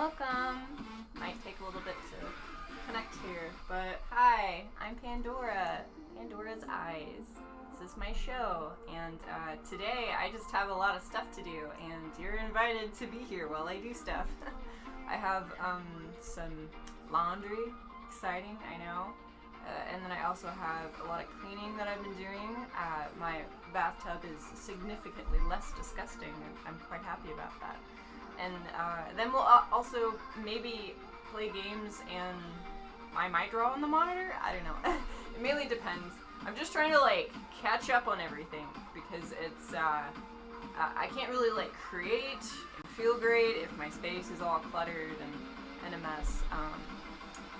Welcome. Might take a little bit to connect here, but hi, I'm Pandora, Pandora's Eyes. This is my show, and today I just have a lot of stuff to do, and you're invited to be here while I do stuff. I have some laundry, exciting, I know, and then I also have a lot of cleaning that I've been doing. My bathtub is significantly less disgusting, and I'm quite happy about that. And then we'll also maybe play games and I might draw on the monitor. I don't know. It mainly depends. I'm just trying to like catch up on everything because it's I can't really like create and feel great if my space is all cluttered and a mess.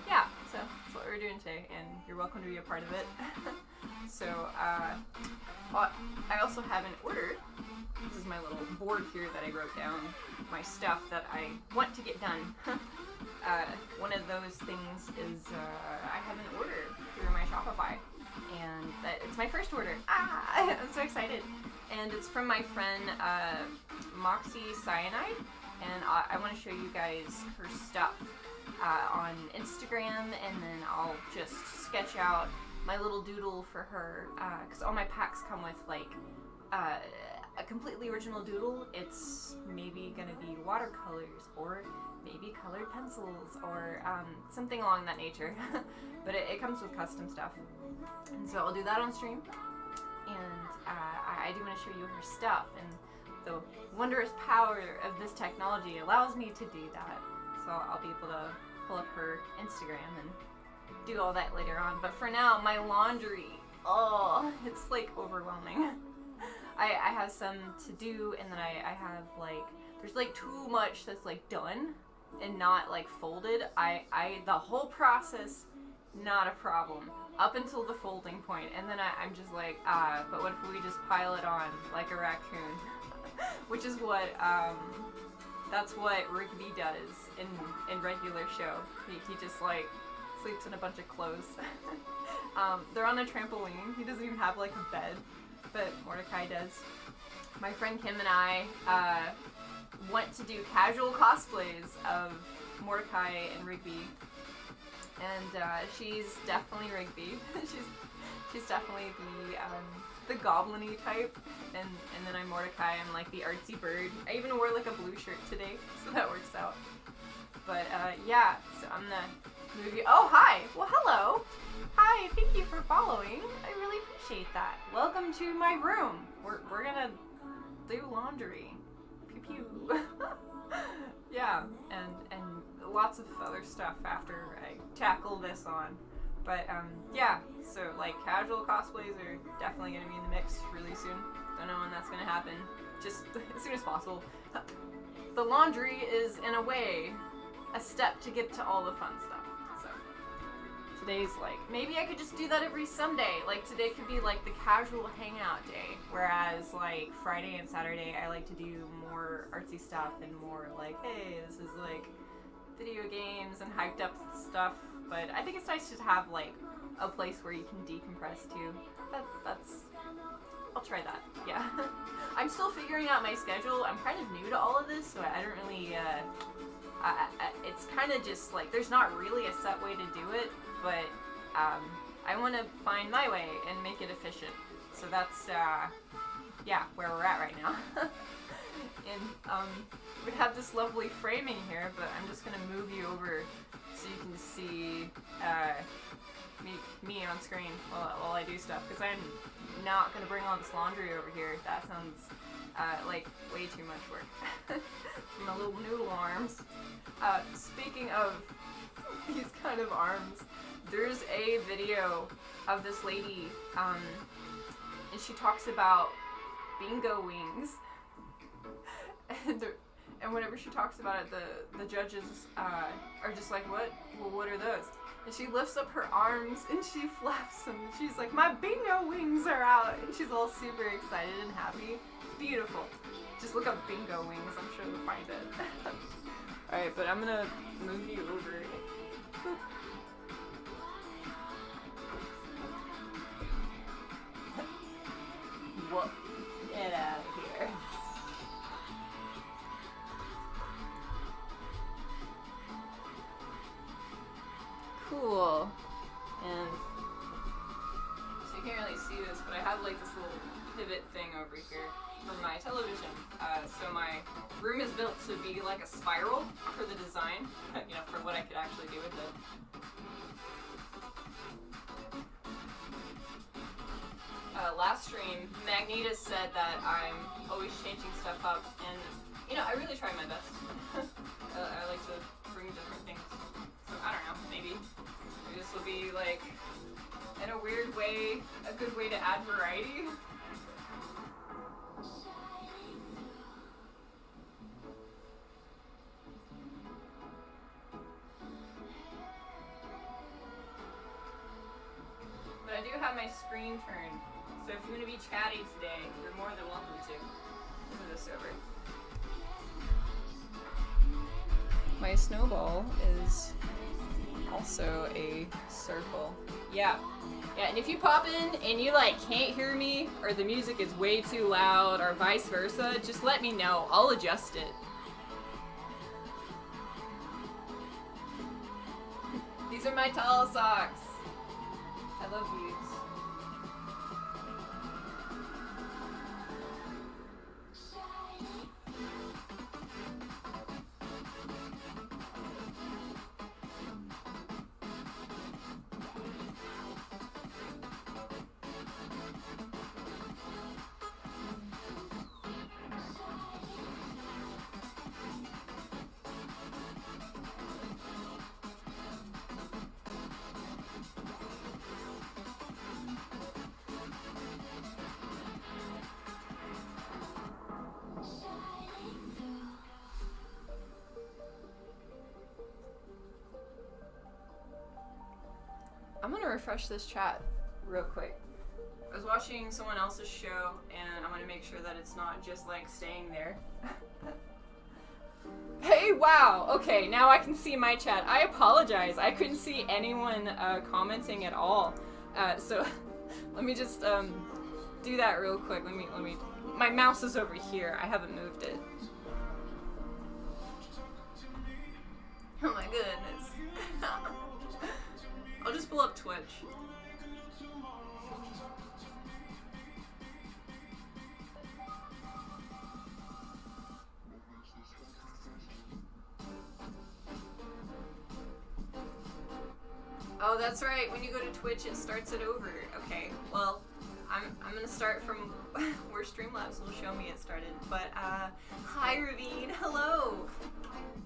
Yeah, so that's what we're doing today, and you're welcome to be a part of it. So well, I also have an order. This is my little board here that I wrote down my stuff that I want to get done. One of those things is I have an order through my Shopify, and it's my first order. I'm so excited. And it's from my friend Moxie Cyanide, and I want to show you guys her stuff on Instagram, and then I'll just sketch out my little doodle for her, because all my packs come with like a completely original doodle. It's maybe gonna be watercolors or maybe colored pencils or something along that nature. But it comes with custom stuff, and so I'll do that on stream. And I do want to show you her stuff, and the wondrous power of this technology allows me to do that. So I'll be able to pull up her Instagram and do all that later on. But for now, my laundry, oh, it's like overwhelming. I have some to do, and then I have like, there's like too much that's like done and not like folded. The whole process, not a problem up until the folding point, and then I'm just like, but what if we just pile it on like a raccoon? Which is what that's what Rigby does in regular show. He just like sleeps in a bunch of clothes. They're on a trampoline. He doesn't even have like a bed, but Mordecai does. My friend Kim and I went to do casual cosplays of Mordecai and Rigby, and she's definitely Rigby. she's definitely the goblin-y type, and then I'm Mordecai. I'm like the artsy bird. I even wore like a blue shirt today, so that works out. But yeah, so I'm gonna move you. Oh, hi. Well, hello. Hi. Thank you for following. I really appreciate that. Welcome to my room. We're gonna do laundry. Pew pew. Yeah, and lots of other stuff after I tackle this on. But yeah, so like casual cosplays are definitely gonna be in the mix really soon. Don't know when that's gonna happen. Just as soon as possible. The laundry is in a way a step to get to all the fun stuff. So today's like, maybe I could just do that every Sunday. Like today could be like the casual hangout day, whereas like Friday and Saturday I like to do more artsy stuff and more like, hey, this is like video games and hyped up stuff. But I think it's nice to have like a place where you can decompress too. I'll try that. Yeah. I'm still figuring out my schedule. I'm kind of new to all of this, so I don't really it's kind of just like, there's not really a set way to do it, but I want to find my way and make it efficient. So that's yeah, where we're at right now. And we have this lovely framing here, but I'm just gonna move you over so you can see me on screen while I do stuff, because I'm not gonna bring all this laundry over here. That sounds like way too much work. My little noodle arms. Speaking of these kind of arms, there's a video of this lady, and she talks about bingo wings. And whenever she talks about it, the judges are just like, what? Well, what are those? And she lifts up her arms and she flaps them. And she's like, my bingo wings are out. And she's all super excited and happy. It's beautiful. Just look up bingo wings. I'm sure you'll find it. Alright, but I'm going to move you over. Boop. Whoa. Get out of here. my television. So my room is built to be like a spiral for the design, you know, for what I could actually do with it. Last stream, Magnetus said that I'm always changing stuff up, and, you know, I really try my best. I like to bring different things. So, I don't know, maybe this will be, like, in a weird way, a good way to add variety. But I do have my screen turned. So if you want to be chatty today, you're more than welcome to. Move this over. My snowball is also a circle. Yeah. Yeah, and if you pop in and you like can't hear me, or the music is way too loud, or vice versa, just let me know. I'll adjust it. These are my tall socks. I love these. I'm gonna refresh this chat real quick. I was watching someone else's show, and I want to make sure that it's not just like staying there. Hey, wow! Okay, now I can see my chat. I apologize. I couldn't see anyone commenting at all. So let me just do that real quick. Let me. My mouse is over here. I haven't moved it. Oh my goodness. I'll just pull up Twitch. Oh, that's right. When you go to Twitch, it starts it over. Okay. Well, I'm gonna start from where Streamlabs will show me it started. But hi, Ravine. Hello.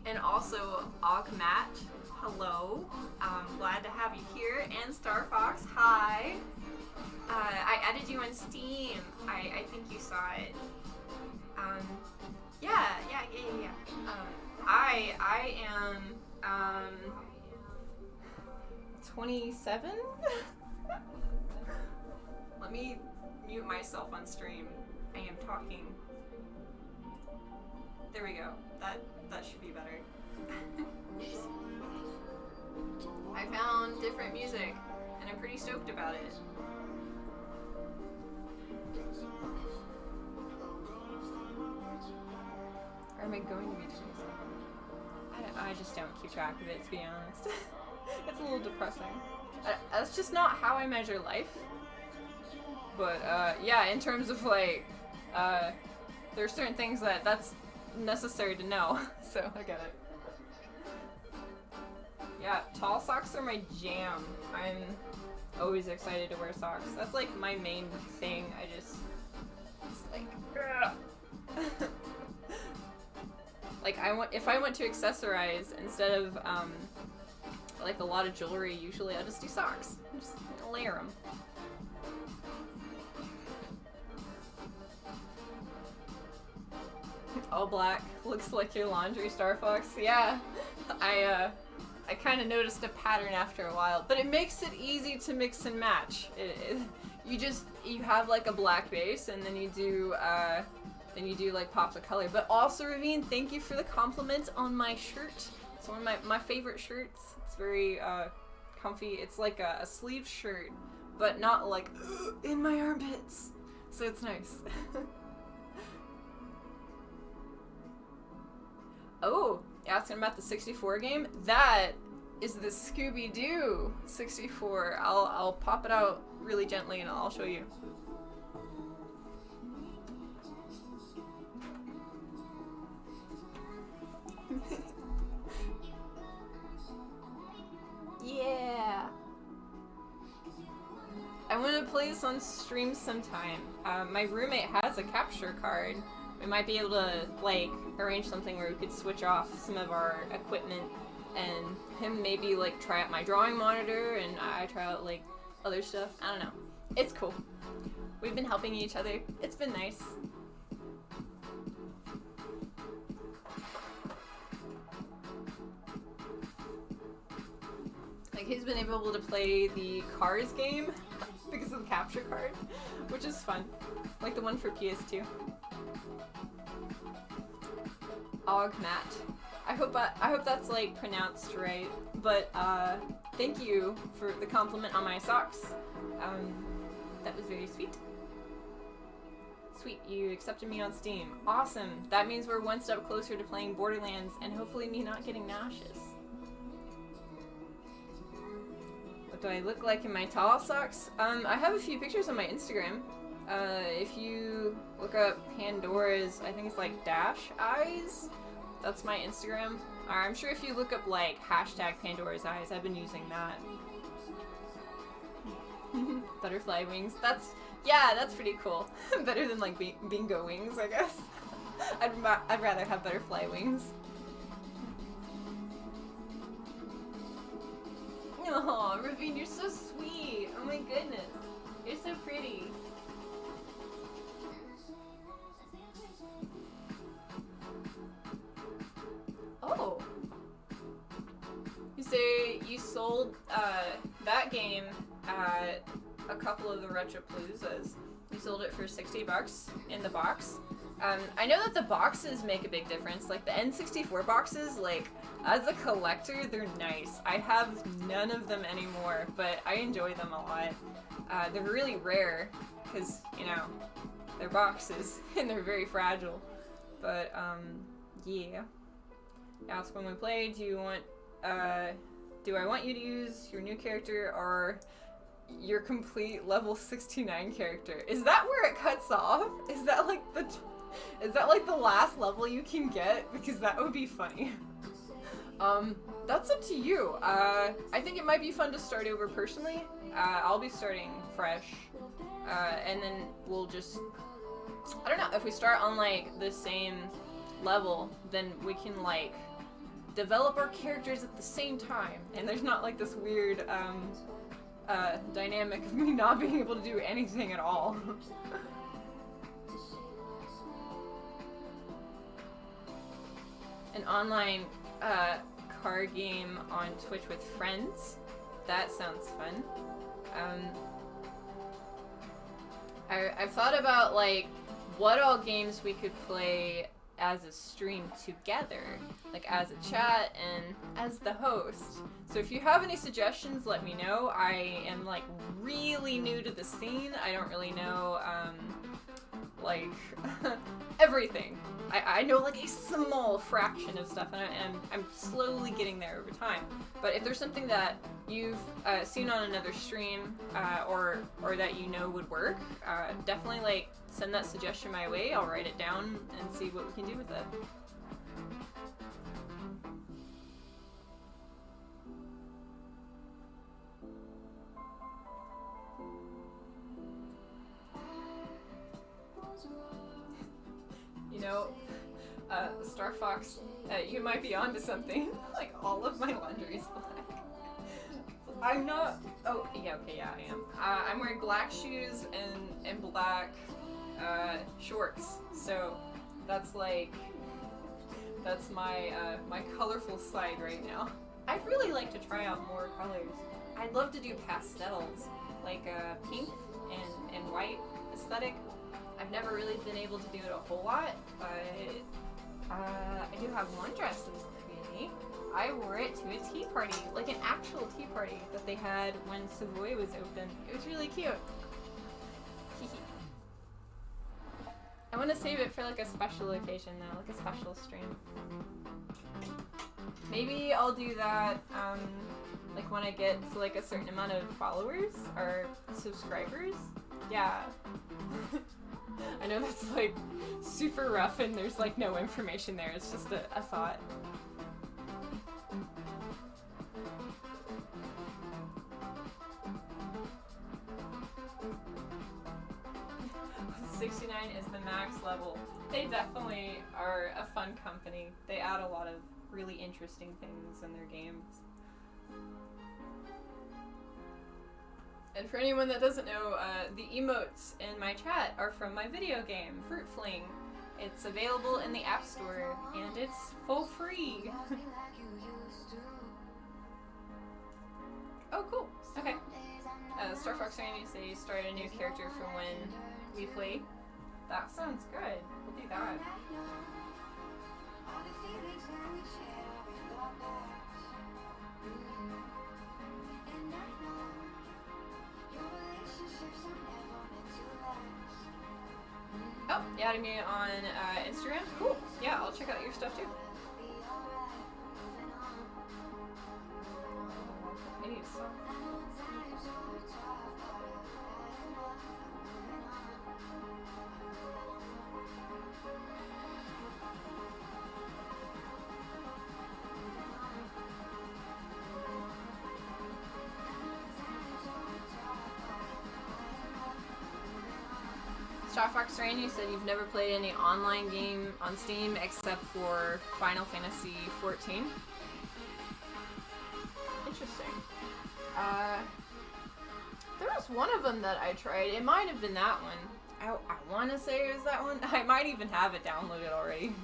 And also Augmat. Hello. Glad to have you here. And Star Fox. Hi. I added you on Steam. I think you saw it. Yeah. I am 27? Let me mute myself on stream. I am talking. There we go. That should be better. I found different music, and I'm pretty stoked about it. Or am I going to be 27? I just don't keep track of it, to be honest. It's a little depressing. That's just not how I measure life. But, yeah, in terms of, like, there's certain things that's necessary to know, so I get it. Yeah, tall socks are my jam. I'm always excited to wear socks. That's, like, my main thing. It's like, like, if I want to accessorize, instead of, like, a lot of jewelry, usually I'll just do socks. Just layer them. All black. Looks like your laundry, Star Fox. Yeah. I kind of noticed a pattern after a while, but it makes it easy to mix and match. You have like a black base, and then you do like pops of color. But also, Ravine, thank you for the compliment on my shirt. It's one of my favorite shirts. It's very comfy. It's like a sleeve shirt, but not like in my armpits. So it's nice. Oh, asking about the 64 game? That is the Scooby-Doo 64. I'll pop it out really gently and I'll show you. play this on stream sometime. My roommate has a capture card. We might be able to, like, arrange something where we could switch off some of our equipment and him maybe, like, try out my drawing monitor and I try out, like, other stuff. I don't know. It's cool. We've been helping each other. It's been nice. Like, he's been able to play the Cars game because of the capture card, which is fun. Like the one for PS2. Augmat. I hope that's like pronounced right. But thank you for the compliment on my socks. That was very sweet. Sweet, you accepted me on Steam. Awesome. That means we're one step closer to playing Borderlands and hopefully me not getting nauseous. What do I look like in my tall socks? I have a few pictures on my Instagram. If you look up Pandora's, I think it's like _eyes. That's my Instagram. I'm sure if you look up like #PandorasEyes, I've been using that. Butterfly wings. That's pretty cool. Better than like bingo wings, I guess. I'd rather have butterfly wings. Oh, Ravine, you're so sweet. Oh my goodness. You're so pretty. Oh. You say you sold that game at a couple of the Retropaloozas. You sold it for $60 in the box. I know that the boxes make a big difference. Like the N64 boxes, like as a collector, they're nice. I have none of them anymore, but I enjoy them a lot. They're really rare because, you know, they're boxes and they're very fragile. But yeah. Ask when we play. Do I want you to use your new character or your complete level 69 character? Is that where it cuts off? Is that like the last level you can get? Because that would be funny. That's up to you. I think it might be fun to start over personally. I'll be starting fresh. And then we'll just, I don't know, if we start on like the same level, then we can like develop our characters at the same time. And there's not like this weird dynamic of me not being able to do anything at all. An online car game on Twitch with friends. That sounds fun. I've thought about like what all games we could play as a stream together, like as a chat and as the host. So if you have any suggestions, let me know. I am like really new to the scene. I don't really know like everything. I know like a small fraction of stuff, and I'm slowly getting there over time. But if there's something that you've seen on another stream or that you know would work, definitely like send that suggestion my way. I'll write it down and see what we can do with it. You know, Star Fox, you might be onto something. Like, all of my laundry is black. I'm not... Oh, yeah, okay, yeah, I am. I'm wearing black shoes and black shorts. So, that's like... That's my, my colorful side right now. I'd really like to try out more colors. I'd love to do pastels, like pink and white aesthetic. I've never really been able to do it a whole lot, but I do have one dress that's pretty. I wore it to a tea party, like an actual tea party that they had when Savoy was open. It was really cute. I want to save it for like a special occasion though, like a special stream. Maybe I'll do that like when I get to like a certain amount of followers or subscribers. Yeah. I know that's like super rough and there's like no information there, it's just a thought. 99 is the max level. They definitely are a fun company. They add a lot of really interesting things in their games. And for anyone that doesn't know, the emotes in my chat are from my video game, Fruit Fling. It's available in the App Store, and it's for free. Oh, cool. Okay. Star Fox Randy says you start a new character from when we play. That sounds good. We'll do that. Oh, you added me on Instagram? Cool. Yeah, I'll check out your stuff too. I need some. Star Fox Rain, you said you've never played any online game on Steam except for Final Fantasy XIV. Interesting. There was one of them that I tried. It might have been that one. I want to say it was that one. I might even have it downloaded already.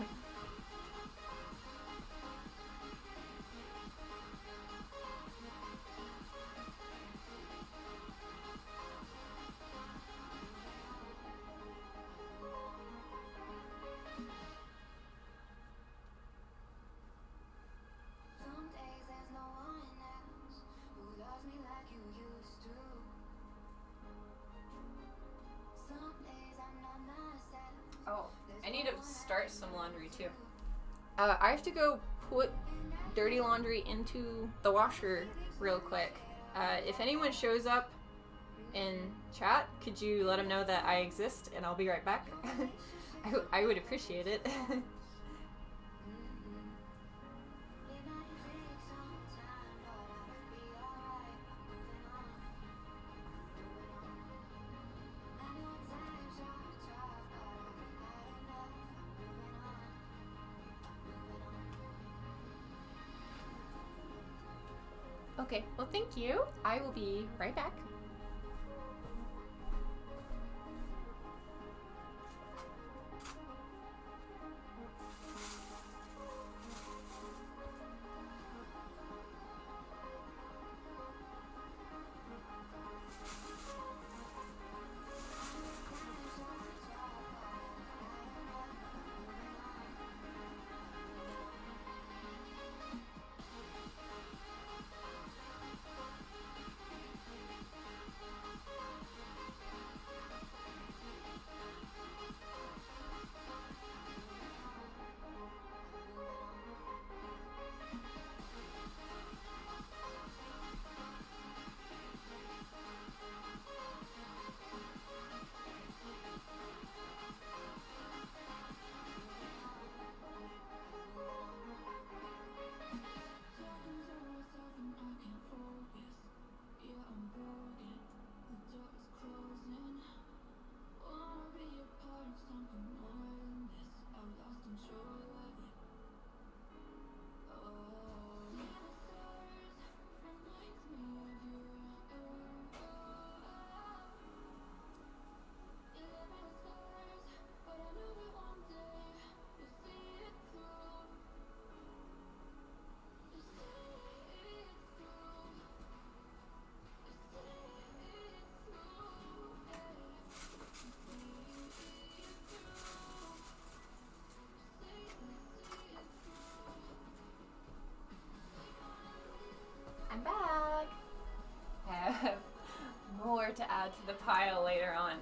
Oh, I need to start some laundry too. I have to go put dirty laundry into the washer real quick. If anyone shows up in chat, could you let them know that I exist and I'll be right back? I would appreciate it. Okay, well thank you. I will be right back. I'm back. I have more to add to the pile later on.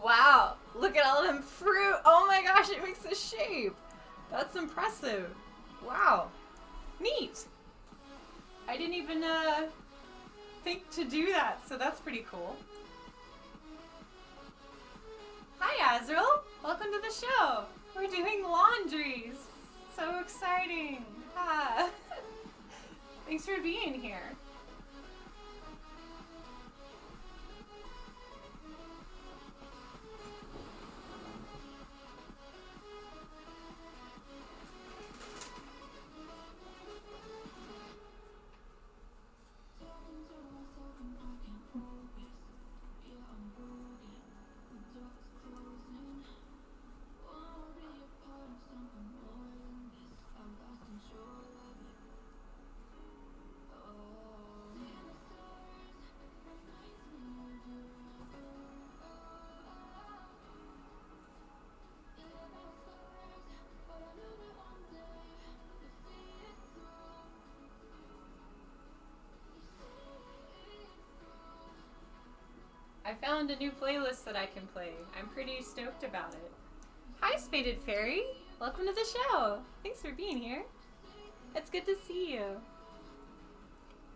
Wow, look at all them fruit. Oh my gosh, it makes a shape. That's impressive. Wow, neat. I didn't even think to do that, so that's pretty cool. Hi Azrael, welcome to the show. We're doing laundries. So exciting. Ah. Thanks for being here. found a new playlist that I can play. I'm pretty stoked about it. Hi, Spaded Fairy. Welcome to the show. Thanks for being here. It's good to see you.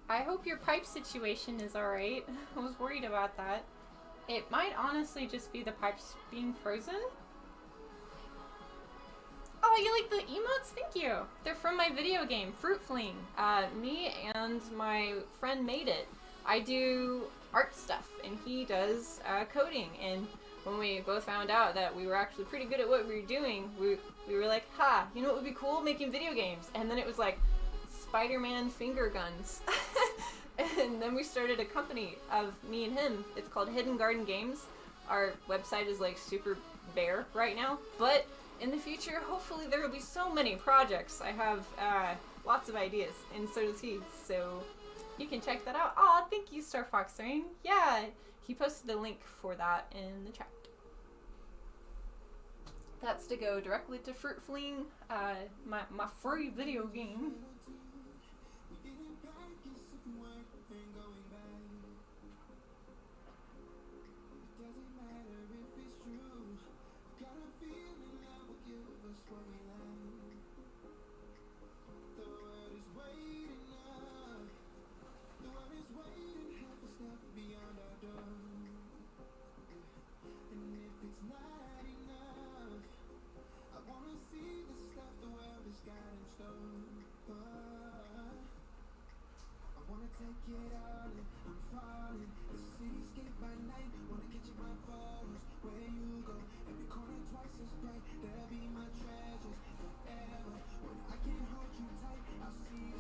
I hope your pipe situation is alright. I was worried about that. It might honestly just be the pipes being frozen. Oh, you like the emotes? Thank you. They're from my video game, Fruit Fling. Me and my friend made it. I do art stuff, and he does coding. And when we both found out that we were actually pretty good at what we were doing, we were like, ha, you know what would be cool? Making video games. And then it was like Spider-Man finger guns. And then we started a company of me and him. It's called Hidden Garden Games. Our website is like super bare right now, but in the future, hopefully there will be so many projects. I have lots of ideas, and so does he. So you can check that out. Aw, thank you, Star Fox Rain. Yeah, he posted the link for that in the chat. That's to go directly to Fruit Fling, my free video game.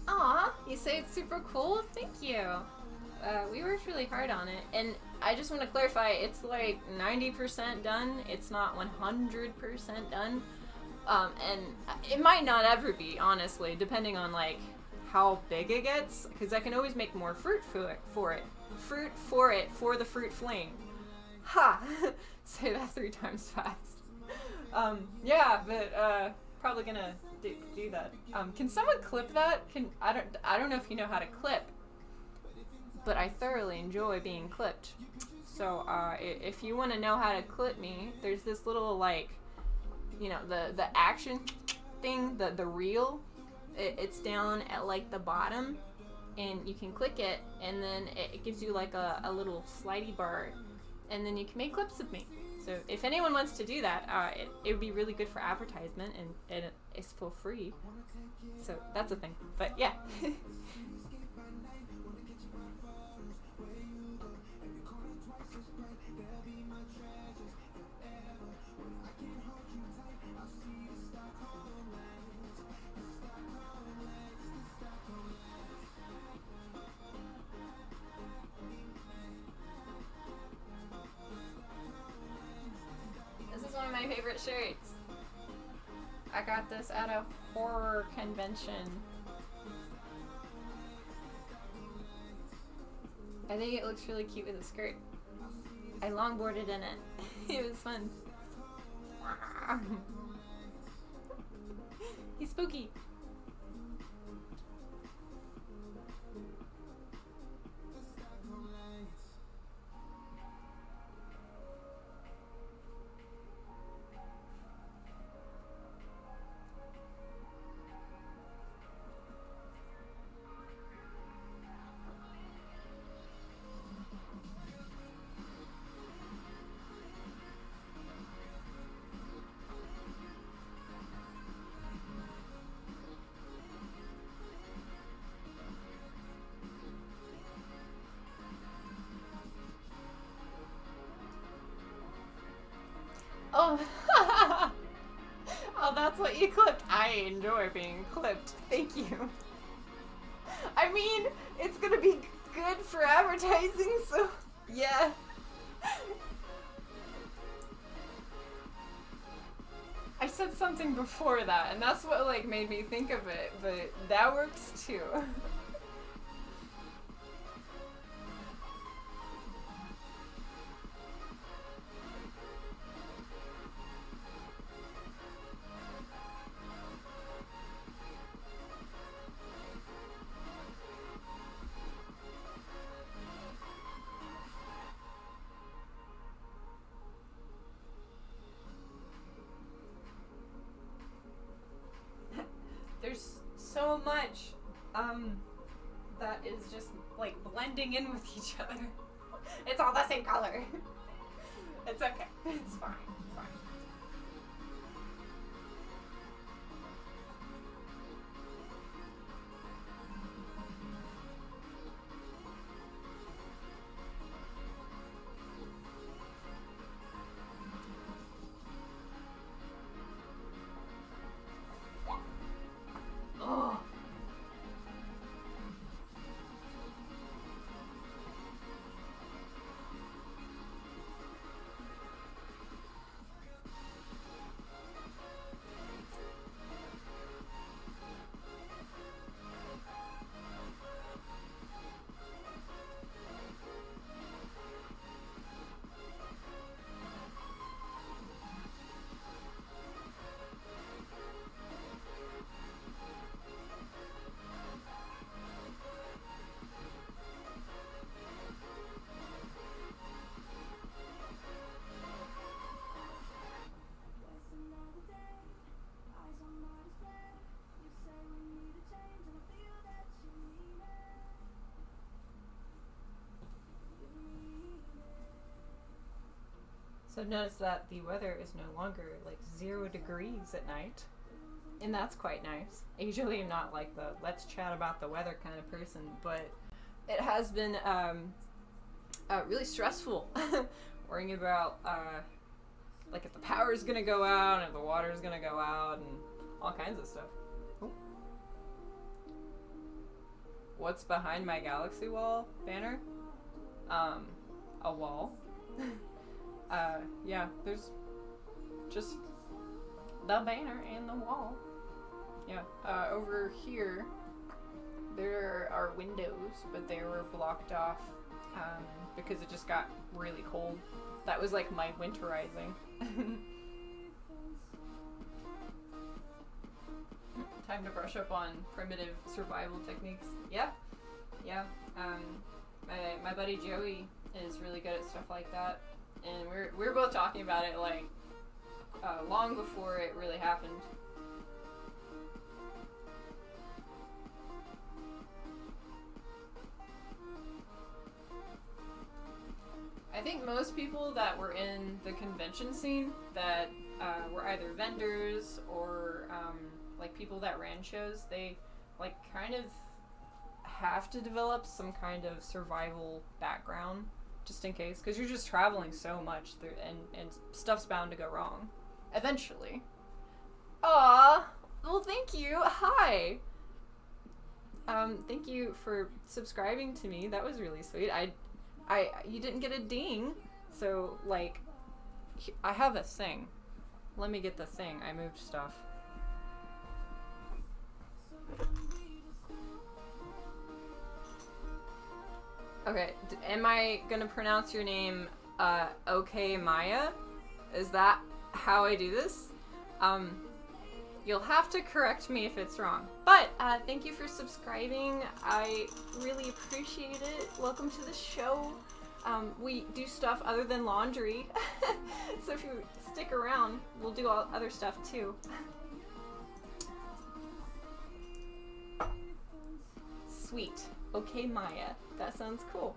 Aw, you say it's super cool? Thank you. We worked really hard on it, and I just want to clarify, it's like 90% done. It's not 100% done. And it might not ever be, honestly, depending on like how big it gets, because I can always make more fruit for it. Fruit for it for the Fruit Fling. Ha! Say that 3 times fast. Yeah, but probably gonna do that. Can someone clip that? I don't know if you know how to clip, but I thoroughly enjoy being clipped. So if you want to know how to clip me, there's this little like, you know, the action thing, the reel. It's down at like the bottom, and you can click it, and then it gives you like a little slidey bar, and then you can make clips of me. So if anyone wants to do that, it would be really good for advertisement, and it's for free. So that's a thing. But yeah. This is one of my favorite shirts. I got this at a horror convention. I think it looks really cute with a skirt. I longboarded in it. It was fun. He's spooky. Oh, oh, that's what you clipped. I enjoy being clipped. Thank you. I mean, it's gonna be good for advertising, so yeah. I said something before that, and that's what like made me think of it, but that works too. so much that is just like blending in with each other. It's all the same color. It's okay. It's fine. It's fine. Oh. So notice that the weather is no longer like 0 degrees at night, and that's quite nice. I usually am not like the let's chat about the weather kind of person, but it has been really stressful worrying about like if the power is gonna go out and if the water is gonna go out and all kinds of stuff. Oh. What's behind my galaxy wall banner? A wall. Yeah, there's just the banner and the wall. Yeah, over here there are windows, but they were blocked off because it just got really cold. That was like my winterizing. Time to brush up on primitive survival techniques. Yep. Yeah. My buddy Joey is really good at stuff like that. And we're both talking about it like long before it really happened. I think most people that were in the convention scene that were either vendors or like people that ran shows, they like kind of have to develop some kind of survival background. Just in case, because you're just traveling so much through, and stuff's bound to go wrong eventually. Aw, well, thank you. Hi. Thank you for subscribing to me. That was really sweet. You didn't get a ding, so like, I have a thing. Let me get the thing. I moved stuff. Okay, am I gonna pronounce your name, okay Maya? Is that how I do this? You'll have to correct me if it's wrong. But, thank you for subscribing. I really appreciate it. Welcome to the show. We do stuff other than laundry. So if you stick around, we'll do all other stuff too. Sweet. Okay, Maya. That sounds cool.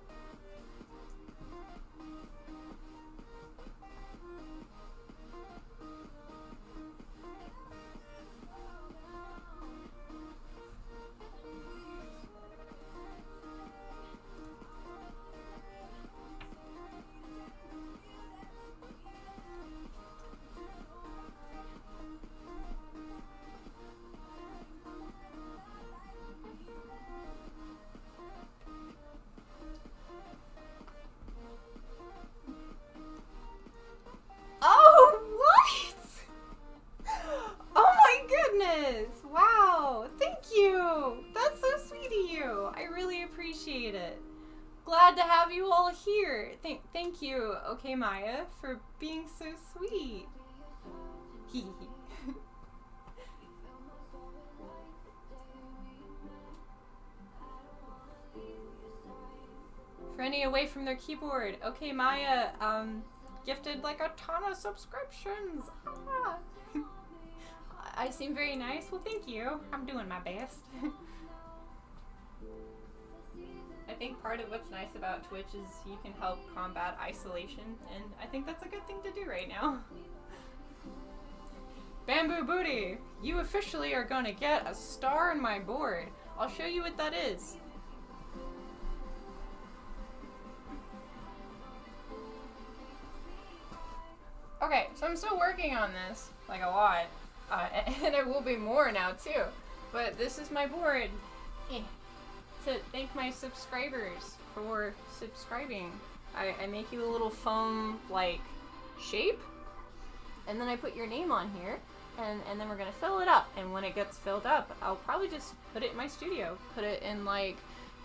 Glad to have you all here. Thank you, okay Maya, for being so sweet. Frenny away from their keyboard. Okay Maya, gifted like a ton of subscriptions. Ah. I seem very nice. Well, thank you. I'm doing my best. I think part of what's nice about Twitch is you can help combat isolation, and I think that's a good thing to do right now. Bamboo Booty, you officially are gonna get a star on my board. I'll show you what that is. Okay, so I'm still working on this, like a lot, and it will be more now too, but this is my board. To thank my subscribers for subscribing. I make you a little foam, like, shape, and then I put your name on here, and then we're gonna fill it up, and when it gets filled up, I'll probably just put it in my studio, put it in, like,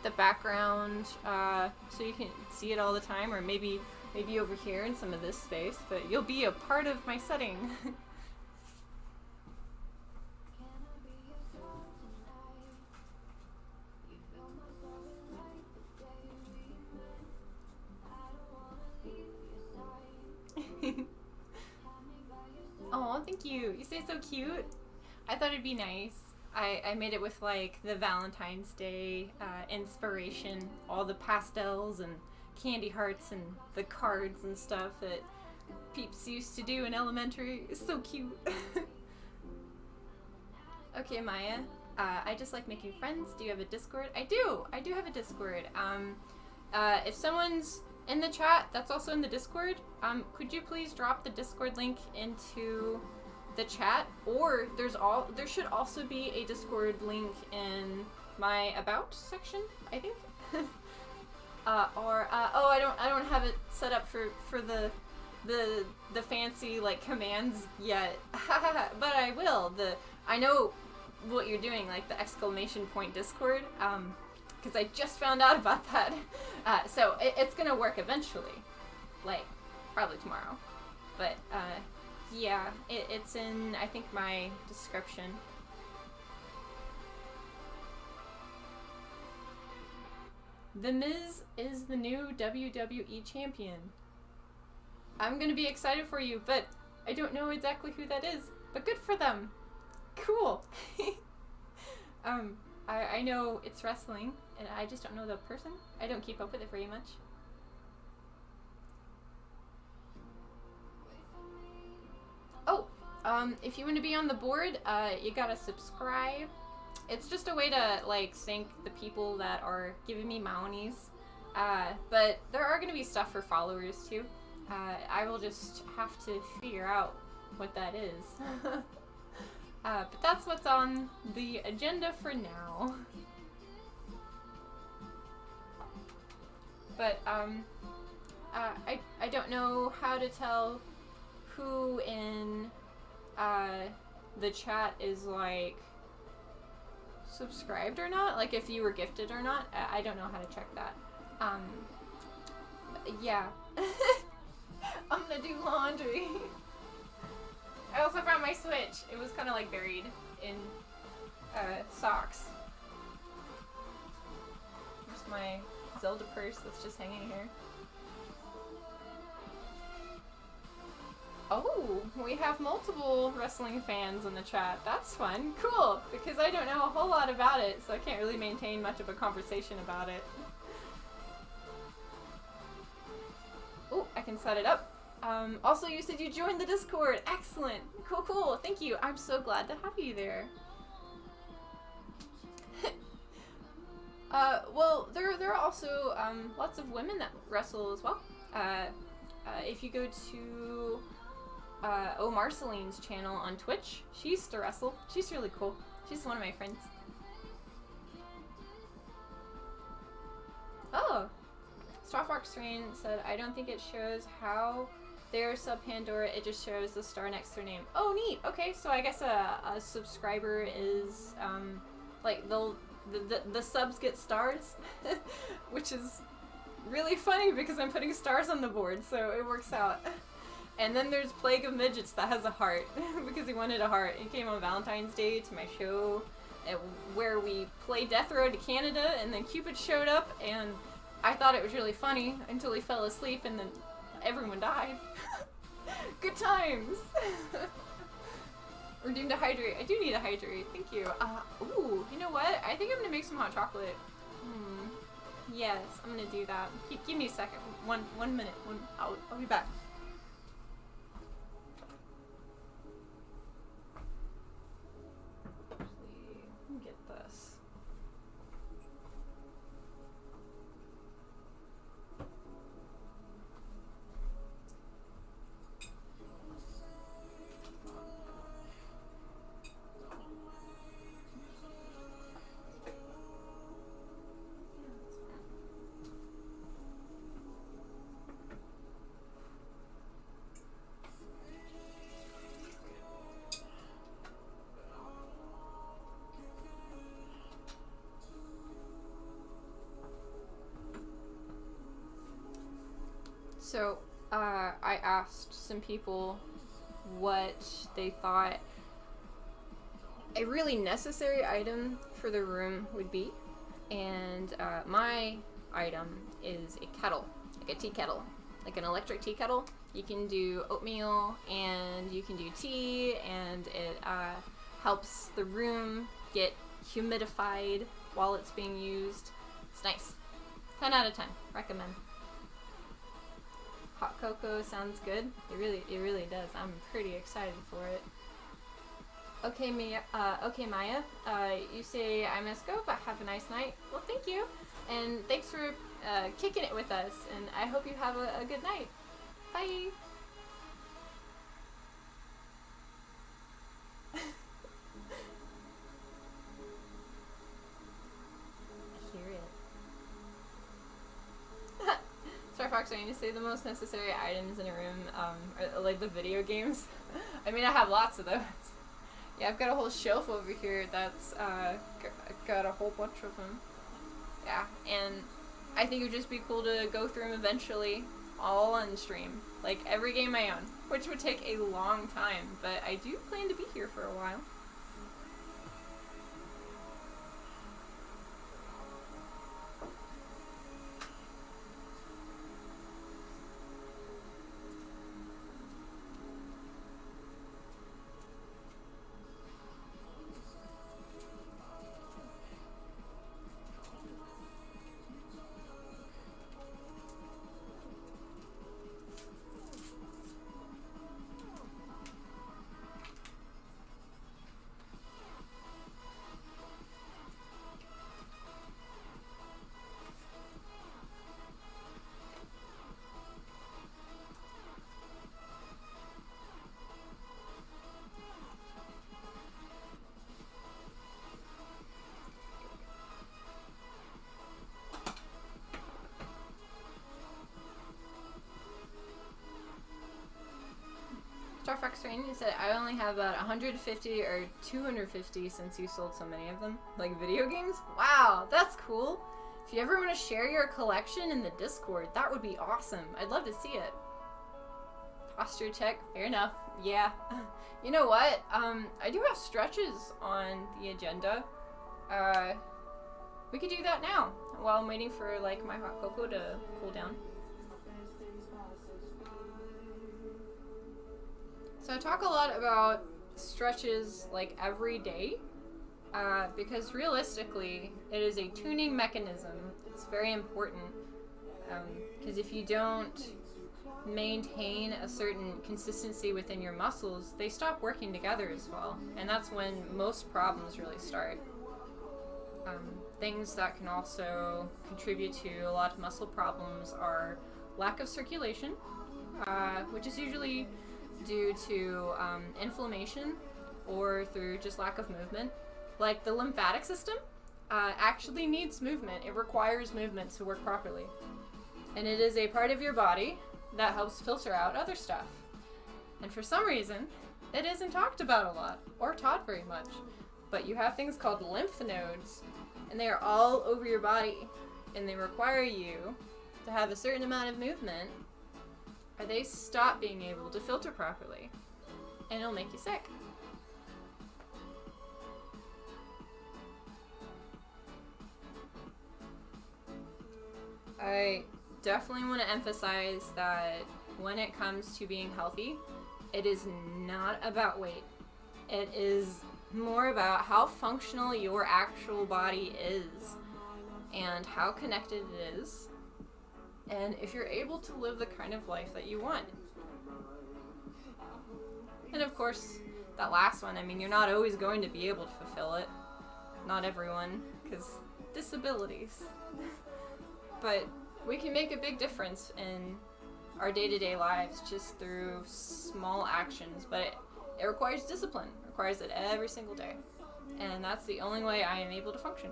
the background, so you can see it all the time, or maybe over here in some of this space, but you'll be a part of my setting. Oh, thank you. You say so cute. I thought it'd be nice. I made it with like the Valentine's Day inspiration, all the pastels and candy hearts and the cards and stuff that Peeps used to do in elementary. It's so cute. Okay, Maya. I just like making friends. Do you have a Discord? I do. I do have a Discord. If someone's in the chat, that's also in the Discord. Could you please drop the Discord link into the chat? Or there should also be a Discord link in my About section, I think. I don't have it set up for the fancy like commands yet. But I will. I know what you're doing, like the exclamation point Discord. Because I just found out about that. So it's gonna work eventually. Like, probably tomorrow. But, yeah, it's in, I think, my description. The Miz is the new WWE champion. I'm gonna be excited for you, but I don't know exactly who that is. But good for them. Cool. I know it's wrestling, and I just don't know the person. I don't keep up with it very much. Oh, if you want to be on the board, you gotta subscribe. It's just a way to, like, thank the people that are giving me monies. But there are gonna be stuff for followers, too. I will just have to figure out what that is. But that's what's on the agenda for now. But, I don't know how to tell who in, the chat is, like, subscribed or not. Like, if you were gifted or not. I don't know how to check that. Yeah. I'm gonna do laundry. I also found my Switch. It was kind of like buried in socks. Here's my Zelda purse that's just hanging here. Oh, we have multiple wrestling fans in the chat. That's fun. Cool, because I don't know a whole lot about it, so I can't really maintain much of a conversation about it. Oh, I can set it up. Also, you said you joined the Discord. Excellent. Cool, cool. Thank you. I'm so glad to have you there. Well, there are also lots of women that wrestle as well. If you go to Marceline's channel on Twitch, she used to wrestle. She's really cool. She's one of my friends. Oh, Starfox Strain said, I don't think it shows how they're sub Pandora, it just shows the star next to their name. Oh, neat. Okay, so I guess a subscriber is, like, the subs get stars, which is really funny because I'm putting stars on the board, so it works out. And then there's Plague of Midgets that has a heart, because he wanted a heart. He came on Valentine's Day to my show, where we play Death Road to Canada, and then Cupid showed up, and I thought it was really funny until he fell asleep, and then everyone died. Good times! Redeem to hydrate. I do need to hydrate. Thank you. Ooh, you know what? I think I'm gonna make some hot chocolate. Yes, I'm gonna do that. Give me a second. One minute. I'll be back. Let me get this. So, I asked some people what they thought a really necessary item for the room would be, and my item is a kettle, like a tea kettle, like an electric tea kettle. You can do oatmeal, and you can do tea, and it helps the room get humidified while it's being used. It's nice. 10 out of 10. Recommend. Hot cocoa sounds good. It really does. I'm pretty excited for it. Okay, Maya. You say I must go, but have a nice night. Well, thank you, and thanks for kicking it with us. And I hope you have a good night. Bye. Fox, I need to say the most necessary items in a room are like the video games. I mean, I have lots of those. Yeah, I've got a whole shelf over here that's got a whole bunch of them. Yeah, and I think it would just be cool to go through them eventually, all on stream. Like every game I own, which would take a long time, but I do plan to be here for a while. Starfox Rain, you said I only have about 150 or 250 since you sold so many of them. Like video games? Wow, that's cool. If you ever want to share your collection in the Discord, that would be awesome. I'd love to see it. Posture check, fair enough. Yeah. You know what? I do have stretches on the agenda. We could do that now while I'm waiting for like my hot cocoa to cool down. So I talk a lot about stretches like every day because realistically it is a tuning mechanism. It's very important because if you don't maintain a certain consistency within your muscles, they stop working together as well, and that's when most problems really start. Things that can also contribute to a lot of muscle problems are lack of circulation, which is usually due to inflammation or through just lack of movement. Like the lymphatic system actually needs movement. It requires movement to work properly. And it is a part of your body that helps filter out other stuff. And for some reason, it isn't talked about a lot or taught very much. But you have things called lymph nodes, and they are all over your body, and they require you to have a certain amount of movement or they stop being able to filter properly, and it'll make you sick. I definitely want to emphasize that when it comes to being healthy, it is not about weight. It is more about how functional your actual body is and how connected it is, and if you're able to live the kind of life that you want. And of course, that last one, I mean, you're not always going to be able to fulfill it. Not everyone, because disabilities. But we can make a big difference in our day-to-day lives just through small actions, but it requires discipline. It requires it every single day. And that's the only way I am able to function.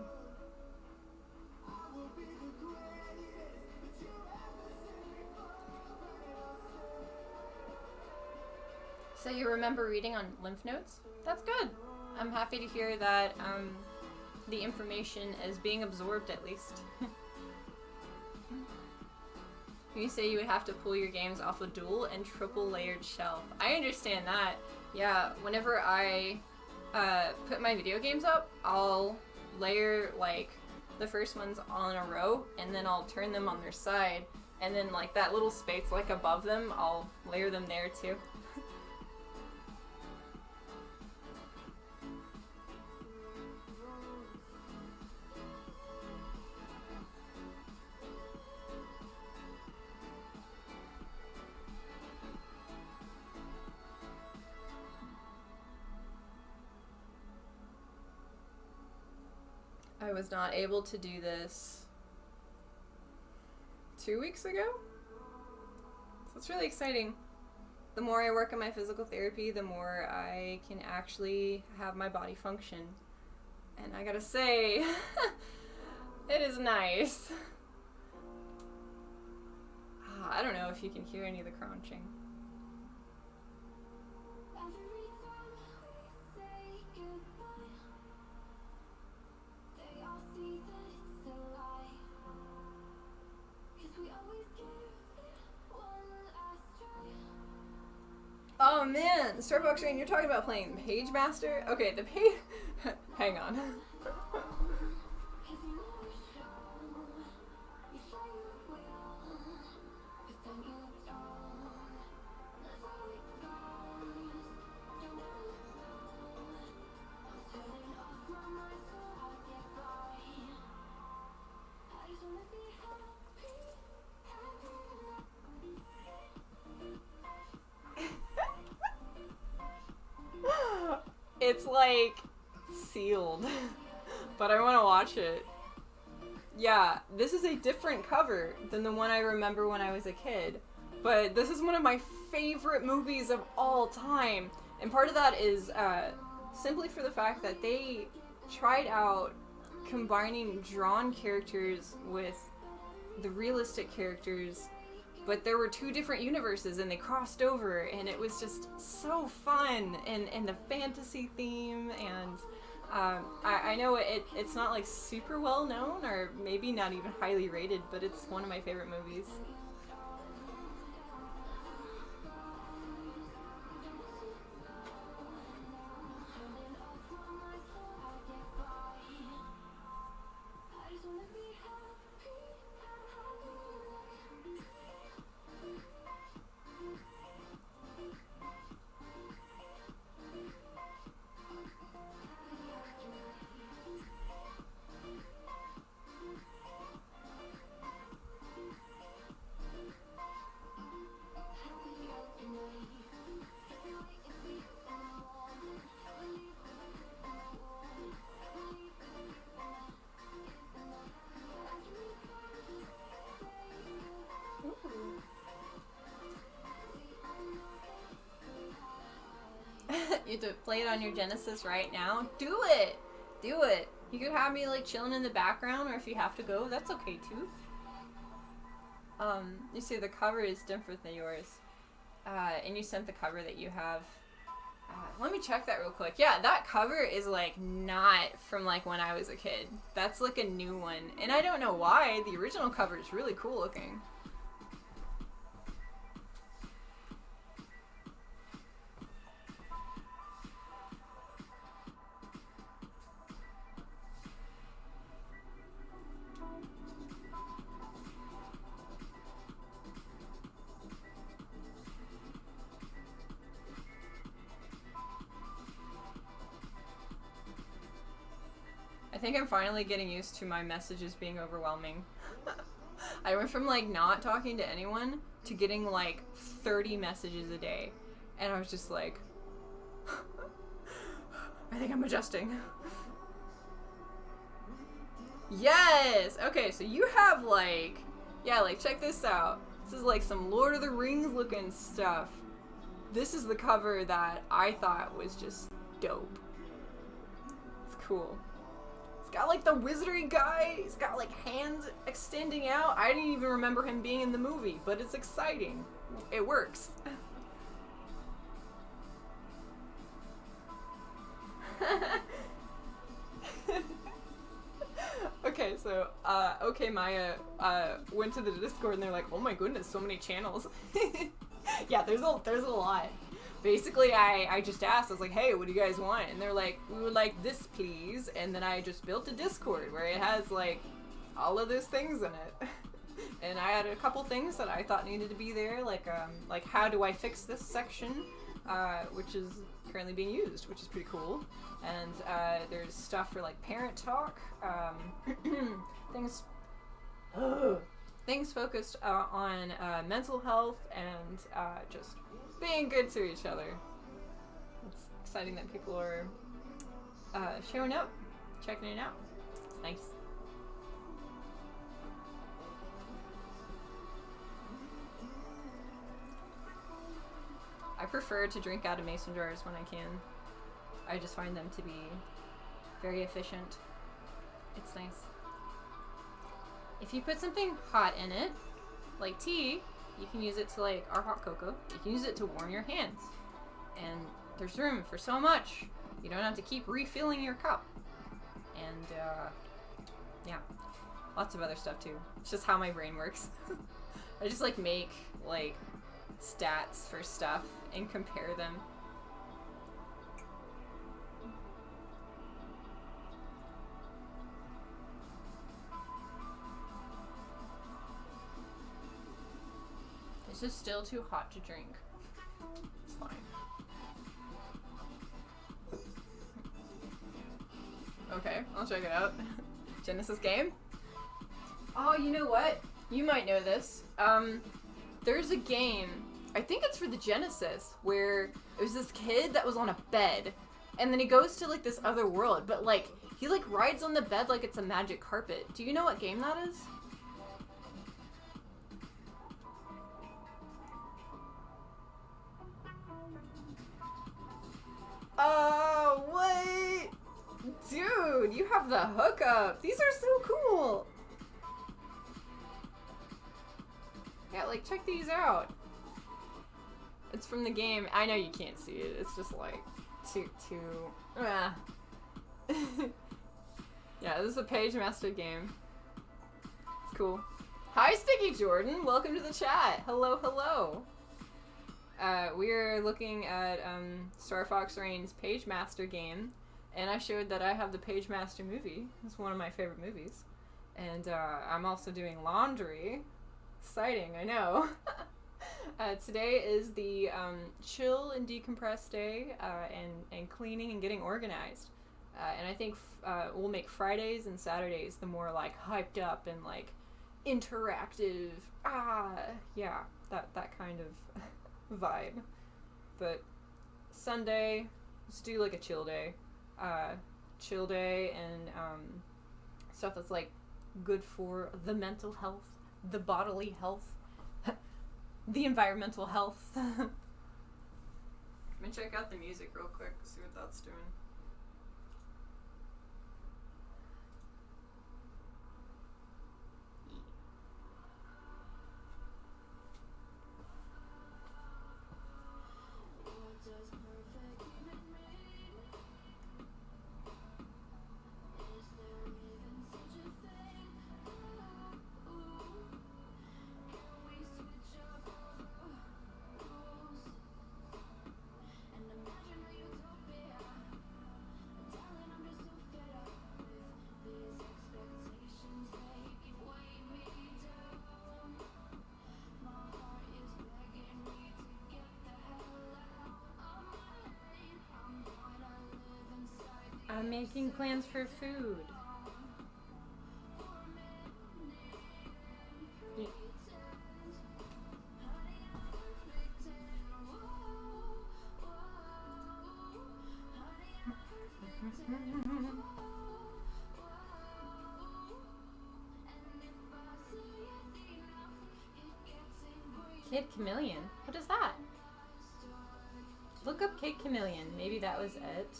So you remember reading on lymph nodes? That's good. I'm happy to hear that the information is being absorbed at least. You say you would have to pull your games off a dual and triple layered shelf. I understand that. Yeah, whenever I put my video games up, I'll layer like the first ones on a row and then I'll turn them on their side, and then like that little space like above them, I'll layer them there too. I was not able to do this 2 weeks ago? So it's really exciting. The more I work on my physical therapy, the more I can actually have my body function. And I gotta say, it is nice. I don't know if you can hear any of the crunching. Oh man, Starbucks Rain, you're talking about playing Page Master? Okay, the page... Hang on. It's like sealed, but I want to watch it. Yeah, this is a different cover than the one I remember when I was a kid, but this is one of my favorite movies of all time, and part of that is simply for the fact that they tried out combining drawn characters with the realistic characters, but there were two different universes and they crossed over, and it was just so fun, and the fantasy theme, and I know it's not like super well known or maybe not even highly rated, but it's one of my favorite movies. You have to play it on your Genesis right now. Do it! Do it! You could have me like chilling in the background, or if you have to go, that's okay too. You see the cover is different than yours. And you sent the cover that you have. Let me check that real quick. Yeah, that cover is like not from like when I was a kid. That's like a new one. And I don't know why. The original cover is really cool looking. think I'm finally getting used to my messages being overwhelming. I went from like not talking to anyone to getting like 30 messages a day. And I was just like, I think I'm adjusting. Yes! Okay, so you have like, yeah, like check this out. This is like some Lord of the Rings looking stuff. This is the cover that I thought was just dope. It's cool. It's got like the wizardry guy. He's got like hands extending out. I didn't even remember him being in the movie, but it's exciting. It works. Okay, so, okay, Maya, went to the Discord and they're like, oh my goodness, so many channels. Yeah, there's a lot. Basically, I just asked, I was like, hey, what do you guys want? And they're like, we would like this, please. And then I just built a Discord where it has, like, all of those things in it. And I had a couple things that I thought needed to be there, like how do I fix this section, which is currently being used, which is pretty cool. And there's stuff for like parent talk, things focused on mental health and just being good to each other. It's exciting that people are showing up, checking it out. It's nice. I prefer to drink out of mason jars when I can. I just find them to be very efficient. It's nice. If you put something hot in it, like tea, you can use it to like, or hot cocoa, you can use it to warm your hands. And there's room for so much. You don't have to keep refilling your cup. And yeah, lots of other stuff too. It's just how my brain works. I just like make like stats for stuff and compare them. This is still too hot to drink. It's fine. Okay, I'll check it out. Genesis game? Oh, you know what? You might know this. There's a game, I think it's for the Genesis, where it was this kid that was on a bed, and then he goes to like this other world, but like, he like rides on the bed like it's a magic carpet. Do you know what game that is? Oh, wait! Dude, you have the hookup! These are so cool! Yeah, like, check these out. It's from the game. I know you can't see it. It's just like, yeah, this is a Page Master game. It's cool. Hi, Sticky Jordan! Welcome to the chat! Hello, hello! We're looking at Star Fox Rain's Page Master game, and I showed that I have the Page Master movie. It's one of my favorite movies. And I'm also doing laundry. Exciting, I know. Today is the chill and decompress day, and cleaning and getting organized. And I think we'll make Fridays and Saturdays the more like hyped up and like interactive, yeah, that kind of vibe. But Sunday, let's do like a chill day and stuff that's like good for the mental health, the bodily health, the environmental health. Let me check out the music real quick, see what that's doing. I'm making plans for food. Kid Chameleon. What is that? Look up Kid Chameleon. Maybe that was it.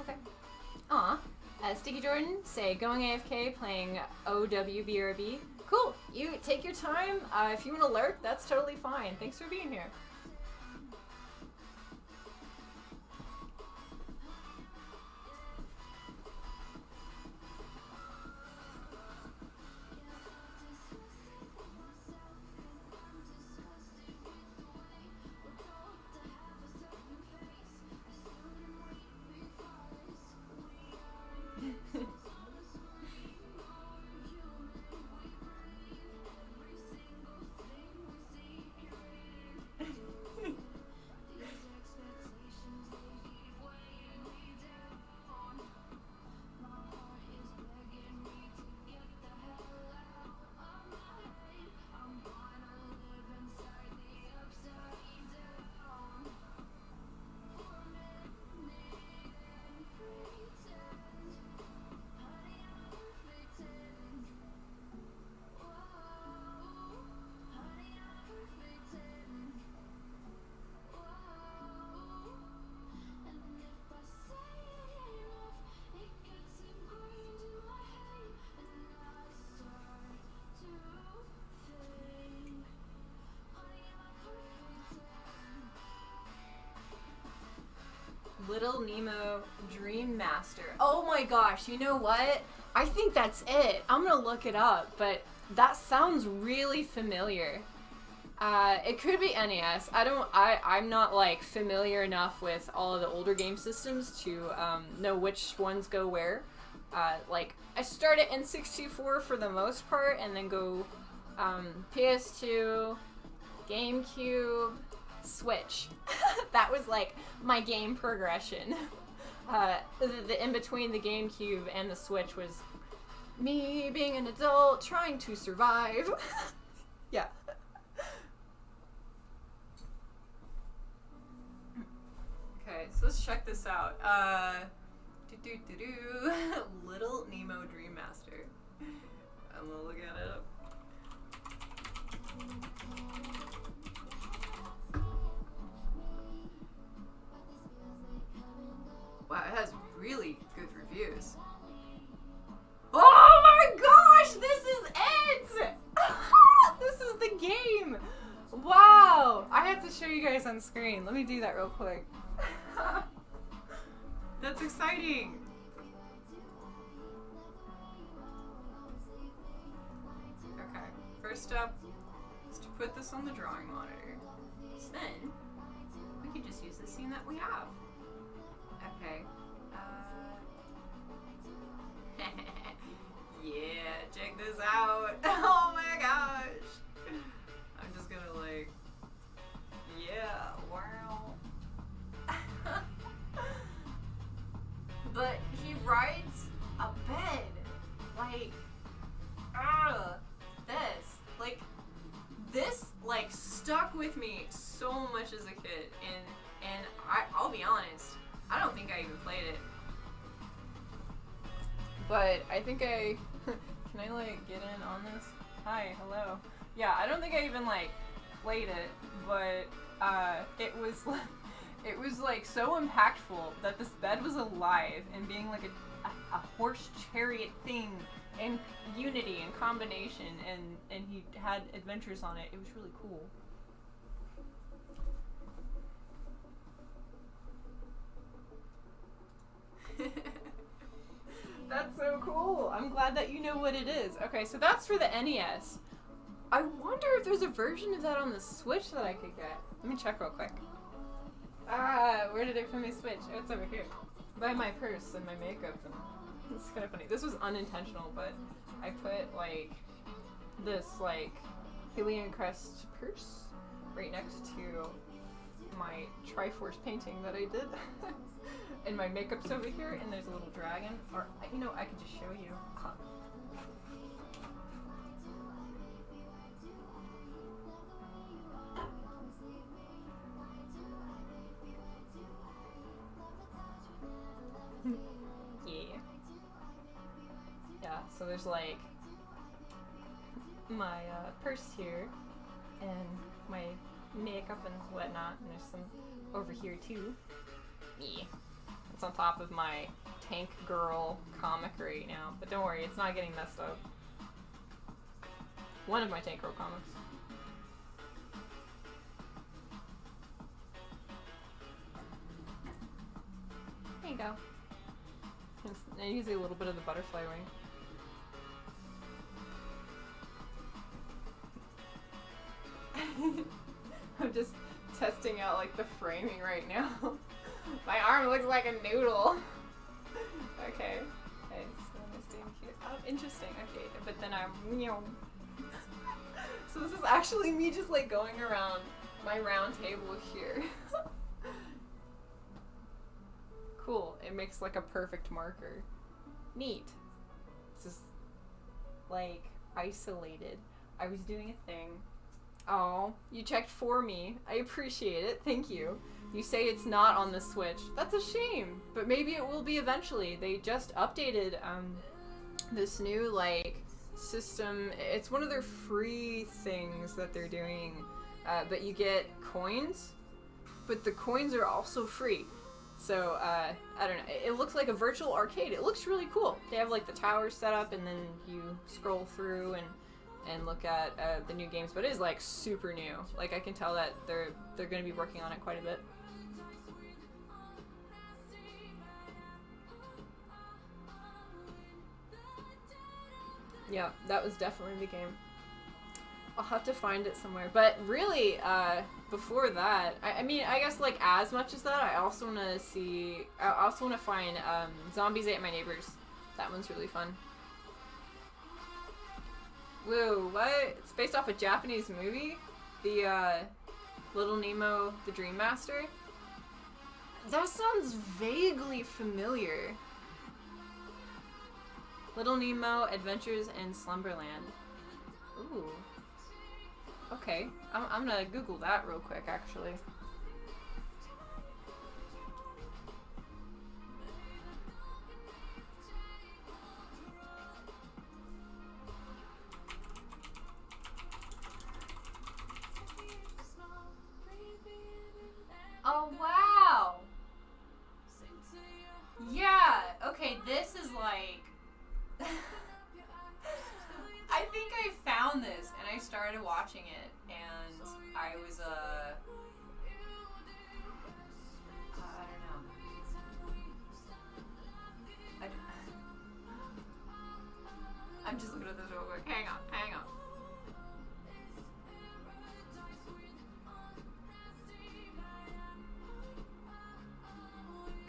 Okay. Aw. Sticky Jordan, say, going AFK, playing OWBRB. Cool. You take your time. If you want to lurk, that's totally fine. Thanks for being here. Little Nemo Dream Master. Oh my gosh, you know what? I think that's it. I'm gonna look it up, but that sounds really familiar. It could be NES. I'm not like familiar enough with all of the older game systems to know which ones go where. Like I start at N64 for the most part, and then go PS2, GameCube, Switch. That was like my game progression. The in between the GameCube and the Switch was me being an adult trying to survive. Yeah. Okay, so let's check this out. Little Nemo Dream Master. I'm gonna look at it up. Wow, it has really good reviews. Oh my gosh, this is it! This is the game! Wow! I have to show you guys on screen. Let me do that real quick. That's exciting! Okay, first up is to put this on the drawing monitor. So then, we can just use the scene that we have. Okay. Yeah, check this out. Oh my gosh. I'm just gonna like, yeah, wow. But he rides a bed. Like, this stuck with me so much as a kid, and I'll be honest, I don't think I even played it. But I think I can I like get in on this? Hi, hello. Yeah, I don't think I even like played it, but it was like so impactful that this bed was alive and being like a horse chariot thing and unity and combination, and he had adventures on it. It was really cool. That's so cool. I'm glad that you know what it is. Okay, so that's for the NES. I wonder if there's a version of that on the Switch that I could get. Let me check real quick. Where did I put my Switch? Oh, it's over here. By my purse and my makeup. It's kind of funny. This was unintentional, but I put like this like Hylian crest purse right next to my Triforce painting that I did. And my makeup's over here, and there's a little dragon. Or, you know, I could just show you. Yeah. Yeah, so there's like my purse here and my makeup and whatnot, and there's some over here too. Yeah. It's on top of my Tank Girl comic right now, but don't worry, it's not getting messed up. One of my Tank Girl comics. There you go. I use a little bit of the butterfly wing. I'm just testing out like the framing right now. My arm looks like a noodle. Okay. Okay, so I'm gonna stand here. Oh, interesting. Okay, but then I'm, you know. So this is actually me just like going around my round table here. Cool. It makes like a perfect marker. Neat. This is like isolated. I was doing a thing. Oh, you checked for me. I appreciate it. Thank you. You say it's not on the Switch. That's a shame, but maybe it will be eventually. They just updated this new like system. It's one of their free things that they're doing, but you get coins, but the coins are also free. So I don't know. It looks like a virtual arcade. It looks really cool. They have like the towers set up, and then you scroll through and look at the new games. But it is like super new. Like I can tell that they're going to be working on it quite a bit. Yeah, that was definitely the game. I'll have to find it somewhere. But really, before that, I mean, I guess like as much as that, I also want to find Zombies Ate My Neighbors. That one's really fun. Whoa, what? It's based off a Japanese movie? The Little Nemo, the Dream Master? That sounds vaguely familiar. Little Nemo, Adventures in Slumberland. Ooh. Okay, I'm gonna Google that real quick, actually. Oh, wow! Yeah, okay, this is like... I think I found this, and I started watching it, and I was, I don't know. I'm just looking at this real quick. Hang on.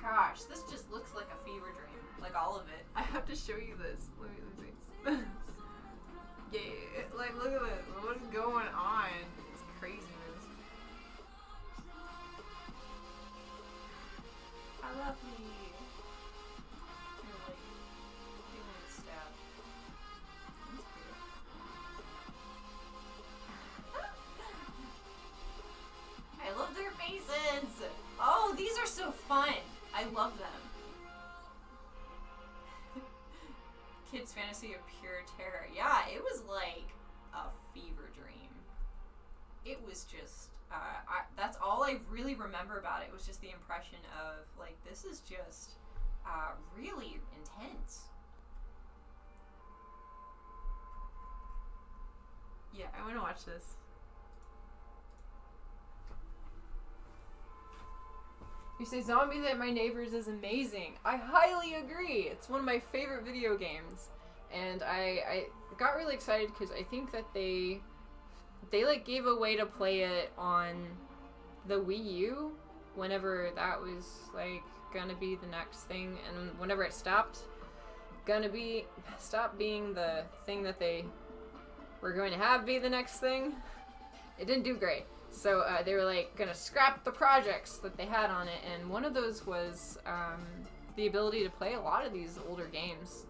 Gosh, this just looks like a fever dream. Like all of it. I have to show you this. Let me see. Yeah, like look at this. What is going on? It's craziness. I love me. You're like doing a stab. That's cute. I love their faces. Oh, these are so fun. I love them. Kids Fantasy of Pure Terror. Yeah, it was like a fever dream. It was just, that's all I really remember about it, was just the impression of, like, this is just really intense. Yeah, I want to watch this. You say Zombies Ate My Neighbors is amazing. I highly agree. It's one of my favorite video games. And I got really excited because I think that they like gave a way to play it on the Wii U whenever that was like gonna be the next thing, and whenever it stopped being the thing that they were going to have be the next thing, it didn't do great. So they were like gonna scrap the projects that they had on it, and one of those was the ability to play a lot of these older games,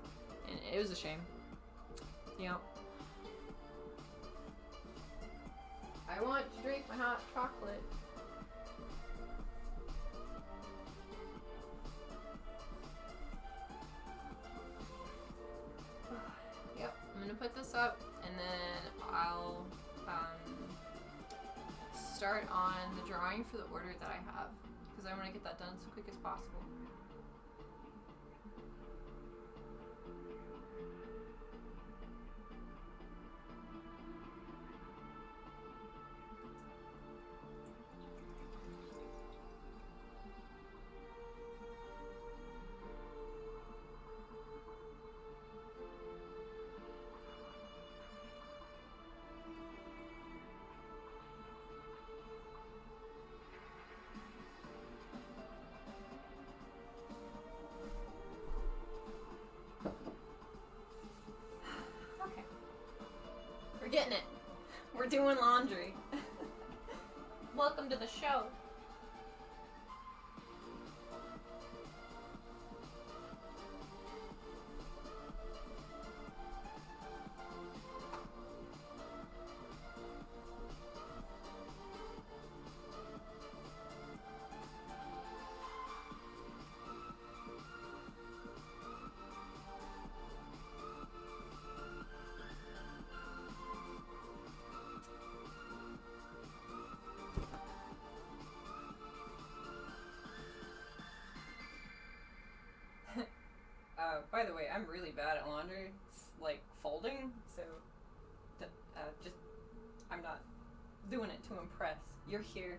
and it was a shame. Yep. I want to drink my hot chocolate. Yep, I'm gonna put this up, and then start on the drawing for the order that I have, because I want to get that done as quick as possible. We're getting it. We're doing laundry. Welcome to the show. By the way, I'm really bad at laundry. It's like folding, so just, I'm not doing it to impress. You're here.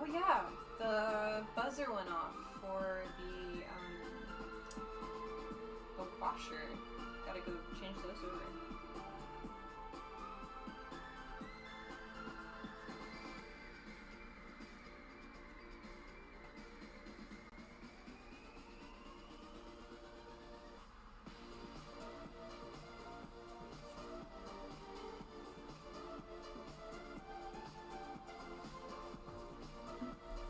Oh yeah, the buzzer went off for the washer. Gotta go change those over.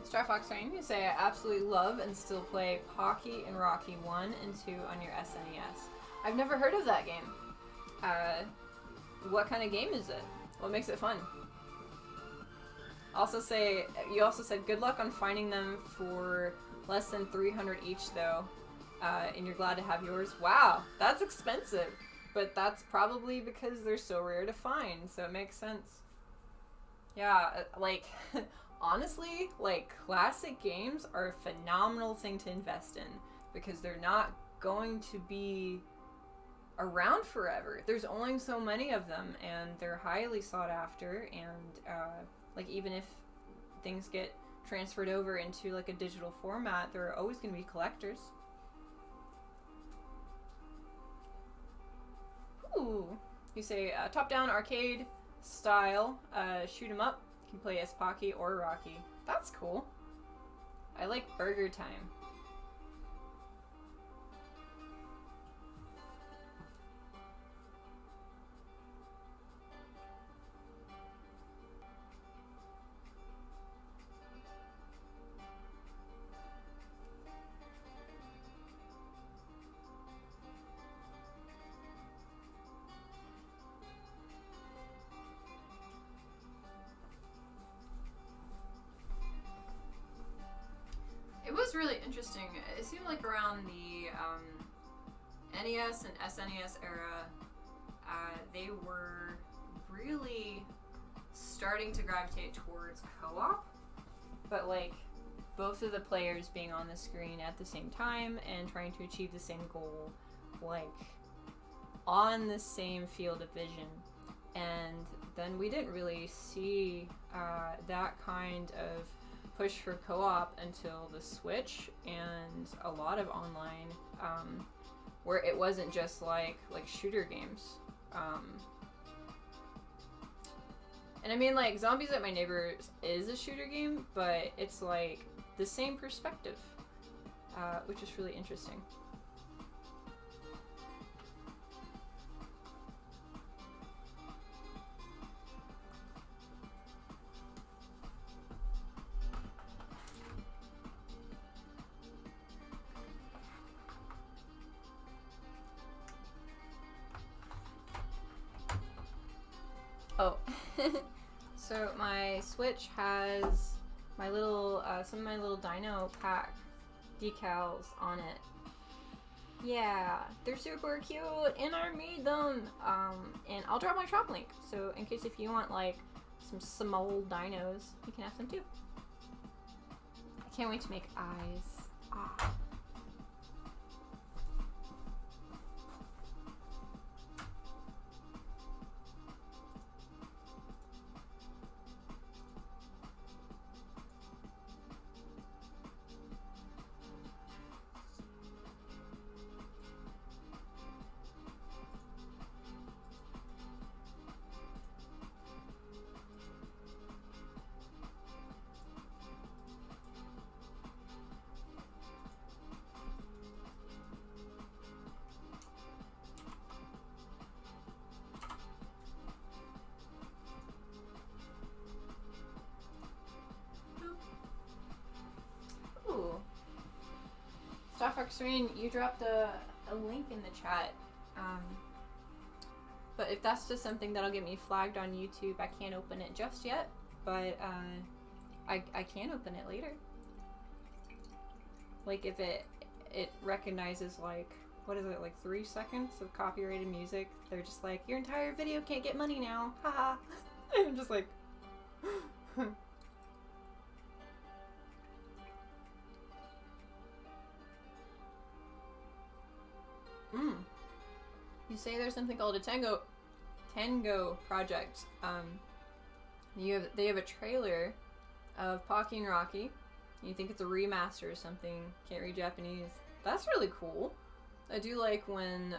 Star Fox Train, you say I absolutely love and still play Pocky and Rocky 1 and 2 on your SNES. I've never heard of that game. What kind of game is it? What makes it fun? Also say, you also said good luck on finding them for less than 300 each though, and you're glad to have yours. Wow, that's expensive, but that's probably because they're so rare to find, so it makes sense. Yeah, like, honestly, like, classic games are a phenomenal thing to invest in because they're not going to be around forever. There's only so many of them, and they're highly sought after, and, like, even if things get transferred over into, like, a digital format, there are always going to be collectors. Ooh. You say, top-down arcade style, shoot 'em up. You can play as Pocky or Rocky. That's cool. I like Burger Time. It was really interesting. It seemed like around the NES and SNES era, they were really starting to gravitate towards co-op, but like both of the players being on the screen at the same time and trying to achieve the same goal, like on the same field of vision. And then we didn't really see that kind of push for co-op until the Switch and a lot of online, where it wasn't just like shooter games. And I mean, like, Zombies at My Neighbors is a shooter game, but it's like the same perspective, which is really interesting. Oh, so my Switch has my little, some of my little Dino pack decals on it. Yeah, they're super cute, and I made them. And I'll drop my shop link, so in case if you want like some small dinos, you can have some too. I can't wait to make eyes. Ah. Ooh. Starfox you dropped a link in the chat. But if that's just something that'll get me flagged on YouTube, I can't open it just yet. But I can open it later. Like if it recognizes like, what is it, like 3 seconds of copyrighted music, they're just like, your entire video can't get money now, haha. And I'm just like, You say there's something called a Tango project. They have a trailer of Pocky and Rocky. You think it's a remaster or something, can't read Japanese. That's really cool. I do like when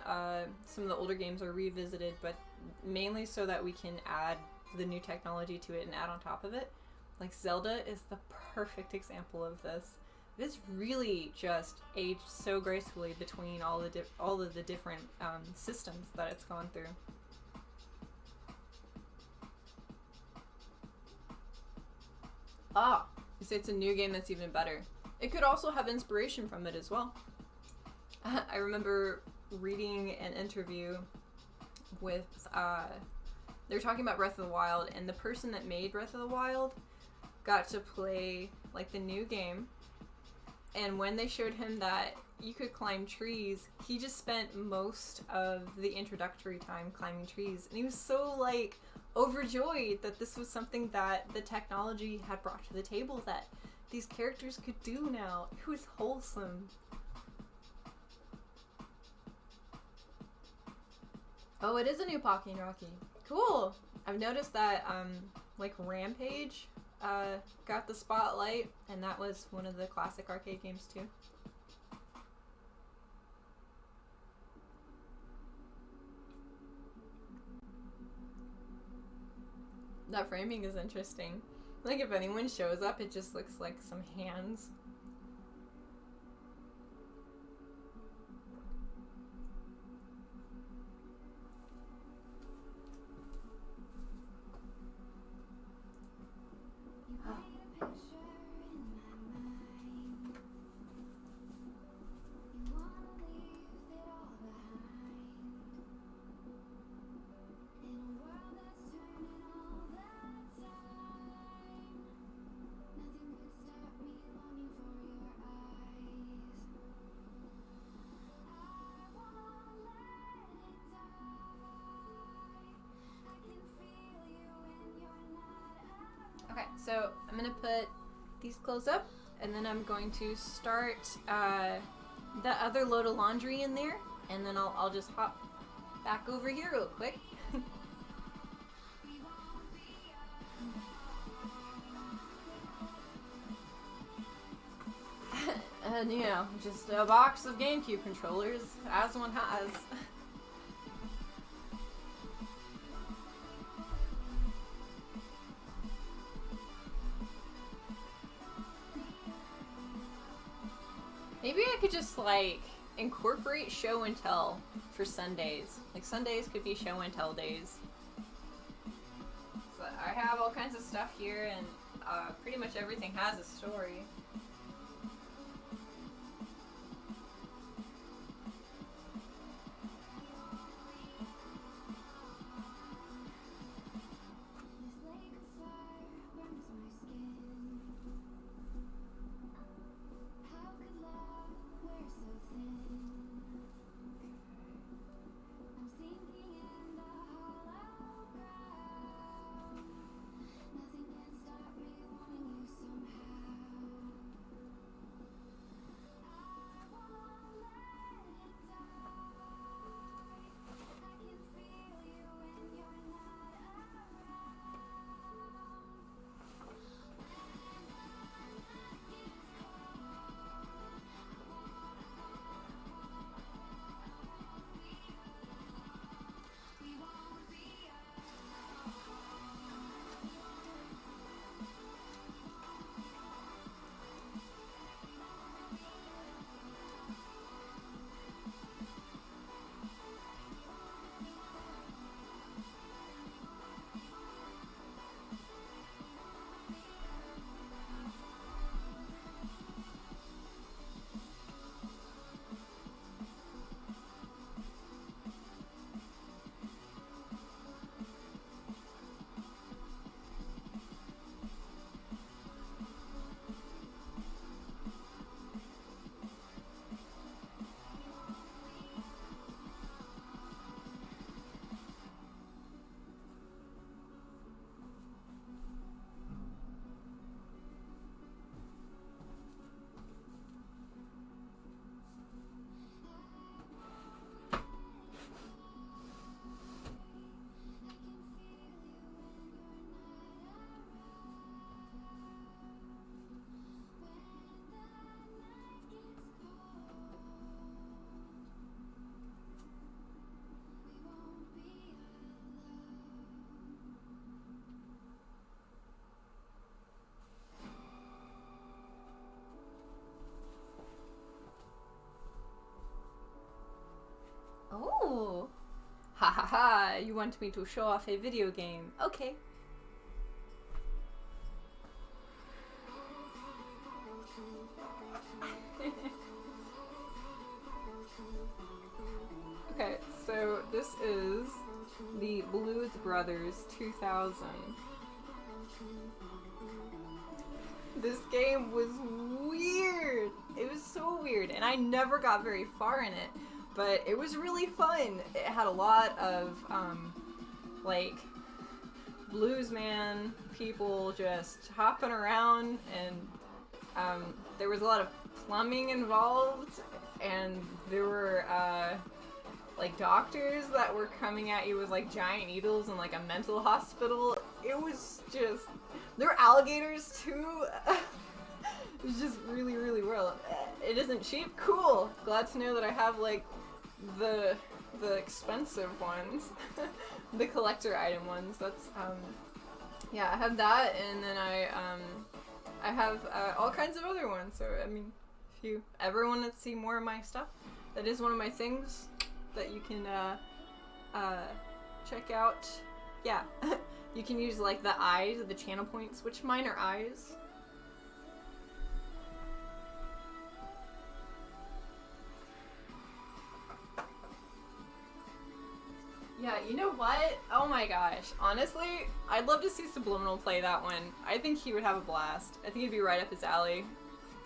some of the older games are revisited, but mainly so that we can add the new technology to it and add on top of it. Like Zelda is the perfect example of this. This really just aged so gracefully between all of the different systems that it's gone through. Ah, you say it's a new game that's even better. It could also have inspiration from it as well. I remember reading an interview with, they were talking about Breath of the Wild, and the person that made Breath of the Wild got to play like the new game. And when they showed him that you could climb trees, he just spent most of the introductory time climbing trees. And he was so, like, overjoyed that this was something that the technology had brought to the table that these characters could do now. It was wholesome. Oh, it is a new Pocky and Rocky. Cool! I've noticed that, like, Rampage got the spotlight, and that was one of the classic arcade games too. That framing is interesting. Like if anyone shows up, it just looks like some hands. Okay, so I'm gonna put these clothes up, and then I'm going to start the other load of laundry in there, and then I'll just hop back over here real quick. And you know, just a box of GameCube controllers, as one has. Maybe I could just, like, incorporate show and tell for Sundays. Like, Sundays could be show and tell days. So I have all kinds of stuff here, and pretty much everything has a story. you want me to show off a video game. Okay. Okay, so this is the Blues Brothers 2000. This game was weird. It was so weird, and I never got very far in it, but it was really fun. It had a lot of, like, bluesman people just hopping around, and there was a lot of plumbing involved, and there were, like, doctors that were coming at you with, like, giant needles in, like, a mental hospital. It was just... There were alligators, too. It was just really, really wild. It isn't cheap? Cool! Glad to know that I have, like, the expensive ones. The collector item ones. That's, yeah, I have that, and then I have, all kinds of other ones. So, I mean, if you ever want to see more of my stuff, that is one of my things that you can, check out. Yeah. You can use, like, the eyes, the channel points, which mine are eyes. Yeah, you know what? Oh my gosh. Honestly, I'd love to see Subliminal play that one. I think he would have a blast. I think it'd be right up his alley.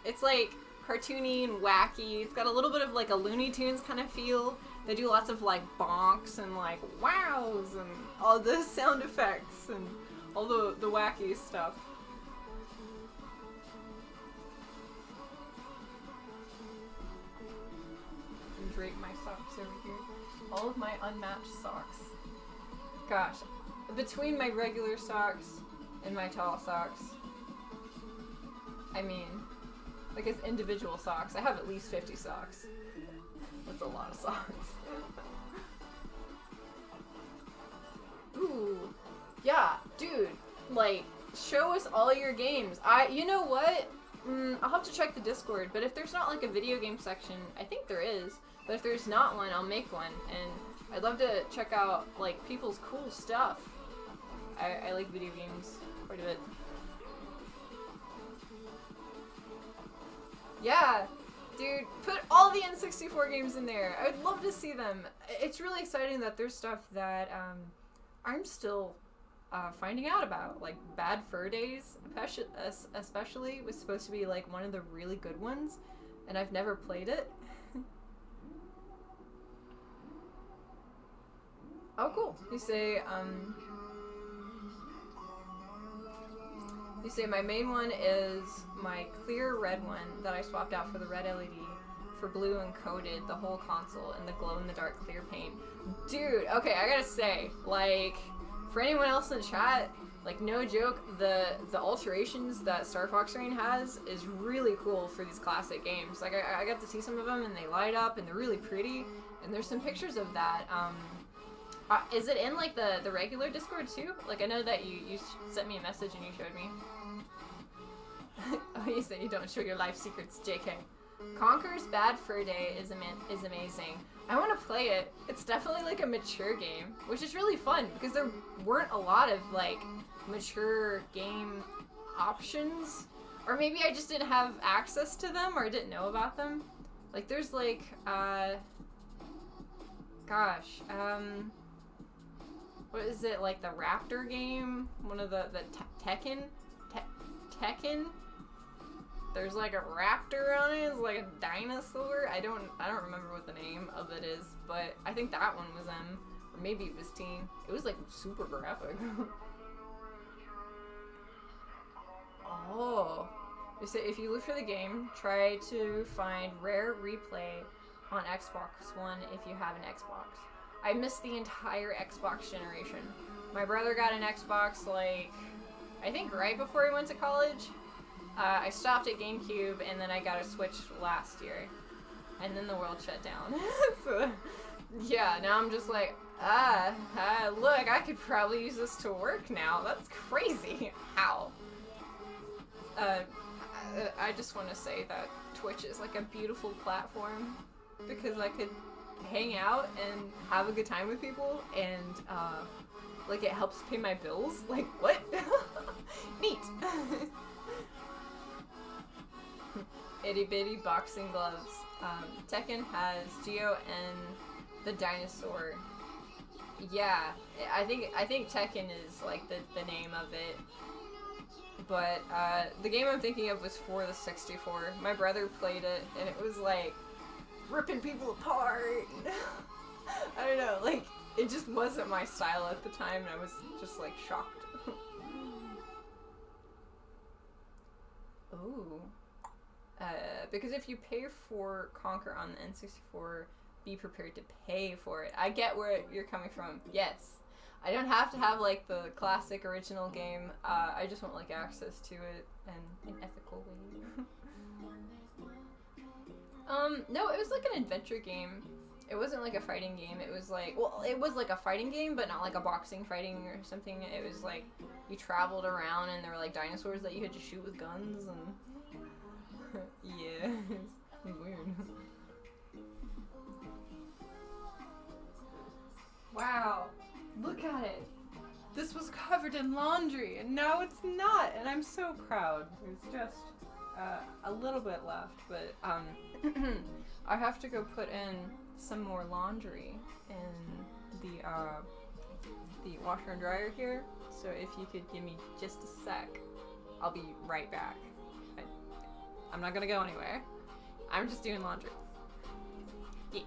It's, like, cartoony and wacky. It's got a little bit of, like, a Looney Tunes kind of feel. They do lots of, like, bonks and, like, wows and all the sound effects and all the wacky stuff. And drape my socks over here. All of my unmatched socks. Gosh. Between my regular socks and my tall socks, I mean, like, as individual socks, I have at least 50 socks. That's a lot of socks. Ooh. Yeah, dude. Like, show us all your games. You know what? I'll have to check the Discord, but if there's not, like, a video game section, I think there is, but if there's not one, I'll make one, and I'd love to check out, like, people's cool stuff. I like video games quite a bit. Yeah! Dude, put all the N64 games in there. I would love to see them. It's really exciting that there's stuff that I'm still finding out about. Like Bad Fur Days, especially, was supposed to be like one of the really good ones, and I've never played it. Oh, cool. You say my main one is my clear red one that I swapped out for the red LED for blue and coated the whole console in the glow-in-the-dark clear paint. Dude, okay, I gotta say, like, for anyone else in the chat, like, no joke, the alterations that Star Fox Rain has is really cool for these classic games. Like, I got to see some of them, and they light up, and they're really pretty, and there's some pictures of that. Is it in, like, the regular Discord, too? Like, I know that you sent me a message and you showed me. Oh, you said you don't show your life secrets, JK. Conker's Bad Fur Day is amazing. I want to play it. It's definitely, like, a mature game, which is really fun, because there weren't a lot of, like, mature game options. Or maybe I just didn't have access to them, or I didn't know about them. Like, there's, like, gosh, what is it, like the Raptor game? One of the Tekken? Tekken? There's like a raptor on it, it's like a dinosaur. I don't remember what the name of it is, but I think that one was M, or maybe it was Teen. It was like super graphic. Oh. So if you look for the game, try to find Rare Replay on Xbox One if you have an Xbox. I missed the entire Xbox generation. My brother got an Xbox, like, I think right before he went to college. I stopped at GameCube, and then I got a Switch last year. And then the world shut down. So, yeah, now I'm just like, look, I could probably use this to work now. That's crazy. How? I just want to say that Twitch is like a beautiful platform, because I could hang out and have a good time with people, and like it helps pay my bills. Like, what? Neat. Itty bitty boxing gloves. Tekken has Geo and the dinosaur. Yeah, I think Tekken is like the name of it. But the game I'm thinking of was for the 64. My brother played it, and it was like ripping people apart. I don't know, like it just wasn't my style at the time, and I was just like shocked. Ooh. Because if you pay for Conquer on the N64, be prepared to pay for it. I get where you're coming from. Yes. I don't have to have like the classic original game. I just want like access to it and an ethical way. No, it was like an adventure game. It wasn't like a fighting game. It was like, well, it was like a fighting game, but not like a boxing fighting or something. It was like you traveled around and there were like dinosaurs that you had to shoot with guns and yeah, it's weird. Wow, look at it. This was covered in laundry and now it's not, and I'm so proud. There's just a little bit left, but I have to go put in some more laundry in the washer and dryer here. So if you could give me just a sec, I'll be right back. I'm not gonna go anywhere. I'm just doing laundry. Yeah.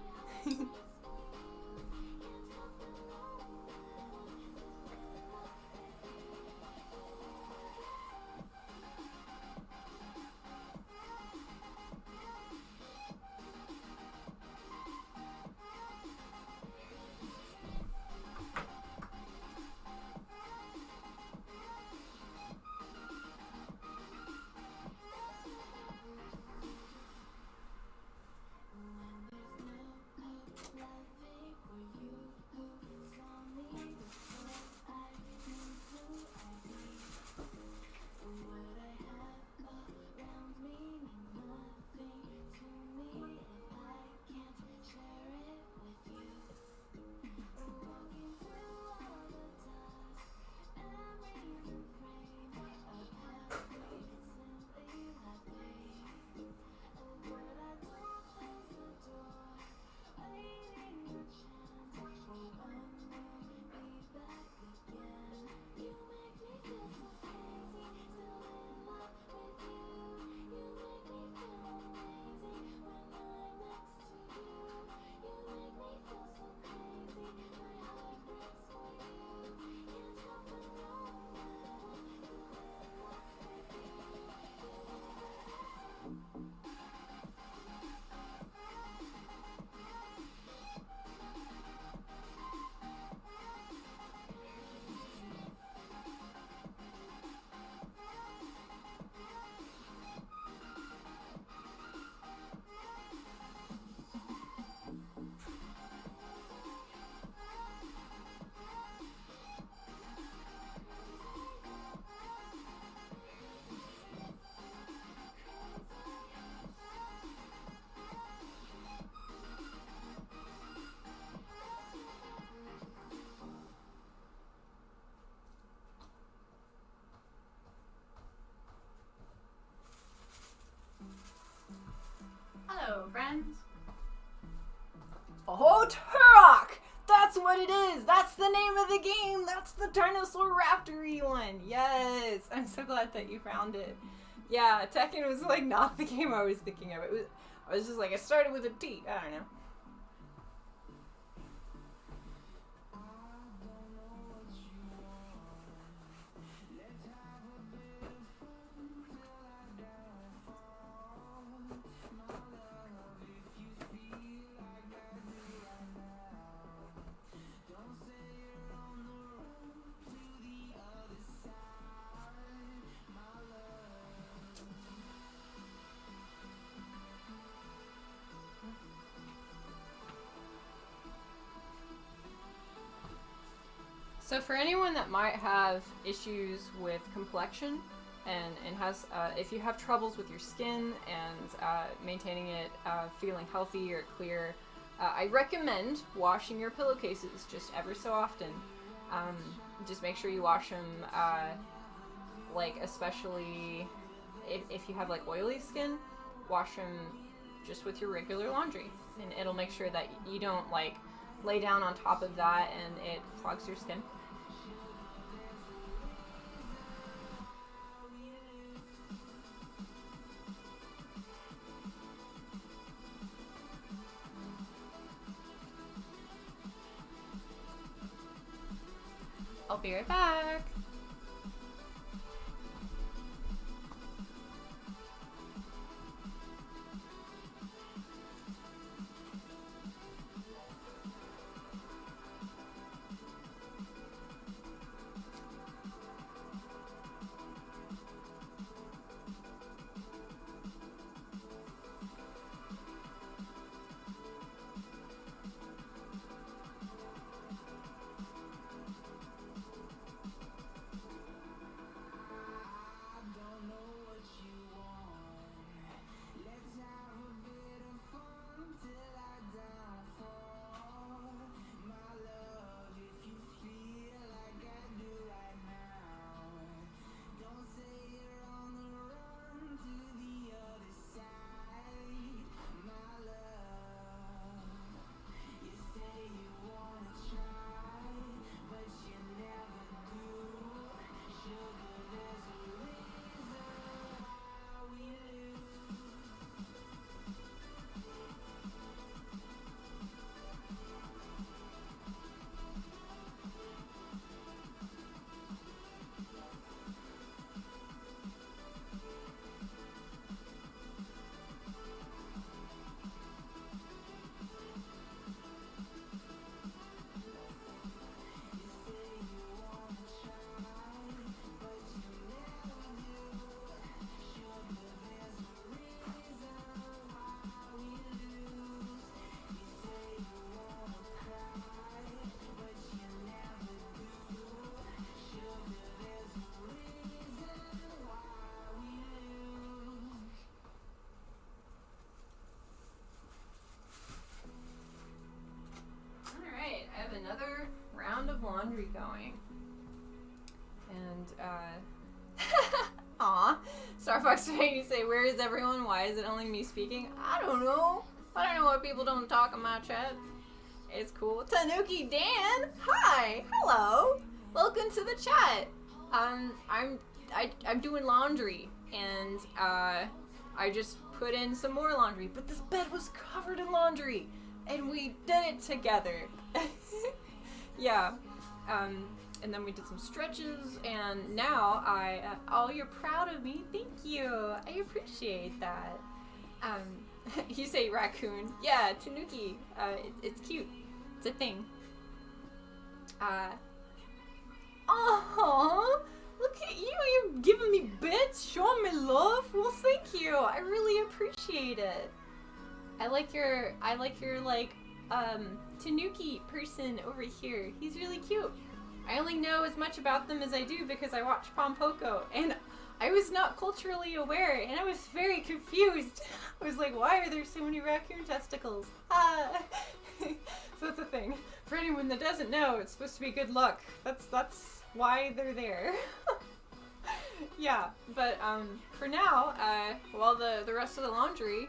Hello, friends. Oh, Turok! That's what it is! That's the name of the game! That's the dinosaur raptor-y one! Yes! I'm so glad that you found it. Yeah, Tekken was like not the game I was thinking of. I was just like, it started with a T. I don't know. So for anyone that might have issues with complexion and has, if you have troubles with your skin and maintaining it feeling healthy or clear, I recommend washing your pillowcases just ever so often. Just make sure you wash them, like, especially if you have, like, oily skin, wash them just with your regular laundry. And it'll make sure that you don't, like, lay down on top of that and it clogs your skin. I'll be right back. Another round of laundry going. And, aw. Starfox trying to say, where is everyone? Why is it only me speaking? I don't know. I don't know why people don't talk in my chat. It's cool. Tanuki Dan! Hi! Hello! Welcome to the chat. I'm doing laundry, and, I just put in some more laundry, but this bed was covered in laundry, and we did it together. Yeah, and then we did some stretches, and now oh, you're proud of me? Thank you. I appreciate that. You say raccoon. Yeah, Tanuki. It's cute. It's a thing. Oh, look at you. You're giving me bits, showing me love. Well, thank you. I really appreciate it. I like your, like, Tanuki person over here. He's really cute. I only know as much about them as I do because I watch Pompoko, and I was not culturally aware, and I was very confused. I was like, why are there so many raccoon testicles? So that's a thing. For anyone that doesn't know, it's supposed to be good luck. That's why they're there. Yeah, but for now, while the rest of the laundry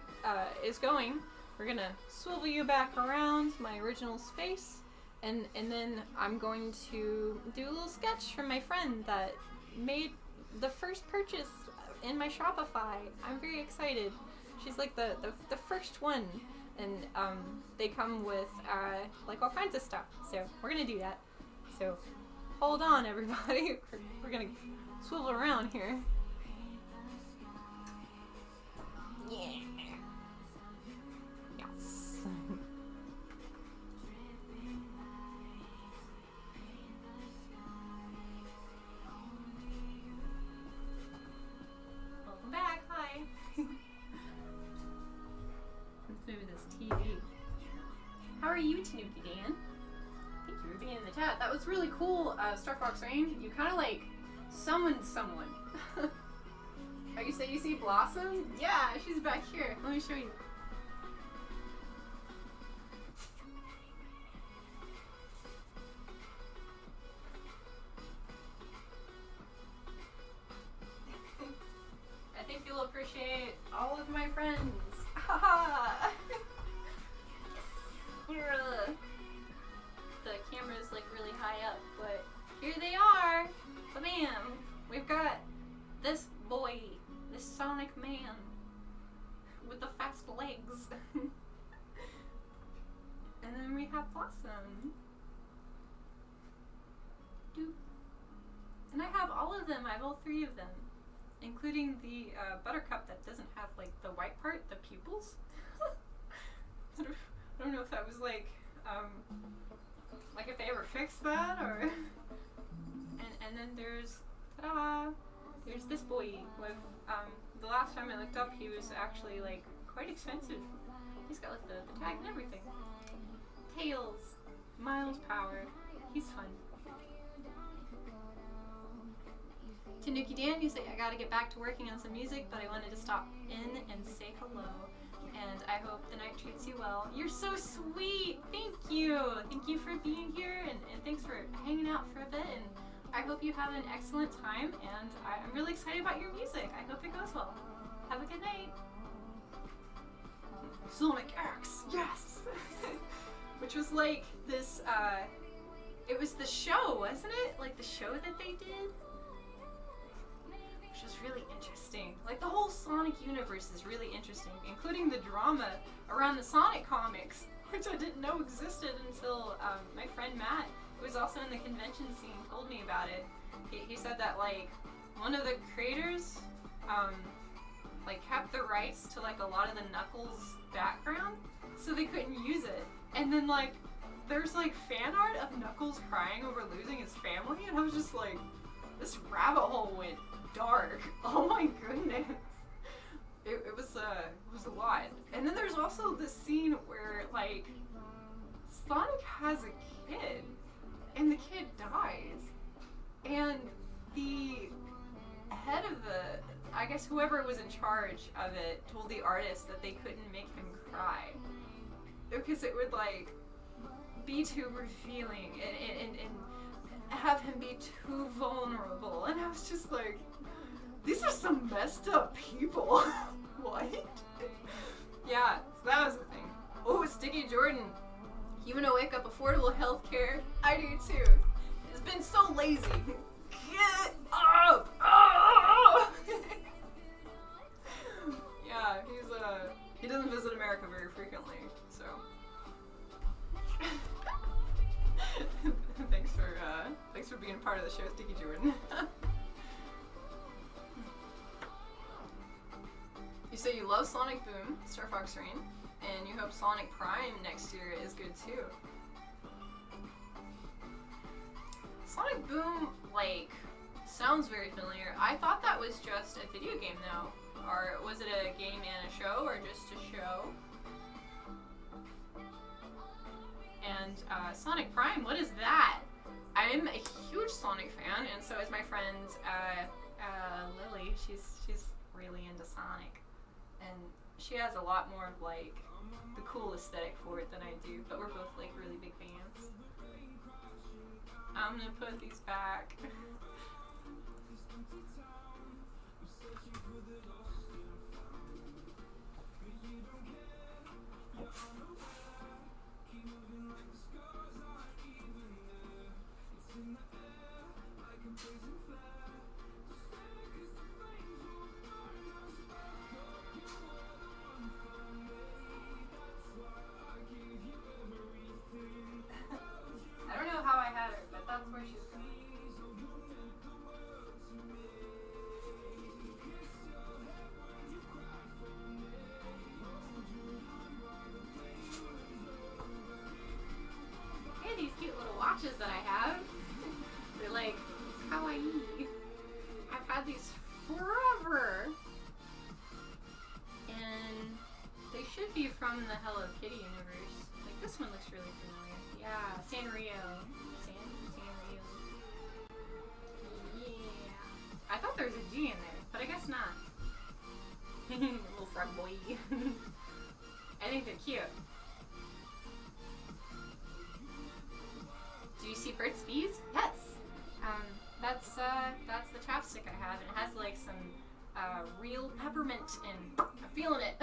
is going, we're gonna swivel you back around my original space, and then I'm going to do a little sketch from my friend that made the first purchase in my Shopify. I'm very excited. She's like the first one, and they come with like all kinds of stuff. So we're gonna do that. So hold on, everybody. We're gonna swivel around here. Yeah. Yes. Welcome back. Hi. Let's move this TV. How are you, Tanuki Dan? Thank you for being in the chat. That was really cool, Star Fox Rain. You kind of like summoned someone. Oh, you say you see Blossom? Yeah, she's back here. Let me show you. this boy, this Sonic man with the fast legs. And then we have Blossom. Doop. And I have all of them. I have all 3 of them, including the Buttercup that doesn't have like the white part, the pupils. I don't know if that was like if they ever fixed that or. And then there's ta-da! There's this boy with the last time I looked up, he was actually like quite expensive. He's got like the tag and everything. Tails, Miles Power. He's fun. Tanuki Dan, you say, I gotta get back to working on some music, but I wanted to stop in and say hello. And I hope the night treats you well. You're so sweet! Thank you! Thank you for being here, and thanks for hanging out for a bit. And I hope you have an excellent time, and I'm really excited about your music. I hope it goes well. Have a good night. Sonic X! Yes! Which was like this, it was the show, wasn't it? Like the show that they did? Which was really interesting. Like the whole Sonic universe is really interesting, including the drama around the Sonic comics, which I didn't know existed until my friend Matt, who was also in the convention scene, told me about it. He said that like one of the creators like kept the rights to like a lot of the Knuckles background, so they couldn't use it. And then like there's like fan art of Knuckles crying over losing his family, and I was just like, this rabbit hole went dark. Oh my goodness. It was a lot. And then there's also this scene where like Sonic has a kid and the kid dies, and the head of the, I guess whoever was in charge of it, told the artist that they couldn't make him cry because it would like be too revealing and have him be too vulnerable. And I was just like, these are some messed up people. What? Yeah, so that was the thing. Oh, Sticky Jordan. You wanna wake up affordable healthcare? I do too. It's been so lazy. Get up! Oh! Yeah, he doesn't visit America very frequently, so. Thanks for being part of the show, Sticky Jordan. You say you love Sonic Boom, Star Fox Rain, and you hope Sonic Prime next year is good too. Sonic Boom, like, sounds very familiar. I thought that was just a video game though. Or was it a game and a show, or just a show? And Sonic Prime, what is that? I'm a huge Sonic fan, and so is my friend Lily. She's really into Sonic, and she has a lot more of like the cool aesthetic for it than I do. But we're both like really big fans. I'm gonna put these back. I don't know how I had her, but that's where she's going. Hey, these cute little watches that I have. They're like kawaii. I've had these forever. And they should be from the Hello Kitty universe. Like this one looks really familiar. Yeah, Sanrio. Sanrio. Yeah. I thought there was a G in there, but I guess not. Little frog boy. I think they're cute. Do you see Burt's Bees? Yes. That's the chapstick I have, and it has like some real peppermint in. I'm feeling it.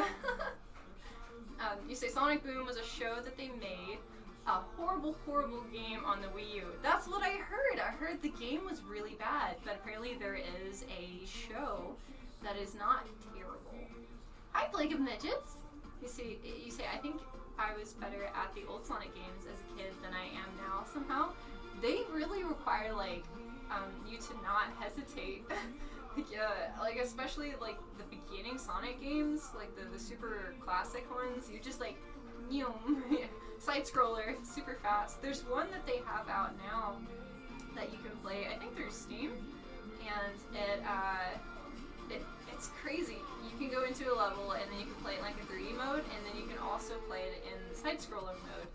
You say Sonic Boom was a show that they made. A horrible, horrible game on the Wii U. That's what I heard. I heard the game was really bad, but apparently there is a show is not terrible. Hi, Plague of Midgets! You say, I think I was better at the old Sonic games as a kid than I am now somehow. They really require, like, you to not hesitate. Like, especially, like, the beginning Sonic games, like the super classic ones, you just, like, side-scroller, super fast. There's one that they have out now that you can play, I think through Steam, and it's crazy. You can go into a level and then you can play it like a 3D mode, and then you can also play it in side-scroller mode,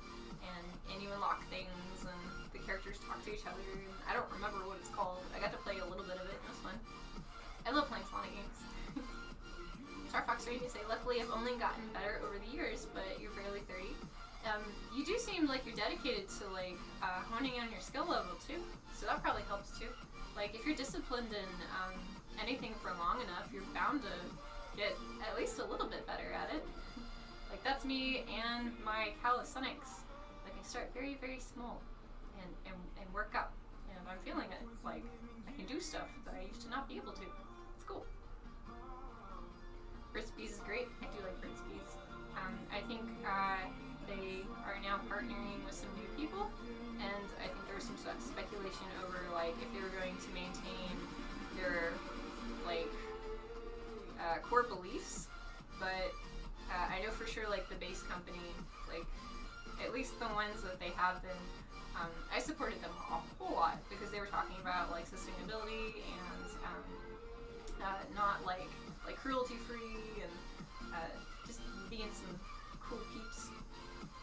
and you unlock things, and the characters talk to each other, and I don't remember what it's called. I got to play a little bit of it, it was fun. I love playing Sonic games. Star Fox Rain, you say, luckily I've only gotten better over the years, but you're barely 30. You do seem like you're dedicated to, like, honing in on your skill level, too. So that probably helps, too. Like, if you're disciplined in anything for long enough, you're bound to get at least a little bit better at it. Like, that's me and my calisthenics. Like, I start very, very small and work up. And I'm feeling it. Like, I can do stuff that I used to not be able to. It's cool. Frisbees is great. I do like Frisbees. I think they are now partnering with some new people, and I think there's some speculation over, like, if they were going to maintain their, like, core beliefs, but I know for sure, like, the base company, like, at least the ones that they have been, I supported them a whole lot, because they were talking about, like, sustainability and not, like cruelty-free, and just being some cool peeps.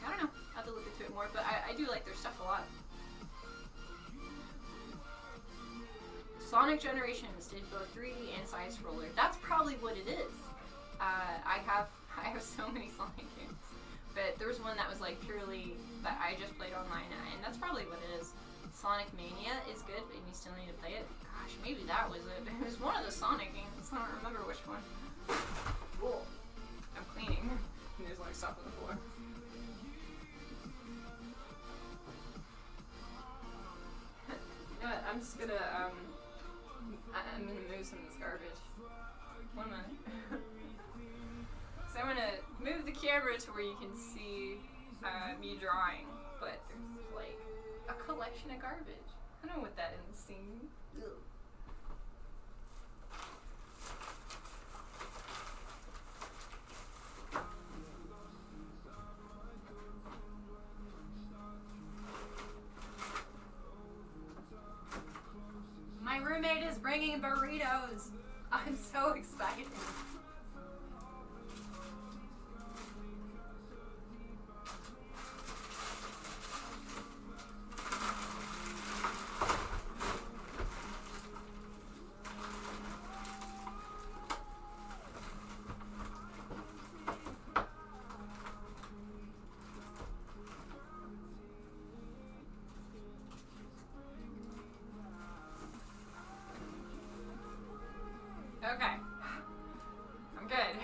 I don't know, I'll have to look into it more, but I do like their stuff a lot. Sonic Generations did both 3D and side-scroller. That's probably what it is. I have so many Sonic games, but there was one that was, like, purely that I just played online, and that's probably what it is. Sonic Mania is good, but you still need to play it. Gosh, maybe that was it. It was one of the Sonic games. I don't remember which one. Cool. I'm cleaning. And there's, like, stuff on the floor. You know what? I'm just gonna, I'm gonna move some of this garbage. 1 minute. So I'm gonna move the camera to where you can see me drawing, but there's, like, a collection of garbage. I don't want that in the scene. Ugh. My roommate is bringing burritos. I'm so excited. Okay. I'm good.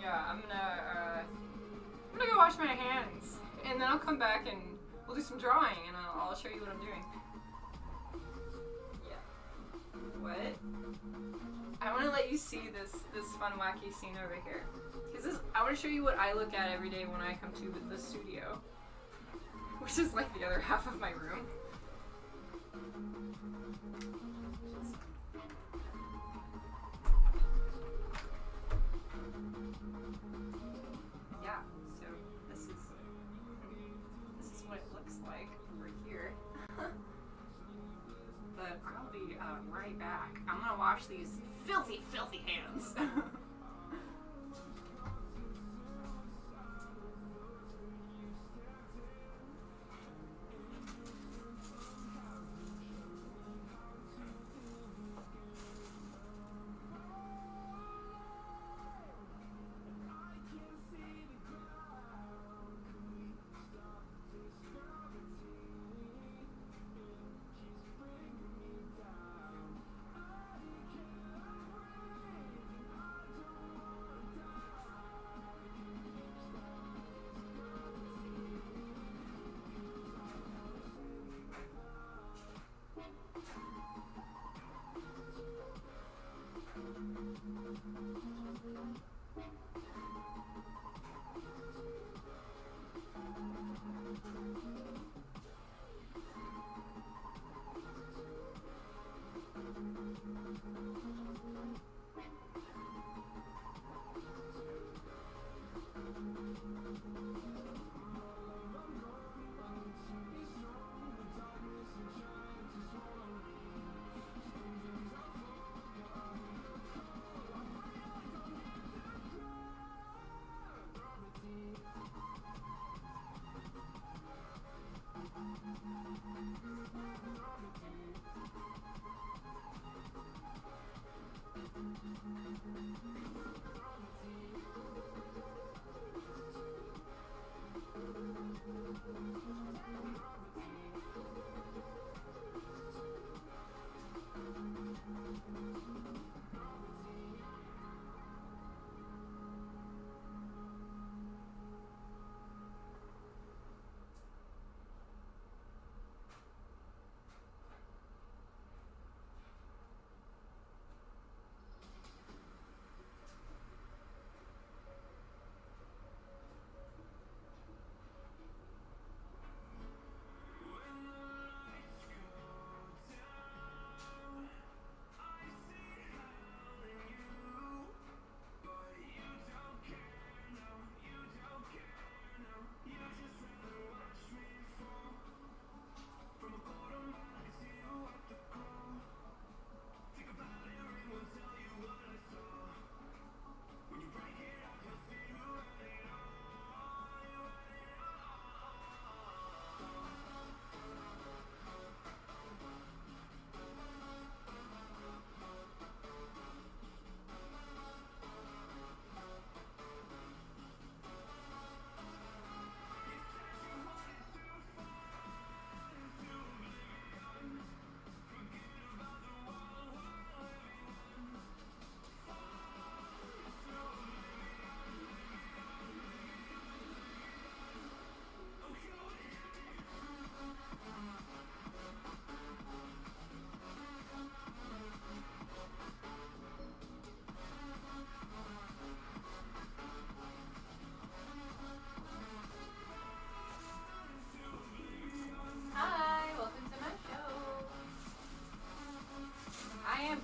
Yeah, I'm gonna go wash my hands, and then I'll come back and we'll do some drawing, and I'll show you what I'm doing. Yeah. What? I want to let you see this fun, wacky scene over here. Cause I want to show you what I look at every day when I come to the studio, which is like the other half of my room. Yeah, so this is what it looks like over here. But I'll be right back. I'm gonna wash these filthy, filthy hands.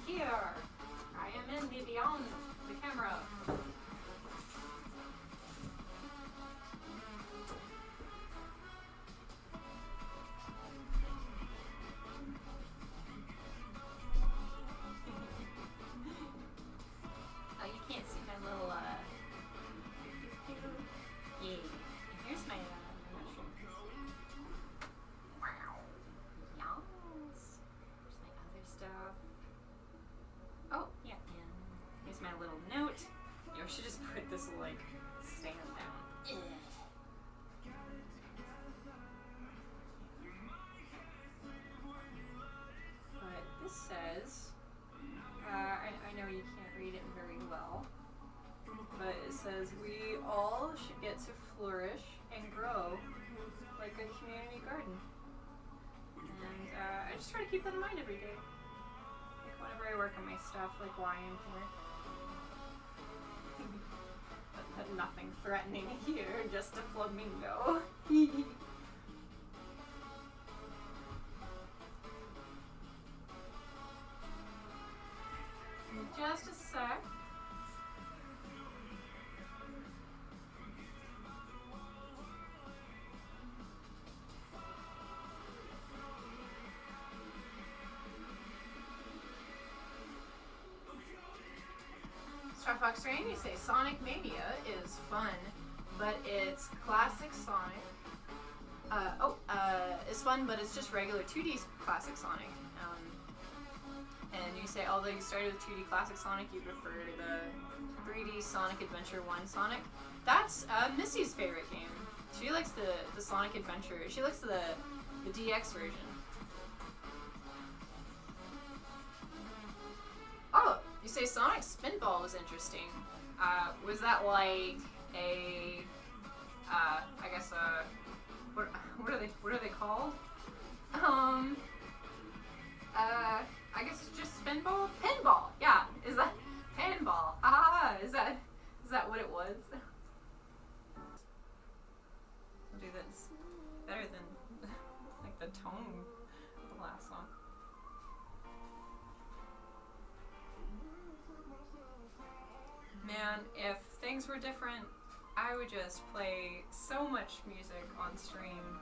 here. I am in the beyond the camera. Oh, you can't see my little, yeah. Here's my, mushrooms. Wow. Yes. Here's my other stuff. Oh, yeah. Here's my little note. You know, I should just put this, like, stand down. Ugh. But this says, I know you can't read it very well, but it says, we all should get to flourish and grow like a community garden. And I just try to keep that in mind every day. Like whenever I work on my stuff, like why I'm here. But nothing threatening here, just a flamingo. Just a sec. Star Fox Rain, you say Sonic Mania is fun, but it's classic Sonic. It's fun, but it's just regular 2D classic Sonic. And you say, although you started with 2D classic Sonic, you prefer the 3D Sonic Adventure 1 Sonic. That's Missy's favorite game. She likes the Sonic Adventure. She likes the DX version. Oh, you say Sonic Spinball was interesting. Was that like a, I guess what are they called? I guess it's just spinball? Pinball, yeah. Is that pinball? were different, I would just play so much music on stream.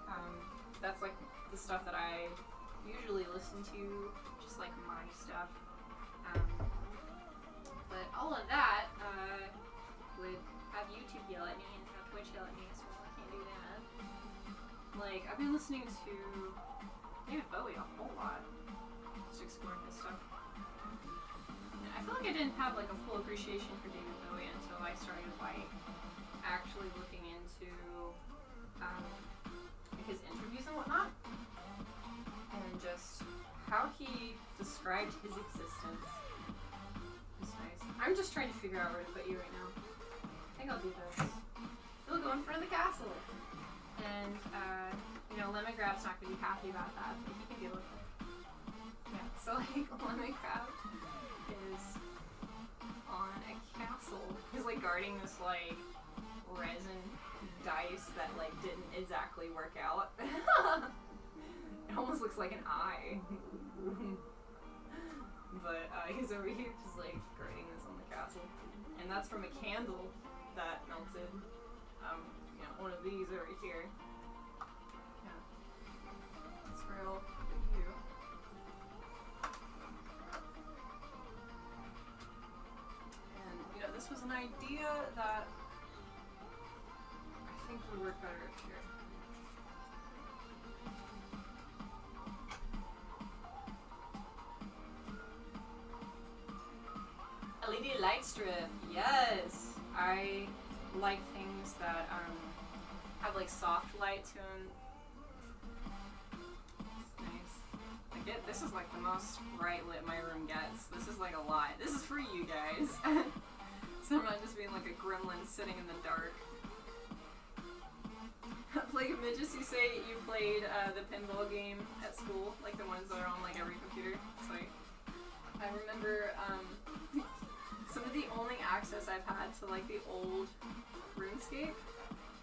That's like the stuff that I usually listen to, just like my stuff. But all of that would have YouTube yell at me and have Twitch yell at me, so I can't do that. Like, I've been listening to David Bowie a whole lot, just exploring his stuff. And I feel like I didn't have like a full appreciation for David Bowie until I started like actually looking into his interviews and whatnot, and just how he described his existence. It's nice. I'm just trying to figure out where to put you right now. I think I'll do this. We'll go in front of the castle. And, you know, Lemme not gonna be happy about that, but he can deal with it. Yeah, so like, Lemme is on a castle. He's like guarding this like resin dice that like didn't exactly work out. It almost looks like an eye. But he's over here just like guarding this on the castle. And that's from a candle that melted. You know, one of these over here. Yeah. It's real cute. And, you know, this was an idea that I think would work better here. LED light strip, yes! I like things that have like soft light to them. It's nice. Like this is like the most bright lit my room gets. This is like a lot. This is for you guys. So I'm not just being like a gremlin sitting in the dark. Like Midges, you say you played the pinball game at school, like the ones that are on like every computer. It's like, I remember some of the only access I've had to like the old RuneScape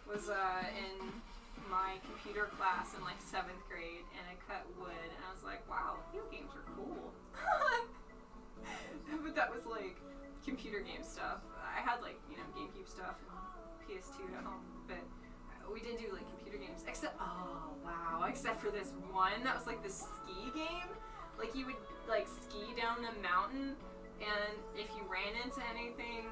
was in my computer class in like 7th grade, and I cut wood, and I was like, wow, video games are cool. But that was like computer game stuff. I had like, you know, GameCube stuff and PS2 at home, but we didn't do like computer games, except, oh wow, except for this one that was like the ski game. Like you would like ski down the mountain, and if you ran into anything,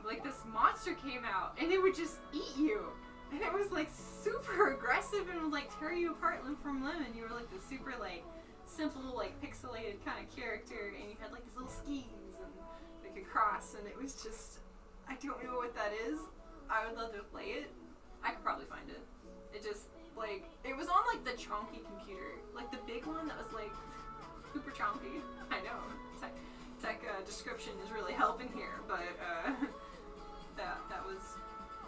like this monster came out and it would just eat you, and it was like super aggressive and would like tear you apart limb from limb, and you were like the super like simple like pixelated kind of character, and you had like these little skis and they could cross, and it was just, I don't know what that is. I would love to play it. I could probably find it. It just like, it was on like the chonky computer, like the big one that was like super chonky. I know, tech description is really helping here, but that was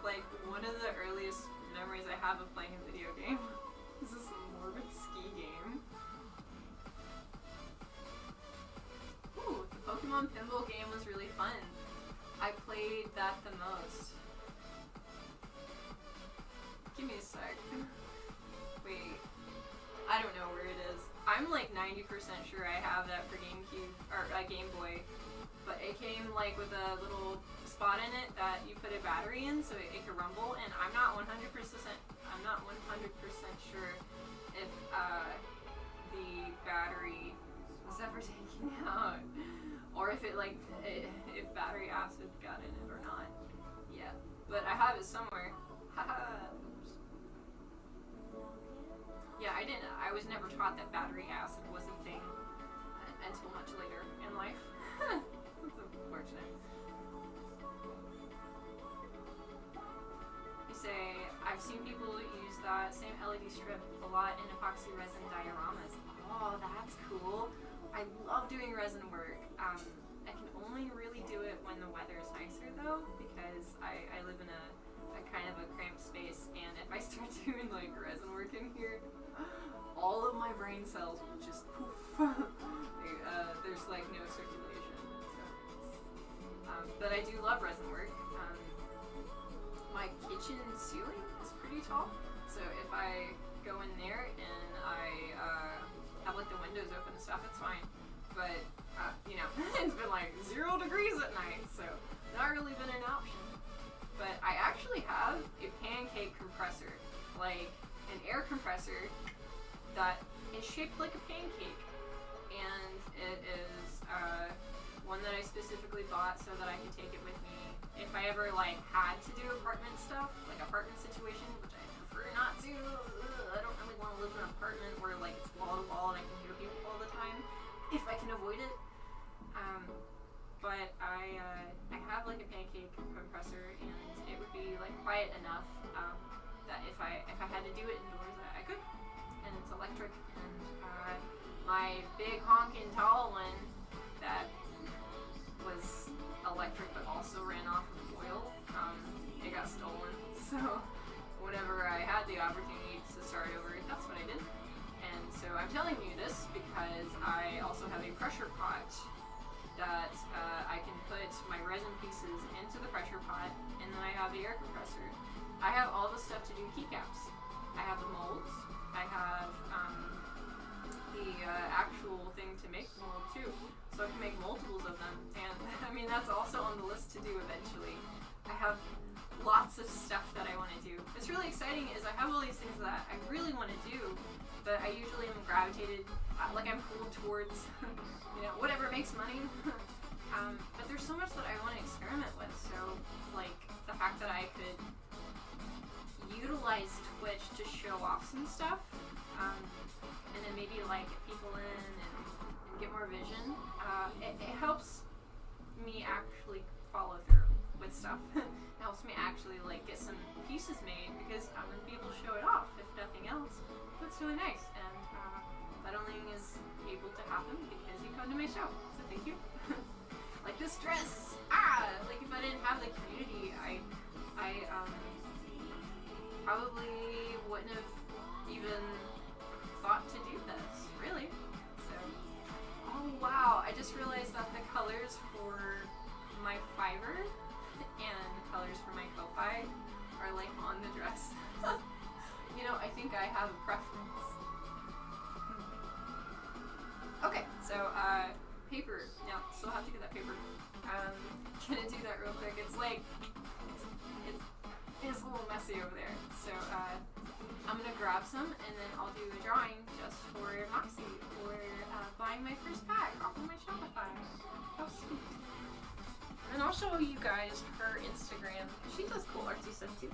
like one of the earliest memories I have of playing a video game. This is a morbid ski game. Ooh, the Pokemon pinball game was really fun. I played that the most. Give me a sec. Wait, I don't know where it is. I'm like 90% sure I have that for GameCube, or Game Boy, but it came like with a little spot in it that you put a battery in so it could rumble, and I'm not 100% sure if the battery was ever taken out, or if it like, if battery acid got in it or not. Yeah, but I have it somewhere. Haha. Yeah, I was never taught that battery acid was a thing until much later in life. That's unfortunate. You say, I've seen people use that same LED strip a lot in epoxy resin dioramas. Oh, that's cool. I love doing resin work. I can only really do it when the weather is nicer though, because I live in a kind of a cramped space, and if I start doing like resin work in here, all of my brain cells will just poof. There's like no circulation. So but I do love resin work. My kitchen ceiling is pretty tall, so if I go in there and I have like the windows open and stuff, it's fine. But you know, it's been like 0 degrees at night, so not really been an option. actually have a pancake compressor, like an air compressor that is shaped like a pancake, and it is one that I specifically bought so that I could take it with me if I ever like had to do apartment stuff, like apartment situation, which I prefer not to. I don't really want to live in an apartment where like it's wall to wall and I can hear people all the time, if I can avoid it. But I have like a pancake compressor, and it would be like quiet enough that if I had to do it indoors, I could. And it's electric, and my big honking tall one that was electric but also ran off of oil, it got stolen. So whenever I had the opportunity to start over, that's what I did. And so I'm telling you this because I also have a pressure pot that I can put my resin pieces into the pressure pot, and then I have the air compressor. I have all the stuff to do keycaps. I have the molds. I have the actual thing to make the mold too, so I can make multiples of them. And I mean, that's also on the list to do eventually. I have lots of stuff that I want to do. What's really exciting is I have all these things that I really want to do, but I usually am gravitated, like I'm pulled towards, whatever makes money. But there's so much that I want to experiment with. So, like, the fact that I could utilize Twitch to show off some stuff, and then maybe like get people in and get more vision. It helps me actually follow through with stuff. It helps me actually like get some pieces made because I'm gonna be able to show it off if nothing else. That's really nice, and that only is able to happen because you come to my show. So thank you. Like this dress. Like if I didn't have the community, I probably wouldn't have even thought to do this, really. So, oh wow, I just realized that the colors for my Fiverr and the colors for my Ko-Fi are like on the dress. I think I have a preference. Okay, so paper. Now, still have to get that paper. Gonna do that real quick. It's like, it's a little messy over there. So I'm gonna grab some and then I'll do a drawing just for Moxie for buying my first pack off of my Shopify. How sweet. And I'll show you guys her Instagram. She does cool artsy stuff too.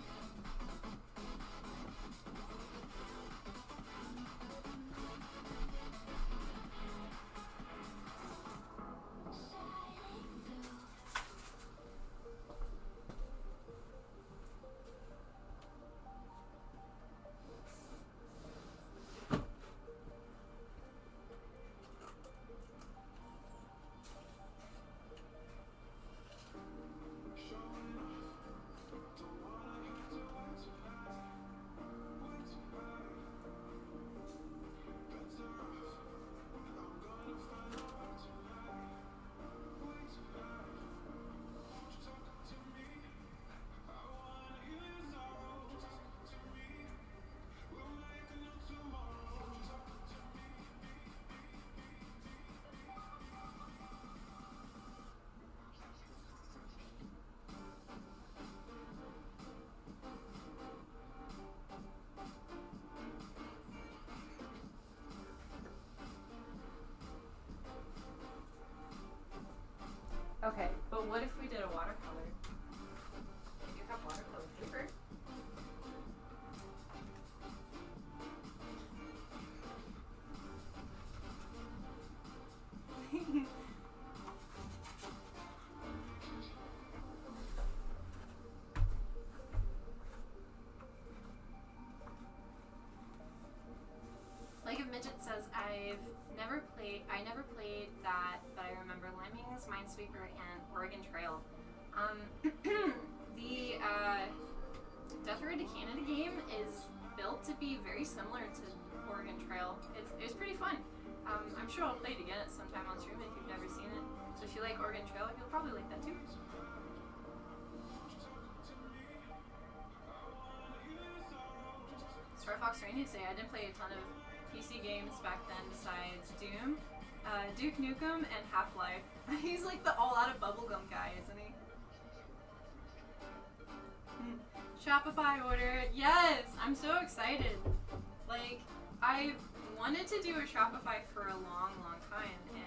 Okay, but what if we did a watercolor? You have watercolor paper? Like if Midget says, I never played that, but I remember Lemmings, Minesweeper, and Oregon Trail. The Death Road to Canada game is built to be very similar to Oregon Trail. It's pretty fun. I'm sure I'll play it again at some time on stream if you've never seen it. So if you like Oregon Trail, you'll probably like that too. Star Fox Rainy say I didn't play a ton of PC games back then besides Doom, Duke Nukem, and Half-Life. He's like the all-out of bubblegum guy, isn't he? Shopify order. Yes, I'm so excited. Like, I wanted to do a Shopify for a long, long time, and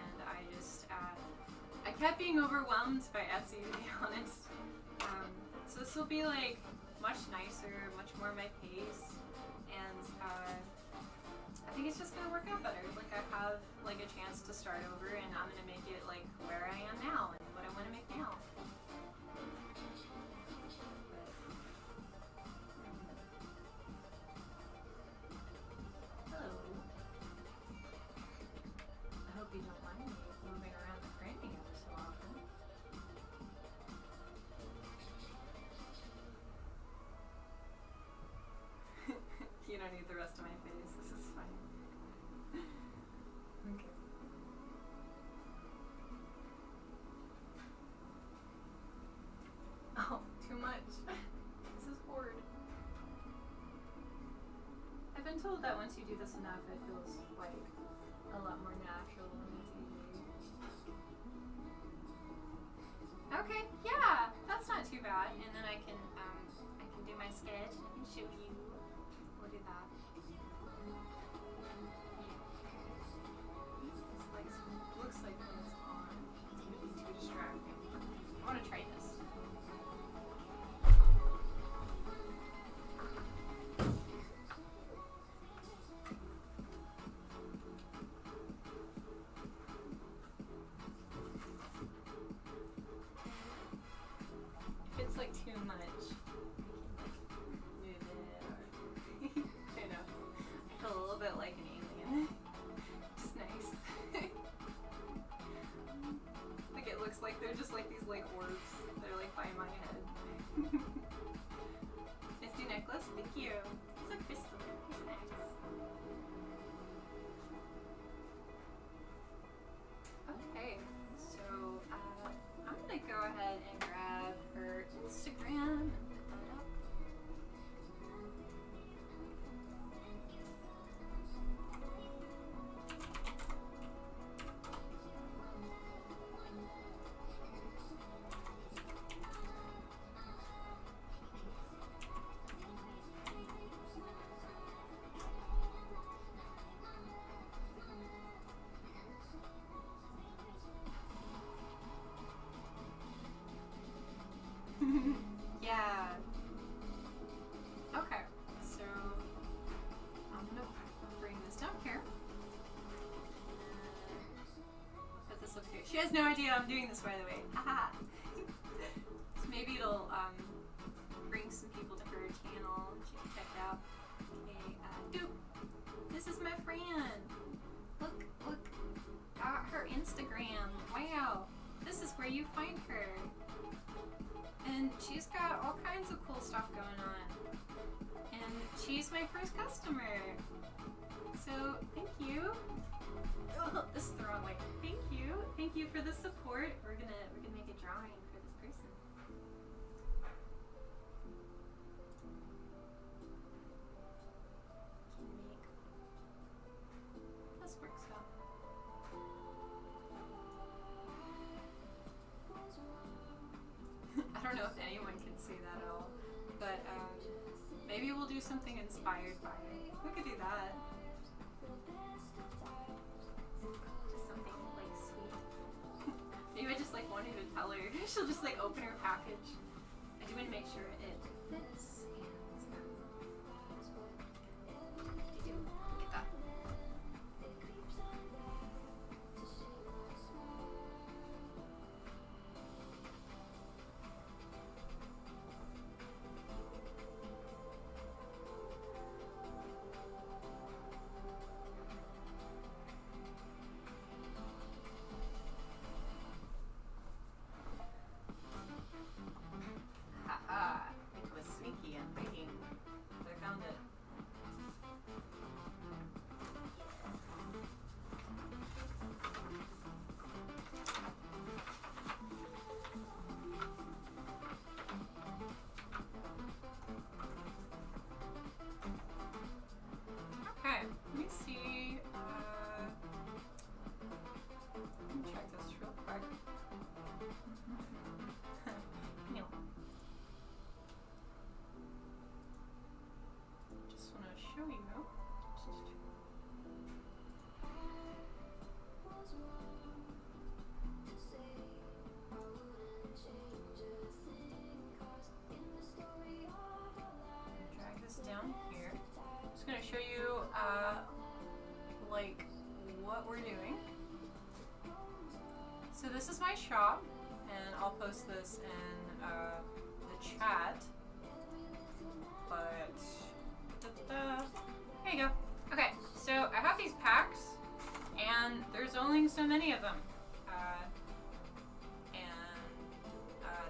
I kept being overwhelmed by Etsy, to be honest. So this will be like much nicer, much more my pace, and I think it's just gonna work out better. Like I have like a chance to start over, and I'm gonna make it like where I am now and what I want to make now. Hello. I hope you don't mind me moving around the framing ever so often. You don't need the rest of my face. This is fine. Okay. Oh, too much. This is horrid. I've been told that once you do this enough, it feels like a lot more natural and it's easy. Okay, yeah, that's not too bad. And then I can do my sketch and I can show you. We'll do that. This looks like when it's on, it's gonna be too distracting. I want to try this. If it's like too much, move it or I know. I feel a little bit like an alien. Just nice. Like it looks like they're just like these like orbs. They're like by my head. Misty necklace, thank you. It's a crystal. It's nice. Okay, so I'm gonna go ahead and grab her Instagram and put that up. Yeah. Okay, so I'm gonna bring this down here. But this looks good. She has no idea I'm doing this, by the way. Haha. So maybe it'll bring some people to her channel. She can check it out. Okay, this is my friend. Look, got her Instagram. Wow, this is where you find her. And she's got all kinds of cool stuff going on. And she's my first customer. So thank you. Oh, this is the wrong way. Thank you. Thank you for the support. We're gonna make a drawing for this person. Can make this work stuff. I don't know if anyone can see that at all, but maybe we'll do something inspired by it. We could do that. Just something like sweet. Maybe I just like wanted to tell her. She'll just like open her package. I do want to make sure it fits. Look at that. Haha, it was sneaky and pretty. my shop, and I'll post this in the chat. But there you go. Okay, so I have these packs, and there's only so many of them.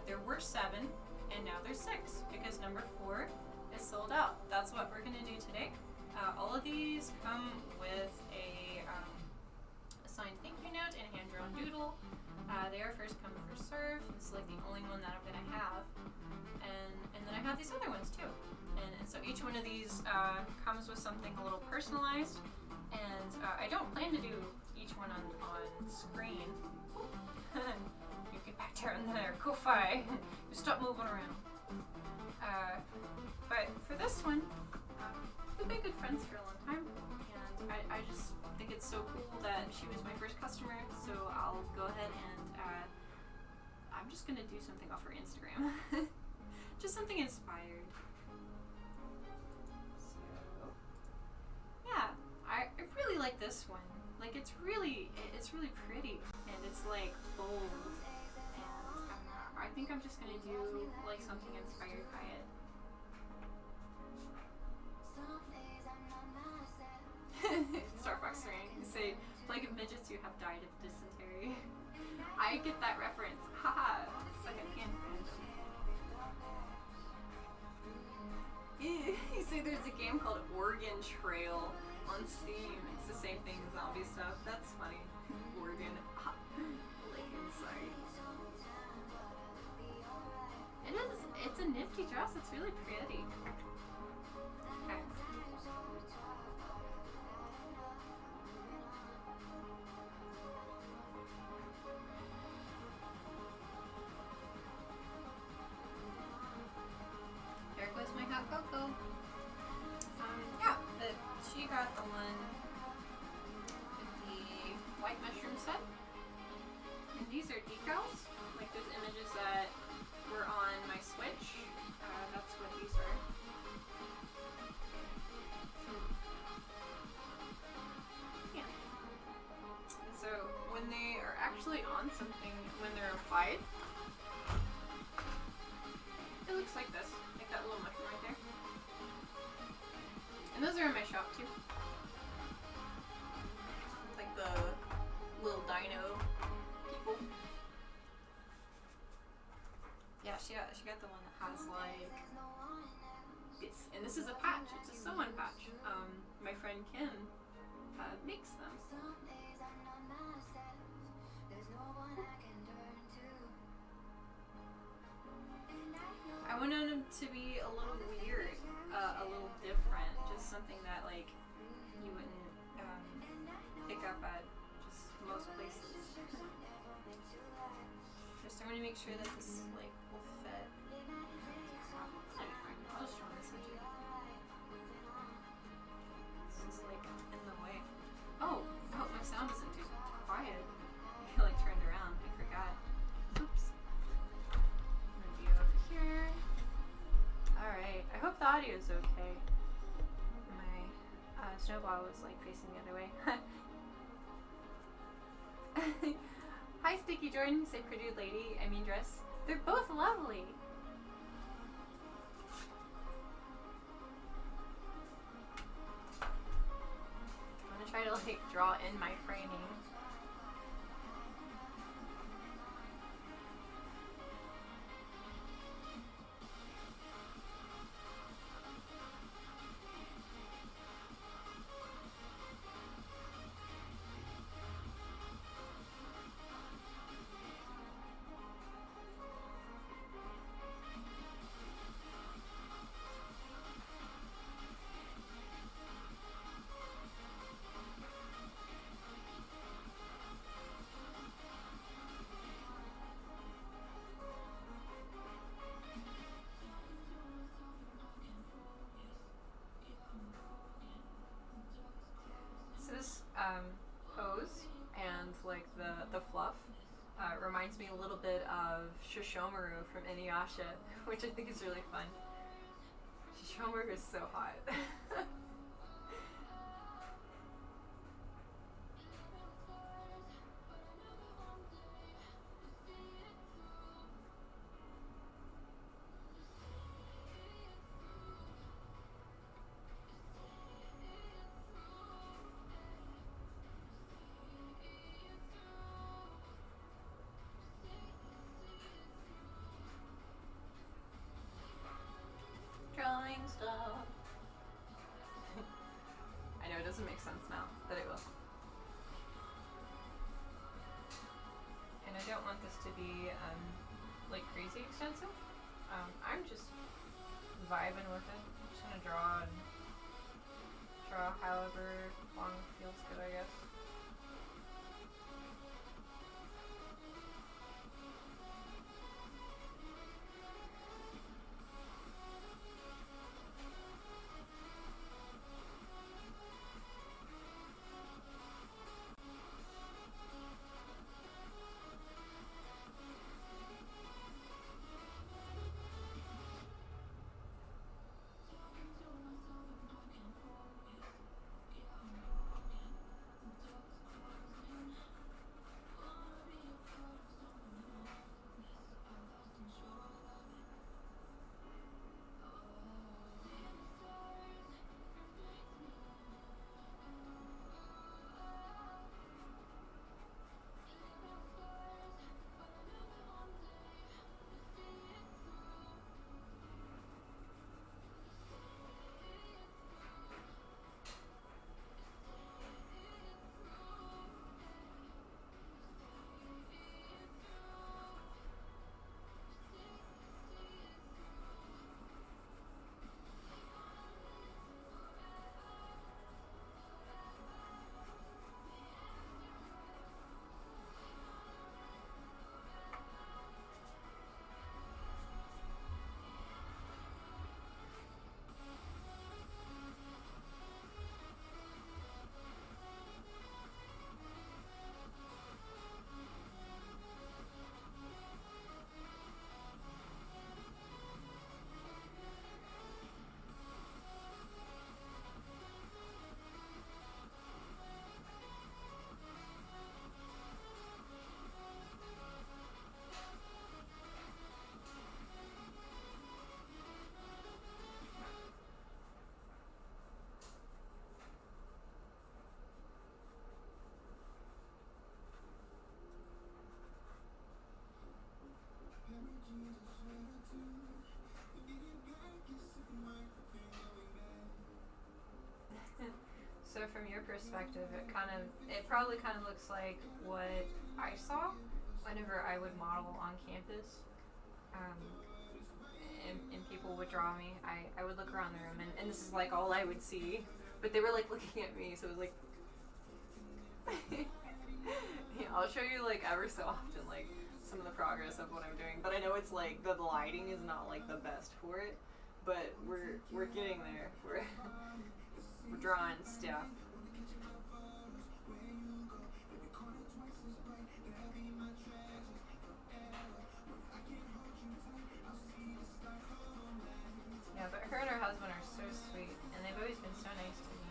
There were 7, and now there's 6 because number 4 is sold out. That's what we're gonna do today. All of these come with a signed thank you note and a hand-drawn doodle. They are first come, first serve. This is like the only one that I'm gonna have, and then I have these other ones too. And so each one of these comes with something a little personalized, and I don't plan to do each one on screen. You get back down there, Ko-Fi. You stop moving around. But for this one, we've been good friends for a long time, and I just think it's so cool that she was my first customer, so I'll go ahead and I'm just gonna do something off her Instagram. Just something inspired. So, yeah, I really like this one. Like, it's really pretty, and it's like bold, and I think I'm just gonna do like something inspired by it. Starbucks ring. You say, plague of midgets, you have died of dysentery. I get that reference. Haha. Second hand. You say there's a game called Oregon Trail on Steam. It's the same thing as zombie stuff. That's funny. Oregon. Like inside. It is. It's a nifty dress. It's really pretty. Okay. There goes my hot cocoa. Yeah, but she got the one with the white mushroom set. And these are decals, like those images that were on my Switch. That's what these are. Yeah. And so when they are actually on something, when they're applied, it looks like this. Like that little mushroom right there. And those are in my shop too. Like the little dino people. Yeah, she got the one that has like this, and this is a patch. It's a sew-on patch. My friend Kim makes them. I wanted them to be a little weird, a little different, just something that like you wouldn't pick up at just most places. Just I want to make sure that this like will fit. I'll just draw this into it. This is like in the way. Oh, I hope my sound isn't too quiet. I like turned around. I forgot. Oops. I'm gonna be over here. Alright, I hope the audio is okay. My snowball was like facing the other way. Hi Sticky Jordan, say pretty lady, I mean dress. They're both lovely. I'm gonna try to like draw in my framing. Pose and like the fluff reminds me a little bit of Shishomaru from Inuyasha, which I think is really fun. Shishomaru is so hot. does it make sense now that it will? And I don't want this to be like crazy extensive. I'm just vibing with it. I'm just gonna draw however long feels good, I guess. So from your perspective, it probably kind of looks like what I saw whenever I would model on campus, and people would draw me. I would look around the room, and this is like all I would see, but they were like looking at me, so it was like, yeah, I'll show you like ever so often like some of the progress of what I'm doing, but I know it's like the lighting is not like the best for it, but we're getting there. We're drawing stuff. Yeah, but her and her husband are so sweet, and they've always been so nice to me.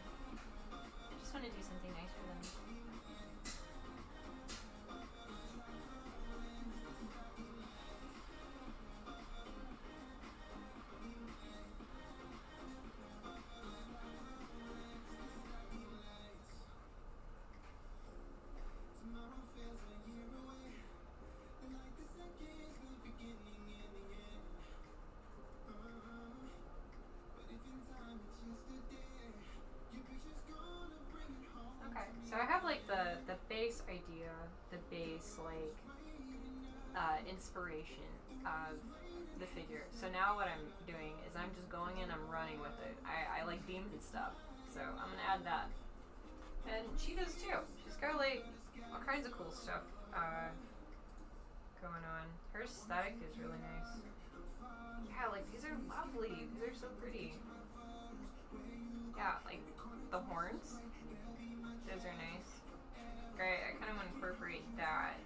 I just want to do something nice for them. So I have like the base idea, the base like inspiration of the figure. So now what I'm doing is I'm just going in, I'm running with it. I like demon stuff, so I'm gonna add that. And she does too. She's got like all kinds of cool stuff going on. Her aesthetic is really nice. Yeah, like these are lovely. These are so pretty. Yeah, like the horns. Those are nice. Great, I kind of want to incorporate that.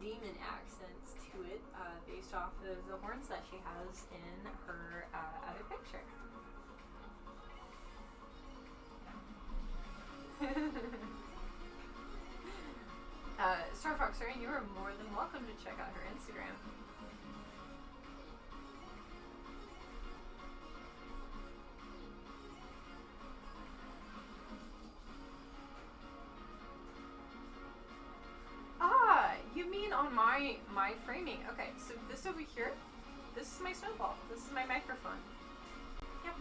demon accents to it, based off of the horns that she has in her other picture. Star Fox, you are more than welcome to check out her Instagram. You mean on my framing? Okay, so this over here, this is my snowball. This is my microphone. Yep.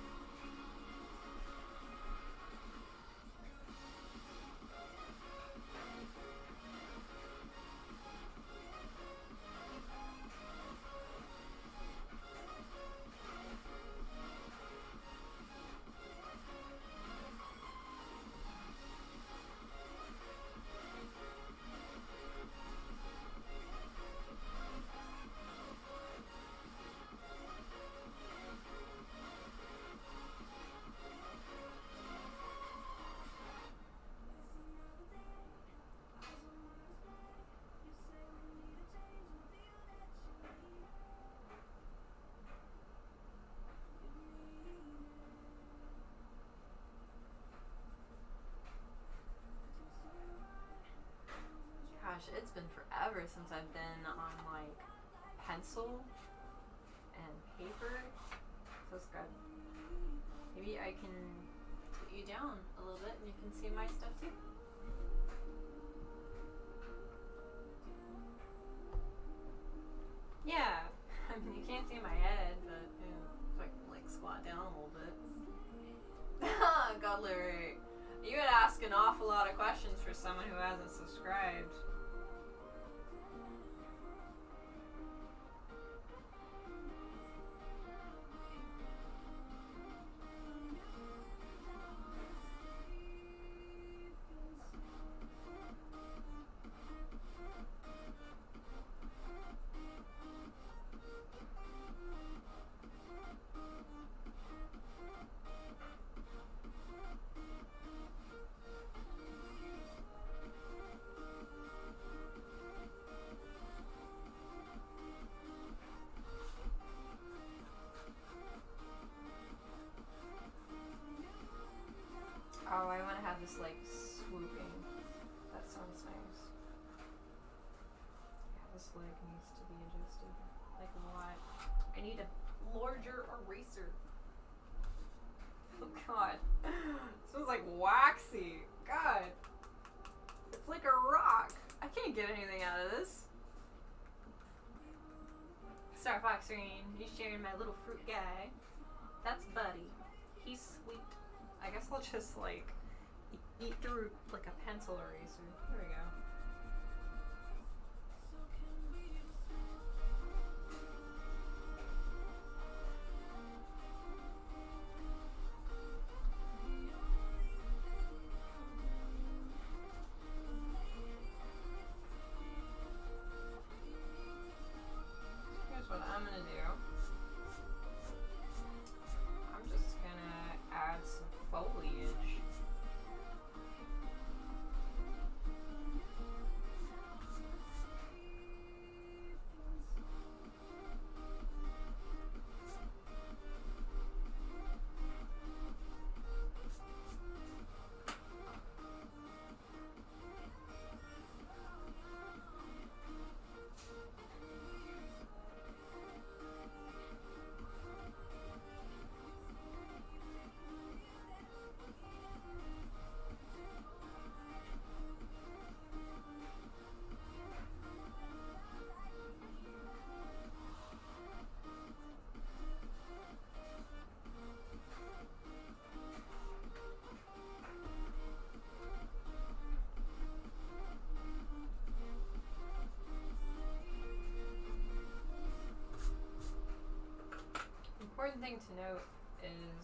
Gosh, it's been forever since I've been on like pencil and paper. So it's good. Maybe I can put you down a little bit and you can see my stuff too. Yeah, I mean you can't see my head, but you know, if I can like squat down a little bit. God, Larry, you would ask an awful lot of questions for someone who hasn't subscribed. Oh, I want to have this like swooping. That sounds nice. Yeah, this leg needs to be adjusted. Like a lot. I need a larger eraser. Oh god. This smells like waxy. God. It's like a rock. I can't get anything out of this. Star Fox Green, he's sharing my little fruit guy. That's Buddy. He's sweet. I guess I'll just like eat through like a pencil eraser. There we go. Here's what I'm gonna do. I'm just gonna add some foliage. Important thing to note is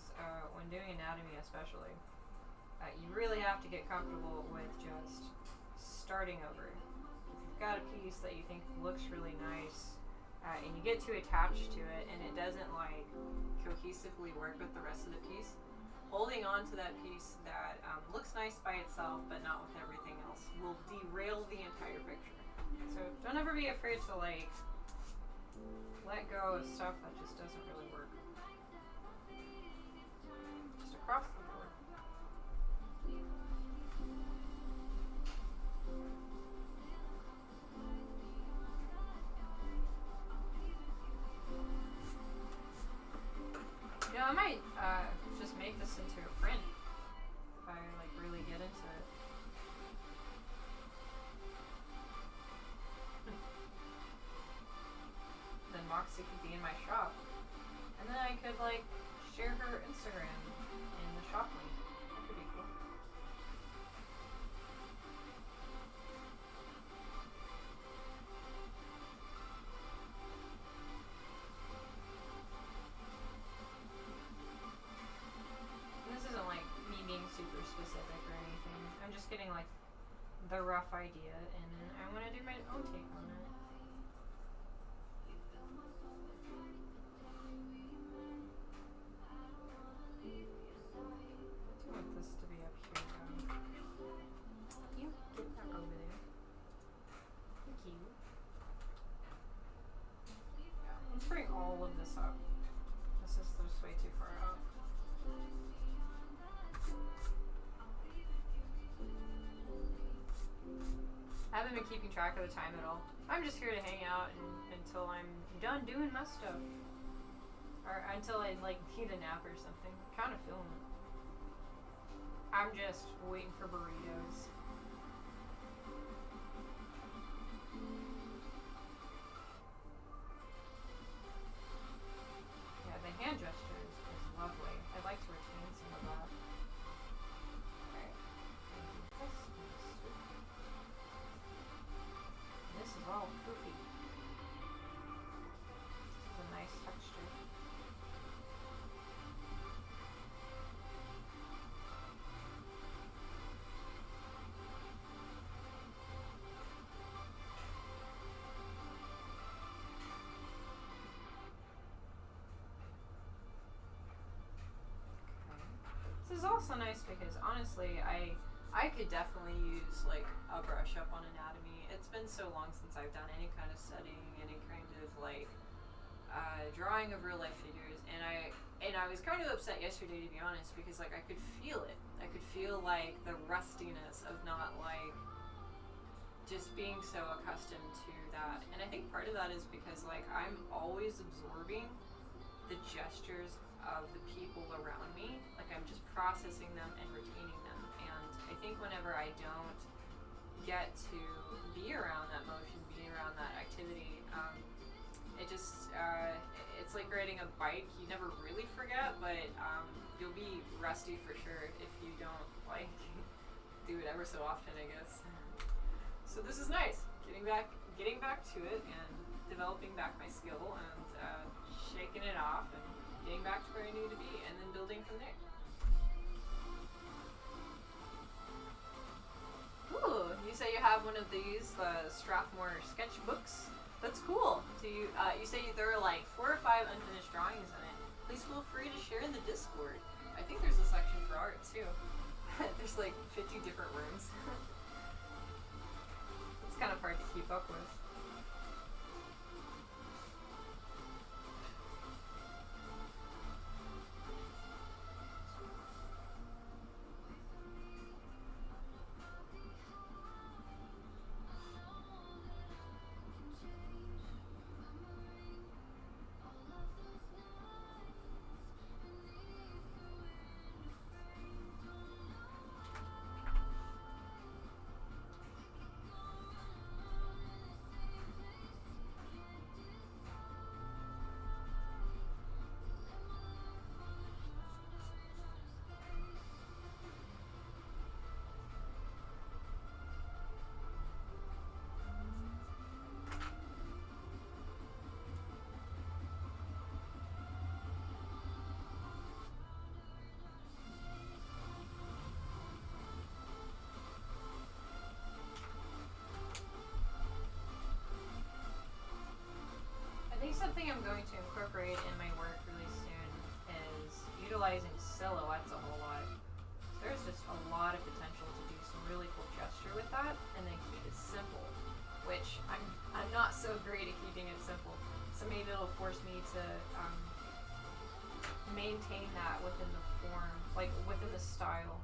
when doing anatomy especially, you really have to get comfortable with just starting over. If you've got a piece that you think looks really nice and you get too attached to it and it doesn't like cohesively work with the rest of the piece, holding on to that piece that looks nice by itself but not with everything else will derail the entire picture. So don't Don't ever be afraid to like let go of stuff that just doesn't really work. Just across the board. You know, I might just make this into a print if I like really get into it. Then Moxie could be in my shop, and then I could like share her Instagram in the shop link. That could be cool. This isn't like me being super specific or anything. I'm just getting like the rough idea, and then I want to do my own take on it. I want this to be up here, though. You get that over there. Thank you. Yeah, let's bring all of this up. This is just way too far out. I haven't been keeping track of the time at all. I'm just here to hang out until I'm done doing my stuff. Or until I like need a nap or something. Kind of feeling it. I'm just waiting for burritos. Yeah, the hand gesture is lovely. I'd like to retain some of that. Alright. This is all poofy. This is a nice texture. This is also nice because honestly, I could definitely use like a brush up on anatomy. It's been so long since I've done any kind of studying, any kind of like drawing of real life figures, and I was kind of upset yesterday, to be honest, because like I could feel it. I could feel like the rustiness of not like just being so accustomed to that. And I think part of that is because like I'm always absorbing the gestures of the people around me. Like I'm just processing them and retaining them. And I think whenever I don't get to be around that motion, be around that activity, it just it's like riding a bike. You never really forget, but you'll be rusty for sure if you don't like do it ever so often, I guess. So this is nice. Getting back to it and developing back my skill and shaking it off and getting back to where I need to be, and then building from there. Ooh, you say you have one of these Strathmore sketchbooks. That's cool. Do you? You say there are like 4 or 5 unfinished drawings in it. Please feel free to share in the Discord. I think there's a section for art too. There's like 50 different rooms. It's kind of hard to keep up with. Something I'm going to incorporate in my work really soon is utilizing silhouettes a whole lot. So there's just a lot of potential to do some really cool gesture with that, and then keep it simple. which I'm not so great at keeping it simple. So maybe it'll force me to maintain that within the form, like within the style.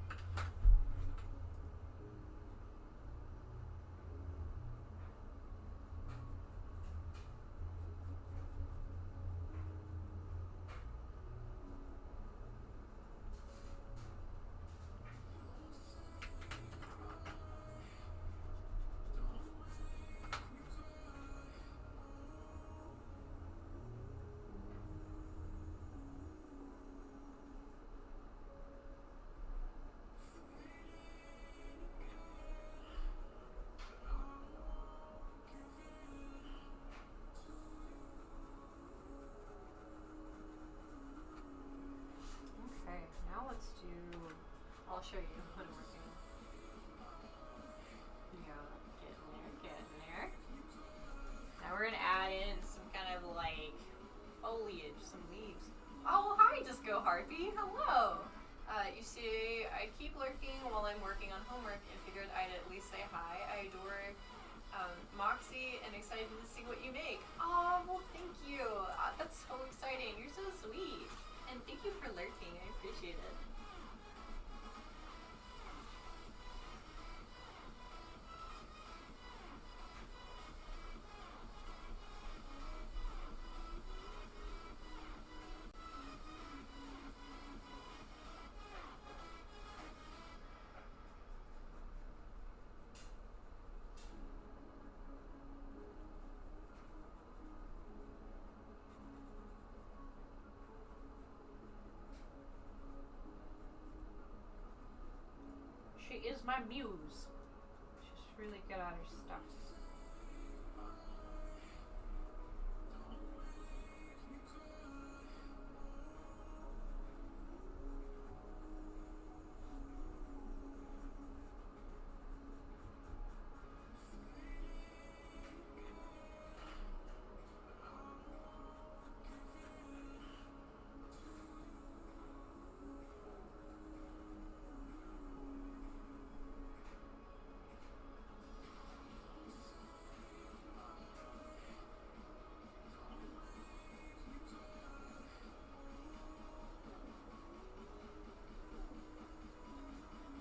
I'll show you what I'm working on. Yeah, getting there. Now we're gonna add in some kind of like foliage, some leaves. Oh, hi, Disco Harpy. Hello. You see, I keep lurking while I'm working on homework and figured I'd at least say hi. I adore Moxie and excited to see what you make. Oh, well, thank you. That's so exciting. You're so sweet. And thank you for lurking. I appreciate it. She is my muse. She's really good at her stuff.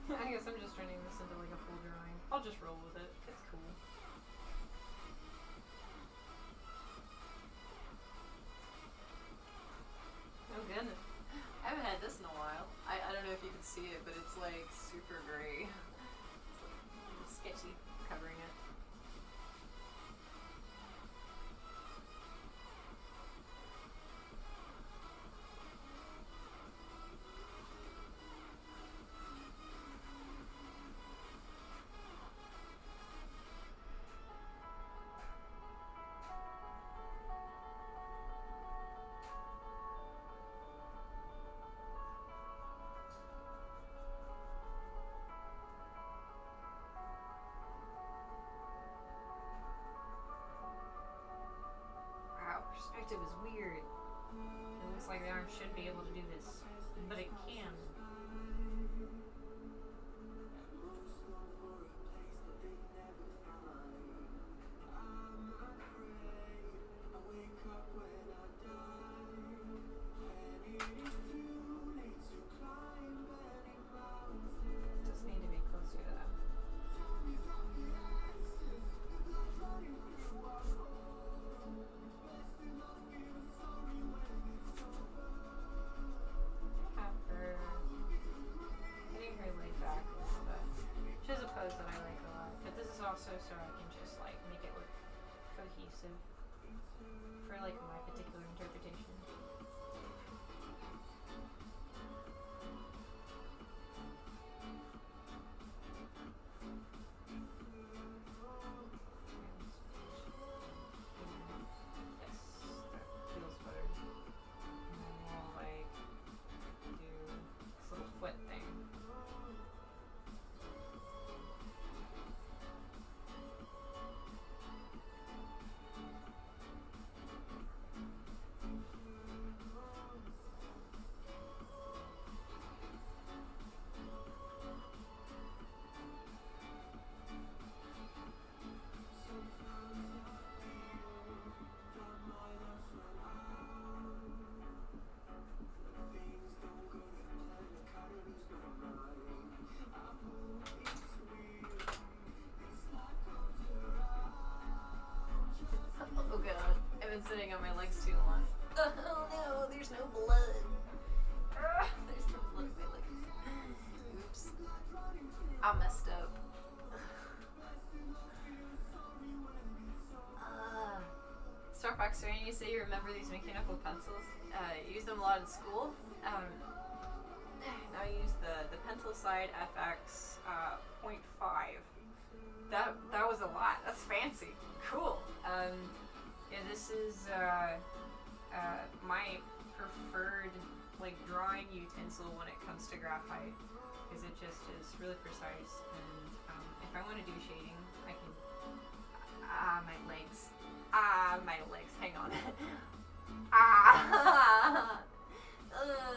I guess I'm just turning this into like a full drawing. I'll just roll with it. It's cool. Oh goodness. I haven't had this in a while. I don't know if you can see it, but it's like super gray. It's like a little sketchy covering it. Perspective is weird. It looks like the arm should be able to do this, but it can. Just need to be closer to that. Also, so I can just like make it look cohesive for like my particular interpretation. been sitting on my legs too long. Oh no, there's no blood. There's no blood on my legs. Oops. I'm messed up. Star Fox, Rain, you say you remember these mechanical pencils? You use them a lot in school. Now I use the PandorasEyes FX 0.5. That was a lot. That's fancy. Cool. Yeah, this is my preferred like drawing utensil when it comes to graphite, because it just is really precise. And if I want to do shading, I can. My legs. My legs. Hang on.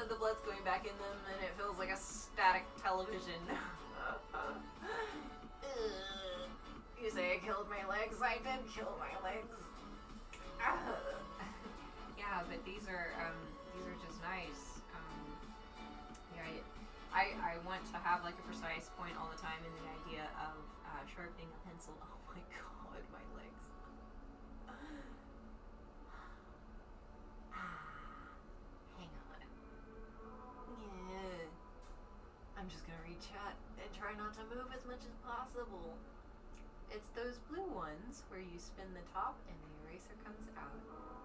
The blood's going back in them, and it feels like a static television. You say I killed my legs? I did kill my legs. Yeah, but these are just nice. Yeah, I want to have like a precise point all the time, and the idea of sharpening a pencil. Oh my god, my legs. Hang on. Yeah. I'm just gonna read chat and try not to move as much as possible. It's those blue ones where you spin the top and the eraser comes out,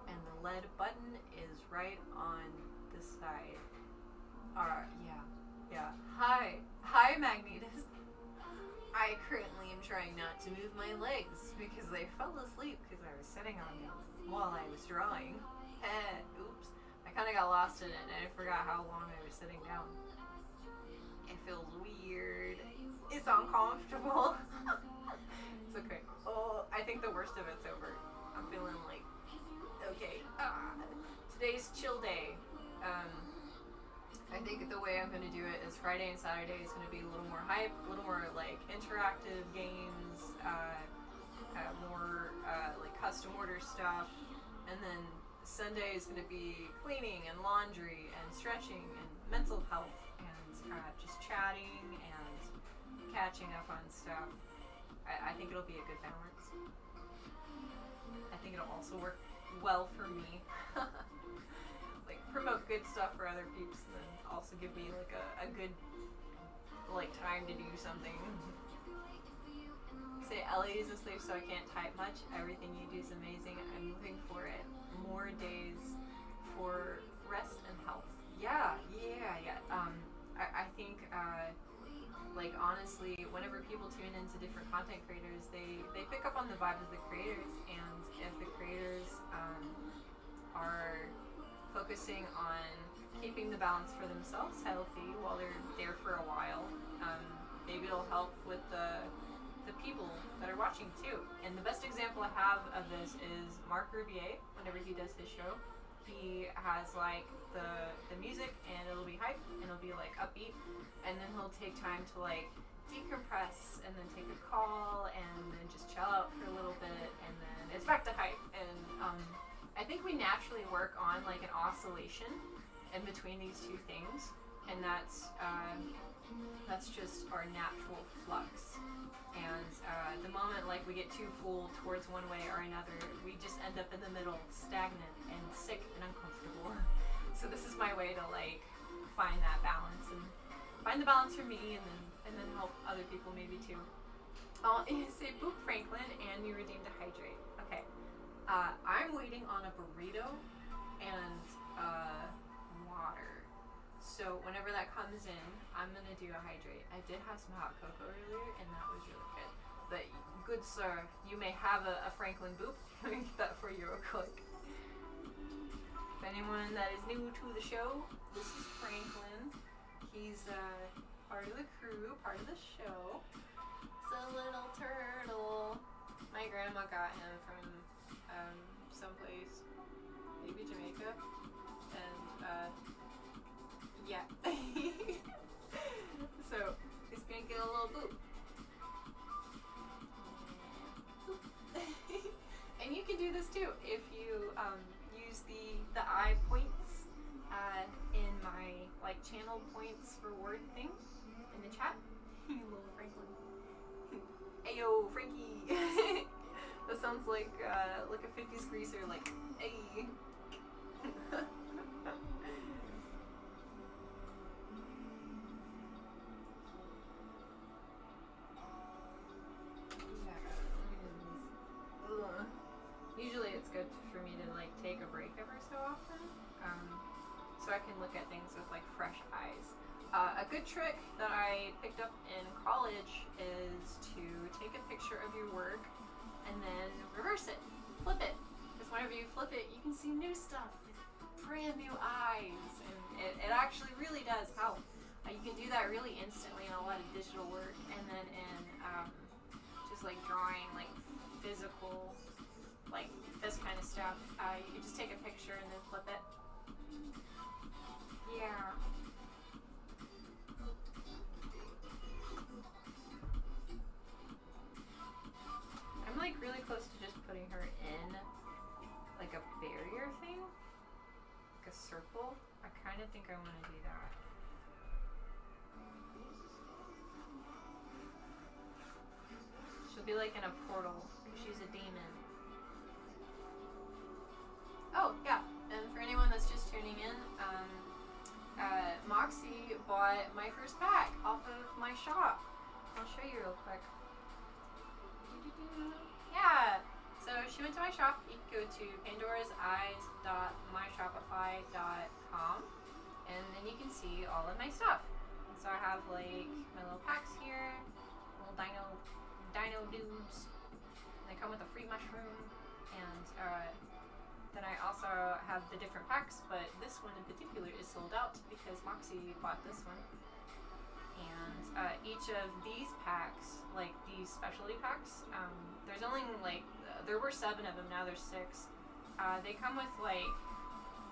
and the lead button is right on the side. Yeah. Hi, Magnetus. I currently am trying not to move my legs because they fell asleep because I was sitting on them while I was drawing. Oops. I kind of got lost in it and I forgot how long I was sitting down. It feels weird. It's uncomfortable. It's okay. Oh, I think the worst of it's over. I'm feeling like, okay. Today's chill day. I think the way I'm going to do it is Friday and Saturday is going to be a little more hype, a little more like interactive games, more like custom order stuff, and then Sunday is going to be cleaning and laundry and stretching and mental health and just chatting and catching up on stuff. I think it'll be a good balance. I think it'll also work well for me. Like promote good stuff for other peeps, and then also give me like a good like time to do something. Say Ellie is asleep, so I can't type much. Everything you do is amazing. I'm looking for it. More days for rest and health. Yeah. I think like honestly, whenever people tune into different content creators, they pick up on the vibe of the creators, and if the creators are focusing on keeping the balance for themselves healthy while they're there for a while, maybe it'll help with the people that are watching too. And the best example I have of this is Mark Rubier. Whenever he does his show, he has like the music, and it'll be hype, and it'll be like upbeat, and then he'll take time to like decompress, and then take a call, and then just chill out for a little bit, and then it's back to hype. And I think we naturally work on like an oscillation in between these two things, and that's just our natural flux. And the moment like we get too pulled towards one way or another, we just end up in the middle, stagnant and sick and uncomfortable. So this is my way to like find that balance, and find the balance for me, and then help other people maybe too. You say boop Franklin, and you redeemed a hydrate. Okay. I'm waiting on a burrito and water. So whenever that comes in, I'm gonna do a hydrate. I did have some hot cocoa earlier, and that was really good. But good sir, you may have a Franklin boop. Let me get that for you real quick. If anyone that is new to the show, this is Franklin. He's part of the crew, part of the show. It's a little turtle. My grandma got him from someplace, maybe Jamaica, and yeah. So he's gonna get a little boop. And you can do this too if you use the eye points in my like channel points reward thing in the chat. Little Franklin. Ayo, Frankie. That sounds like a 50s greaser, like, hey. Usually it's good for me to like take a break every so often, so I can look at things with like fresh eyes. A good trick that I picked up in college is to take a picture of your work and then reverse it, flip it. Because whenever you flip it, you can see new stuff with brand new eyes, and it actually really does help. You can do that really instantly in a lot of digital work, and then in just like drawing like physical, like this kind of stuff, you just take a picture and then flip it. Yeah. I'm like really close to just putting her in like a barrier thing, like a circle. I kind of think I want to do that. She'll be like in a portal because she's a demon. Oh, yeah, and for anyone that's just tuning in, Moxie bought my first pack off of my shop. I'll show you real quick. Yeah, so she went to my shop. You can go to PandorasEyes.myshopify.com, and then you can see all of my stuff. So I have like my little packs here, little dino dudes. And they come with a free mushroom, and then I also have the different packs, but this one in particular is sold out because Moxie bought this one. And each of these packs, like these specialty packs, there's only like, there were 7 of them, now there's 6. They come with like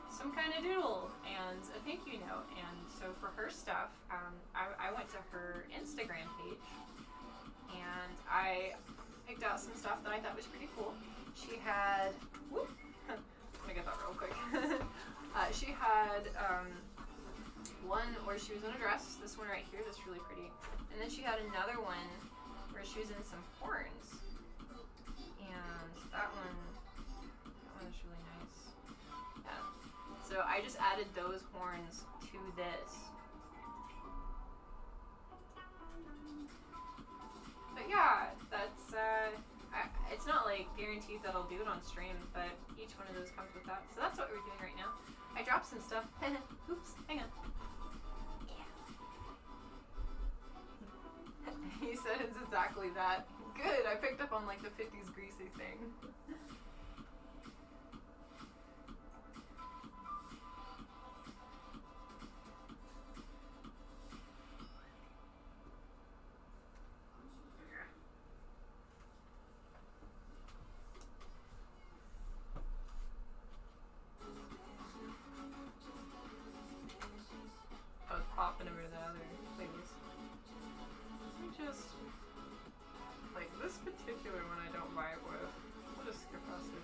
some kind of doodle and a thank you note. And so for her stuff, I went to her Instagram page and I picked out some stuff that I thought was pretty cool. She had, whoop, let me get that real quick. She had one where she was in a dress, this one right here, that's really pretty. And then she had another one where she was in some horns. And that one is really nice. Yeah. So I just added those horns to this. But yeah, that's, it's not like guaranteed that I'll do it on stream, but each one of those comes with that. So that's what we're doing right now. I dropped some stuff. Oops, hang on. He said it's exactly that. Good, I picked up on like the 50s greasy thing. I was popping over to the other ladies. Just like this particular one I don't buy it with. We'll just skip past it.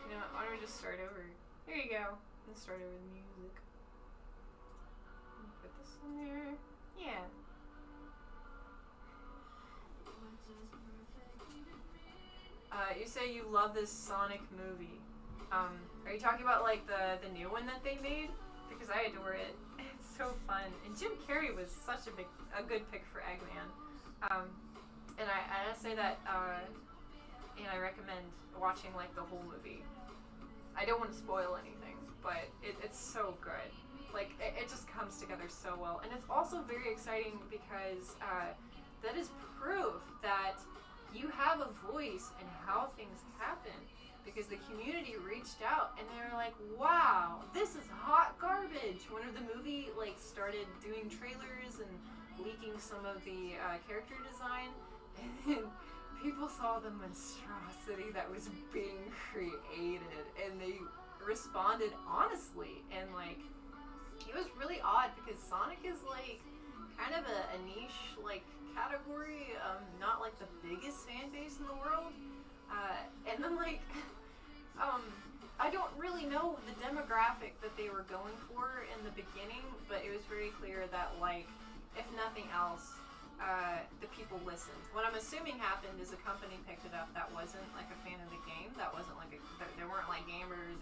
You know, why don't we just start over? Here you go. Let's start over the music. Put this in there. Yeah. You say you love this Sonic movie. Are you talking about like the new one that they made? Because I adore it. It's so fun. And Jim Carrey was such a good pick for Eggman. And I say that, and I recommend watching like the whole movie. I don't want to spoil anything, but it's so good. Like it just comes together so well, and it's also very exciting because that is proof that you have a voice in how things happen. Because the community reached out and they were like, wow, this is hot garbage. When the movie like started doing trailers and leaking some of the character design, and then people saw the monstrosity that was being created, and they responded honestly. And like, it was really odd because Sonic is like kind of a niche like category, not like the biggest fan base in the world. And then like, I don't really know the demographic that they were going for in the beginning, but it was very clear that like, if nothing else, the people listened. What I'm assuming happened is a company picked it up that wasn't like a fan of the game, that wasn't like they weren't like gamers,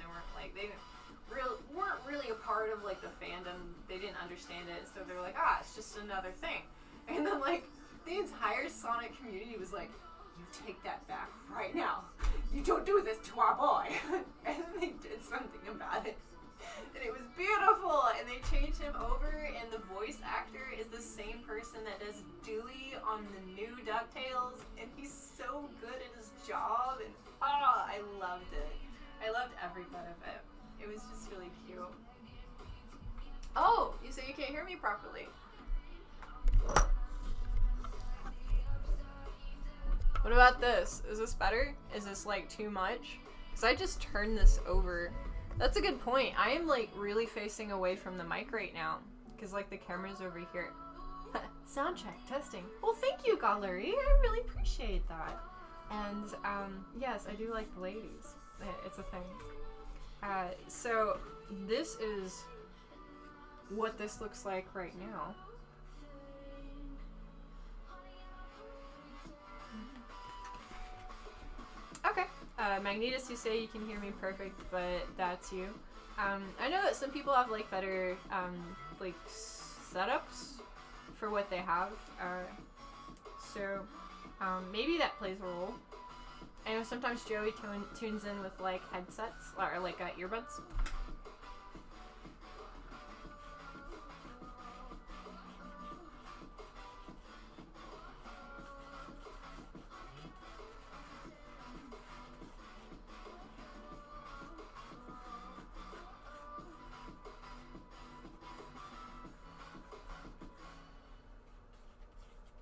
weren't really a part of like the fandom, they didn't understand it, so they were like, it's just another thing. And then like the entire Sonic community was like, you take that back right now. You don't do this to our boy. And they did something about it. And it was beautiful, and they changed him over, and the voice actor is the same person that does Dewey on the new DuckTales, and he's so good at his job, and I loved it. I loved every bit of it. It was just really cute. Oh, you say you can't hear me properly. What about this? Is this better? Is this like too much? Because I just turned this over. That's a good point. I am like really facing away from the mic right now because like the camera's over here. Sound check, testing. Well, thank you, Gallery. I really appreciate that. And yes, I do like the ladies. It's a thing. So this is what this looks like right now. Okay. Magnetus, you say you can hear me perfect, but that's you. I know that some people have like better like setups for what they have, so maybe that plays a role. I know sometimes Joey tunes in with like headsets or like earbuds.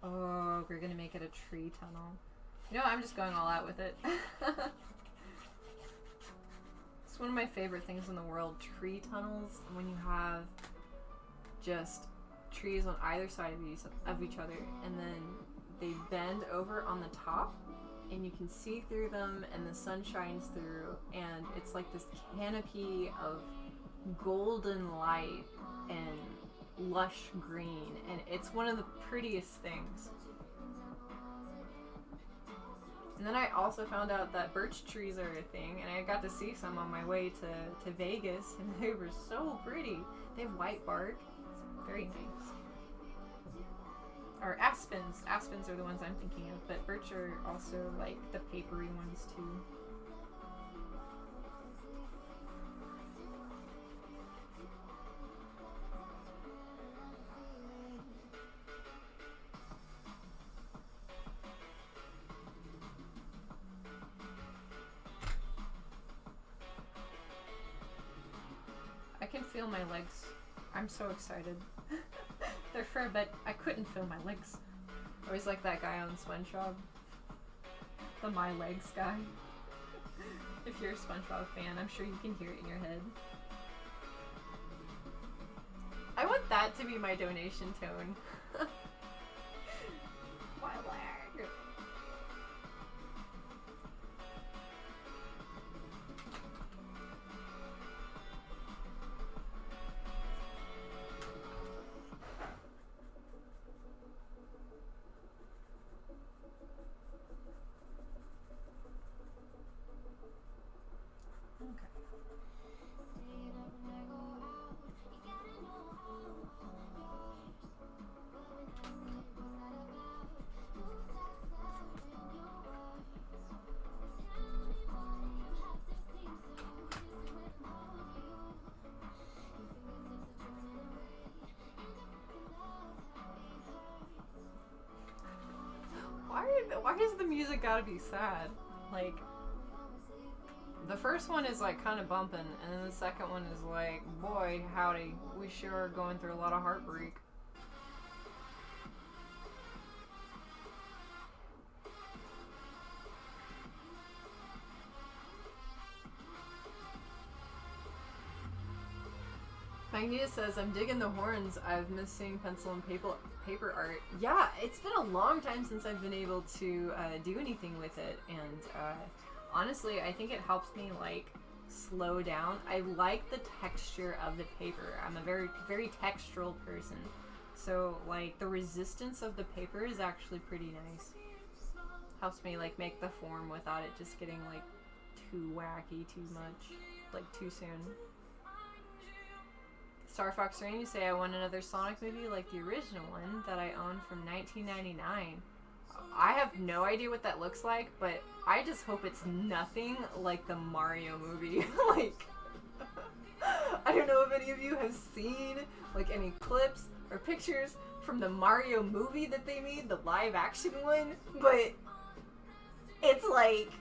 Oh, we're gonna make it a tree tunnel. You know, I'm just going all out with it. It's one of my favorite things in the world, tree tunnels, when you have just trees on either side of each other, and then they bend over on the top, and you can see through them, and the sun shines through, and it's like this canopy of golden light and lush green, and it's one of the prettiest things. And then I also found out that birch trees are a thing, and I got to see some on my way to Vegas, and they were so pretty. They have white bark. It's very nice. Or aspens. Aspens are the ones I'm thinking of, but birch are also like the papery ones too. I can feel my legs. I'm so excited. They're fur, but I couldn't feel my legs. Always like that guy on SpongeBob. The My Legs guy. If you're a SpongeBob fan, I'm sure you can hear it in your head. I want that to be my donation tone. My leg. Why does the music gotta be sad? Like, the first one is like kind of bumping, and then the second one is like, boy, howdy, we sure are going through a lot of heartbreak. Magnetus says, I'm digging the horns. I've missed seeing pencil and paper art. Yeah, it's been a long time since I've been able to do anything with it, and honestly, I think it helps me like slow down. I like the texture of the paper. I'm a very, very textural person, So, like, the resistance of the paper is actually pretty nice. Helps me, like, make the form without it just getting, like, too wacky too much. Like, too soon. Star Fox Rain, you say, I want another Sonic movie like the original one that I own from 1999. I have no idea what that looks like, but I just hope it's nothing like the Mario movie. Like, I don't know if any of you have seen, like, any clips or pictures from the Mario movie that they made, the live action one, but it's like,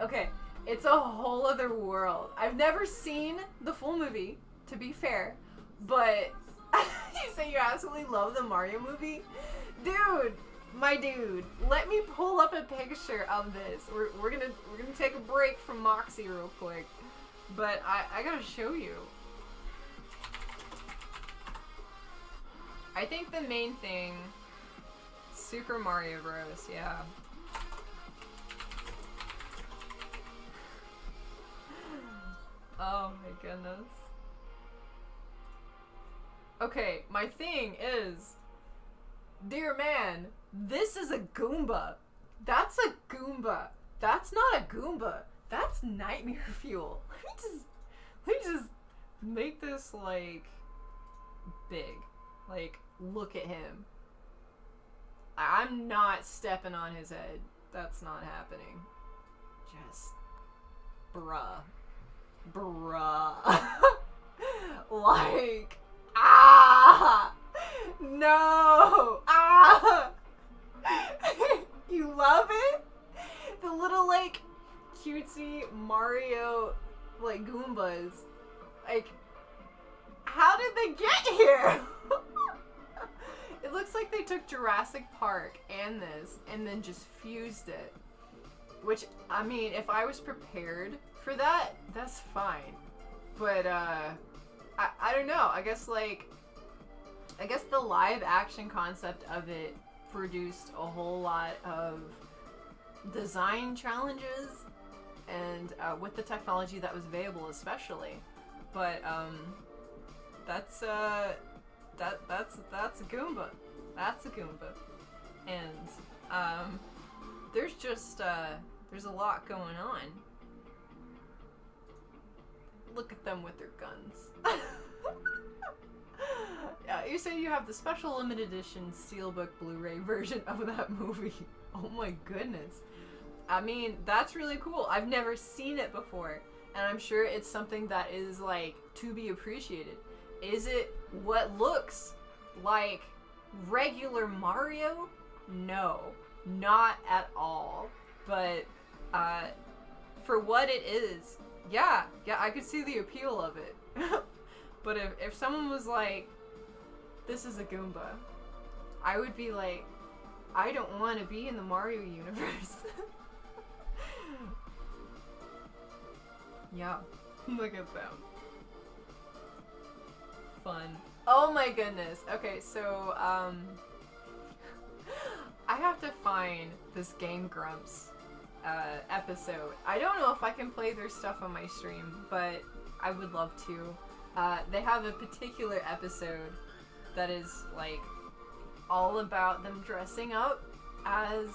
okay, it's a whole other world. I've never seen the full movie, to be fair, but you say you absolutely love the Mario movie? Dude, my dude, let me pull up a picture of this. We're gonna take a break from Moxie real quick, but I gotta show you. I think the main thing, Super Mario Bros. Yeah. Oh my goodness. Okay, my thing is, dear man, this is a Goomba. That's a Goomba. That's not a Goomba. That's nightmare fuel. Let me just make this, like, big. Like, look at him. I'm not stepping on his head. That's not happening. Just, bruh. Like, no, you love it? The little, like, cutesy Mario, like, Goombas. Like, how did they get here? It looks like they took Jurassic Park and this and then just fused it. Which, I mean, if I was prepared for that, that's fine. But, I don't know. I guess the live action concept of it produced a whole lot of design challenges and with the technology that was available especially. But that's a Goomba. That's a Goomba. And there's just there's a lot going on. Look at them with their guns. Yeah, you say you have the special limited edition Steelbook Blu-ray version of that movie. Oh my goodness. I mean, that's really cool. I've never seen it before, and I'm sure it's something that is, like, to be appreciated. Is it what looks like regular Mario? No, not at all. But for what it is, yeah, I could see the appeal of it. But if someone was like, this is a Goomba, I would be like, I don't want to be in the Mario universe. Yeah, look at them. Fun. Oh my goodness. Okay, so, I have to find this Game Grumps episode. I don't know if I can play their stuff on my stream, but I would love to. They have a particular episode that is, like, all about them dressing up as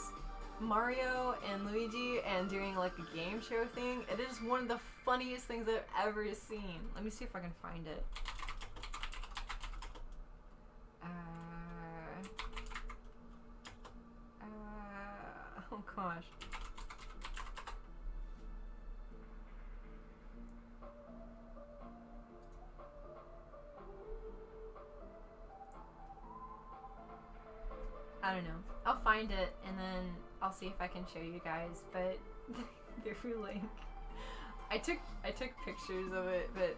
Mario and Luigi and doing, like, a game show thing. It is one of the funniest things I've ever seen. Let me see if I can find it. Oh gosh. I don't know. I'll find it and then I'll see if I can show you guys, but they're like, I took pictures of it, but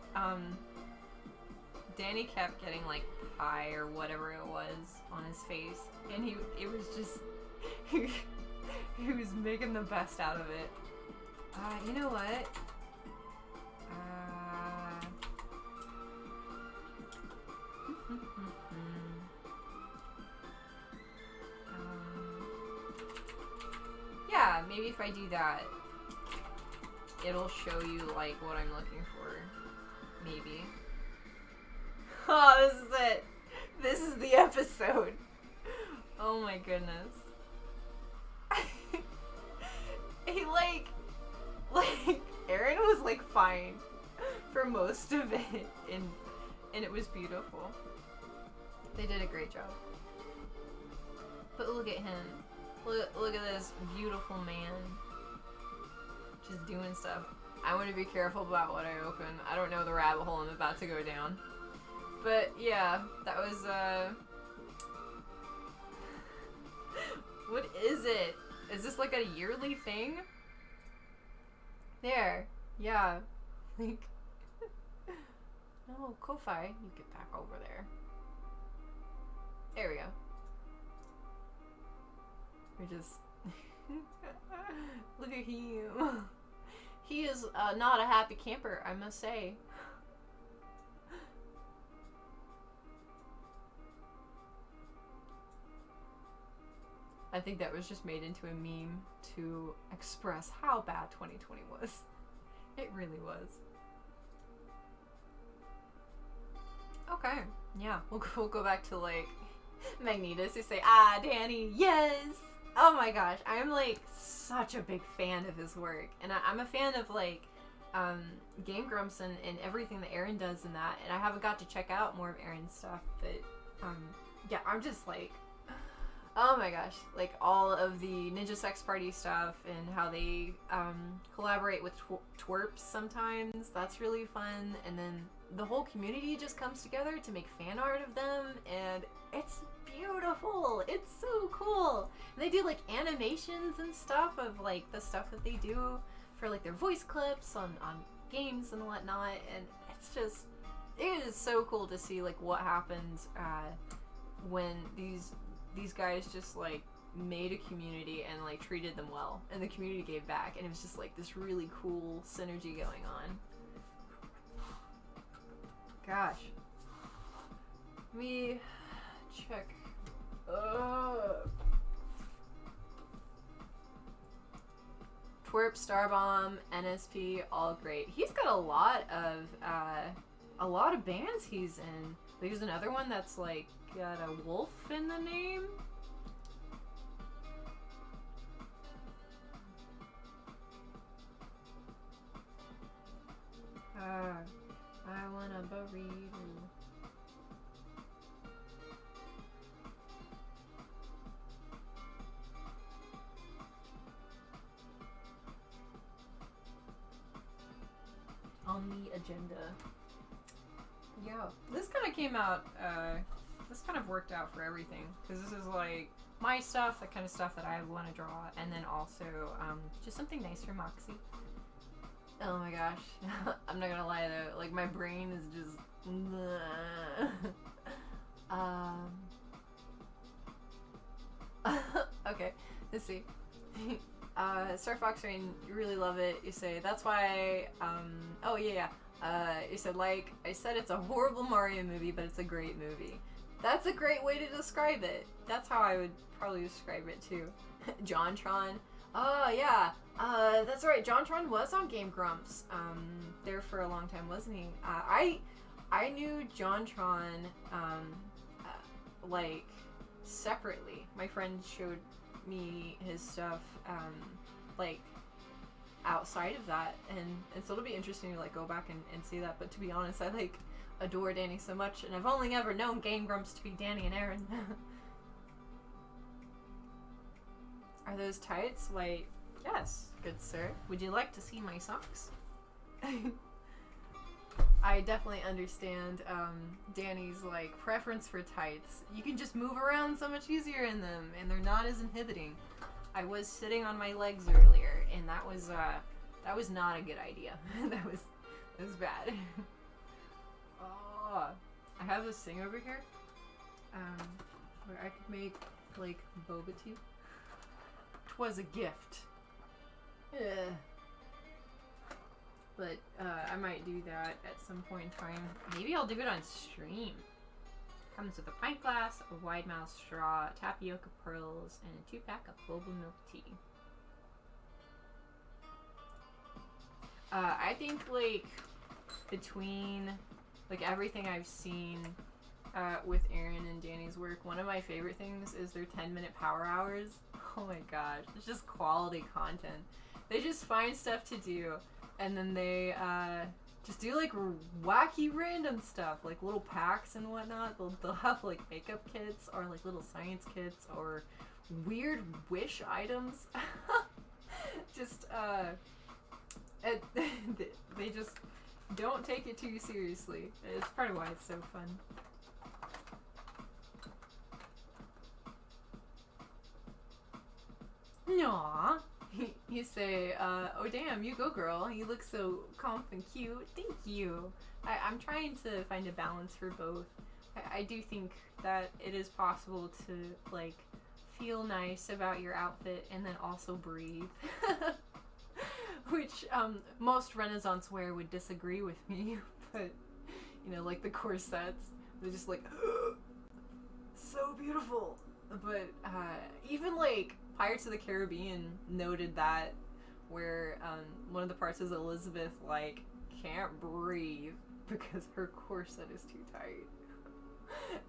Danny kept getting, like, pie or whatever it was on his face, and it was just he was making the best out of it. You know what? Yeah, maybe if I do that, it'll show you, like, what I'm looking for. Maybe. Oh, this is it. This is the episode. Oh my goodness. He like Aaron was like fine for most of it, and it was beautiful. They did a great job. But look at him. Look at this beautiful man. Just doing stuff. I want to be careful about what I open. I don't know the rabbit hole I'm about to go down. But yeah, that was what is it? Is this like a yearly thing? There. Yeah. Like no, Ko-Fi, you get back over there. There we go. We're just look at him. He is not a happy camper, I must say. I think that was just made into a meme to express how bad 2020 was. It really was. Okay, yeah, we'll go back to like Magnetus who say, ah, Danny, yes! Oh my gosh, I'm like such a big fan of his work, and I'm a fan of like Game Grumps and everything that Aaron does in that, and I haven't got to check out more of Aaron's stuff, but yeah, I'm just like, oh my gosh, like all of the Ninja Sex Party stuff and how they collaborate with twerps sometimes, that's really fun, and then the whole community just comes together to make fan art of them, and it's beautiful. It's so cool. And they do like animations and stuff of like the stuff that they do for like their voice clips on games and whatnot, and it's just, it is so cool to see like what happens when these guys just like made a community and like treated them well, and the community gave back, and it was just like this really cool synergy going on. Gosh. Let me check. Twerp, Starbomb, NSP, all great. He's got a lot of bands he's in. There's another one that's like got a wolf in the name. I want a burrito. On the agenda. Yeah, this kind of came out, this kind of worked out for everything, because this is like my stuff, the kind of stuff that I want to draw, and then also just something nice for Moxie. Oh my gosh. I'm not gonna lie though, like my brain is just okay, let's see. Star Fox Rain, you really love it. You say that's why oh yeah, you said, like I said, it's a horrible Mario movie, but it's a great movie. That's a great way to describe it. That's how I would probably describe it too. JonTron. Oh yeah, that's right. JonTron was on Game Grumps there for a long time, wasn't he? I knew JonTron like separately. My friend showed me his stuff like outside of that, and so it'll be interesting to like go back and see that. But to be honest, I like adore Danny so much, and I've only ever known Game Grumps to be Danny and Aaron. Are those tights? Why, yes, good sir. Would you like to see my socks? I definitely understand Danny's like preference for tights. You can just move around so much easier in them, and they're not as inhibiting. I was sitting on my legs earlier, and that was not a good idea. that was bad. Oh, I have this thing over here where I could make like boba tea. 'Twas a gift. But I might do that at some point in time. Maybe I'll do it on stream. Comes with a pint glass, a wide mouth straw, tapioca pearls, and a 2-pack of boba milk tea. I think like between like everything I've seen with Aaron and Danny's work, one of my favorite things is their 10-minute power hours. Oh my gosh, it's just quality content. They just find stuff to do, and then they just do like wacky random stuff, like little packs and whatnot. They'll have like makeup kits or like little science kits or weird wish items. Just they just don't take it too seriously. It's part of why it's so fun. Aww. You say, oh damn, you go girl. You look so calm and cute. Thank you. I'm trying to find a balance for both. I do think that it is possible to, like, feel nice about your outfit and then also breathe. Which, most Renaissance wear would disagree with me. But, you know, like the corsets. They're just like, so beautiful. But, even, like, Pirates of the Caribbean noted that, where one of the parts is Elizabeth, like, can't breathe because her corset is too tight.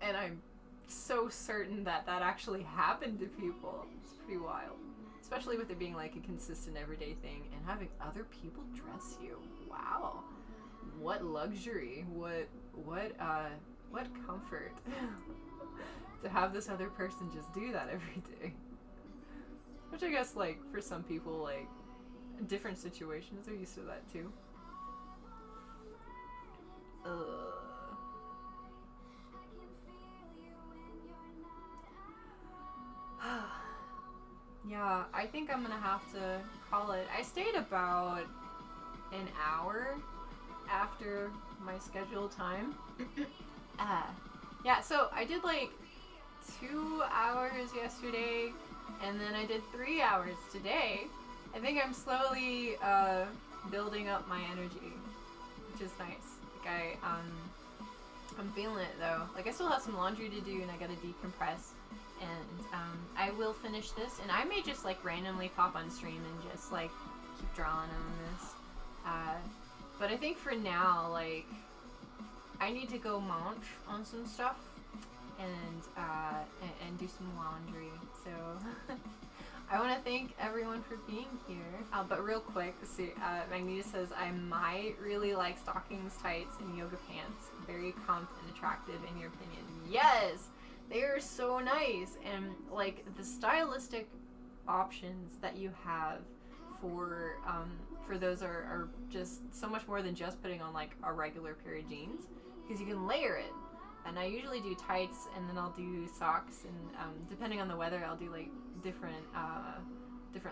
And I'm so certain that that actually happened to people. It's pretty wild. Especially with it being, like, a consistent everyday thing and having other people dress you. Wow. What luxury. What comfort. To have this other person just do that every day. Which I guess, like, for some people, like, different situations, they're used to that too. Yeah, I think I'm gonna have to call it. I stayed about an hour after my scheduled time. Yeah, so I did like 2 hours yesterday, and then I did 3 hours today. I think I'm slowly building up my energy, which is nice. Like I'm feeling it though. Like I still have some laundry to do, and I gotta decompress. And I will finish this, and I may just like randomly pop on stream and just like keep drawing on this. But I think for now, like, I need to go munch on some stuff and do some laundry. So I want to thank everyone for being here. But real quick, see, Magneta says, I might really like stockings, tights, and yoga pants. Very comf and attractive in your opinion. Yes! They are so nice, and like the stylistic options that you have for those are just so much more than just putting on like a regular pair of jeans, because you can layer it. And I usually do tights, and then I'll do socks, and depending on the weather, I'll do like different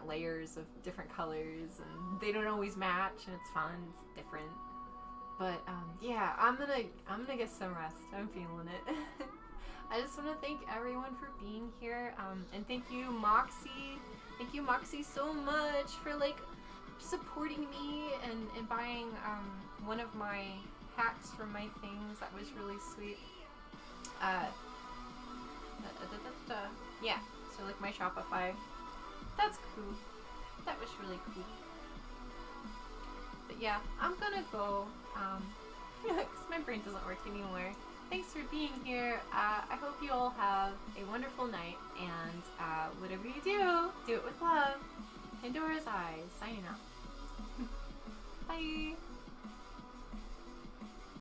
layers of different colors, and they don't always match, and it's fun. It's different, but yeah, I'm gonna get some rest. I'm feeling it. I just want to thank everyone for being here, and thank you, Moxie. Thank you, Moxie, so much for like supporting me and buying one of my hats from my things. That was really sweet. Yeah, so like my Shopify. That's cool. That was really cool. But yeah, I'm gonna go, because my brain doesn't work anymore. Thanks for being here. I hope you all have a wonderful night, and whatever you do it with love. Pandora's Eyes, signing out. Bye.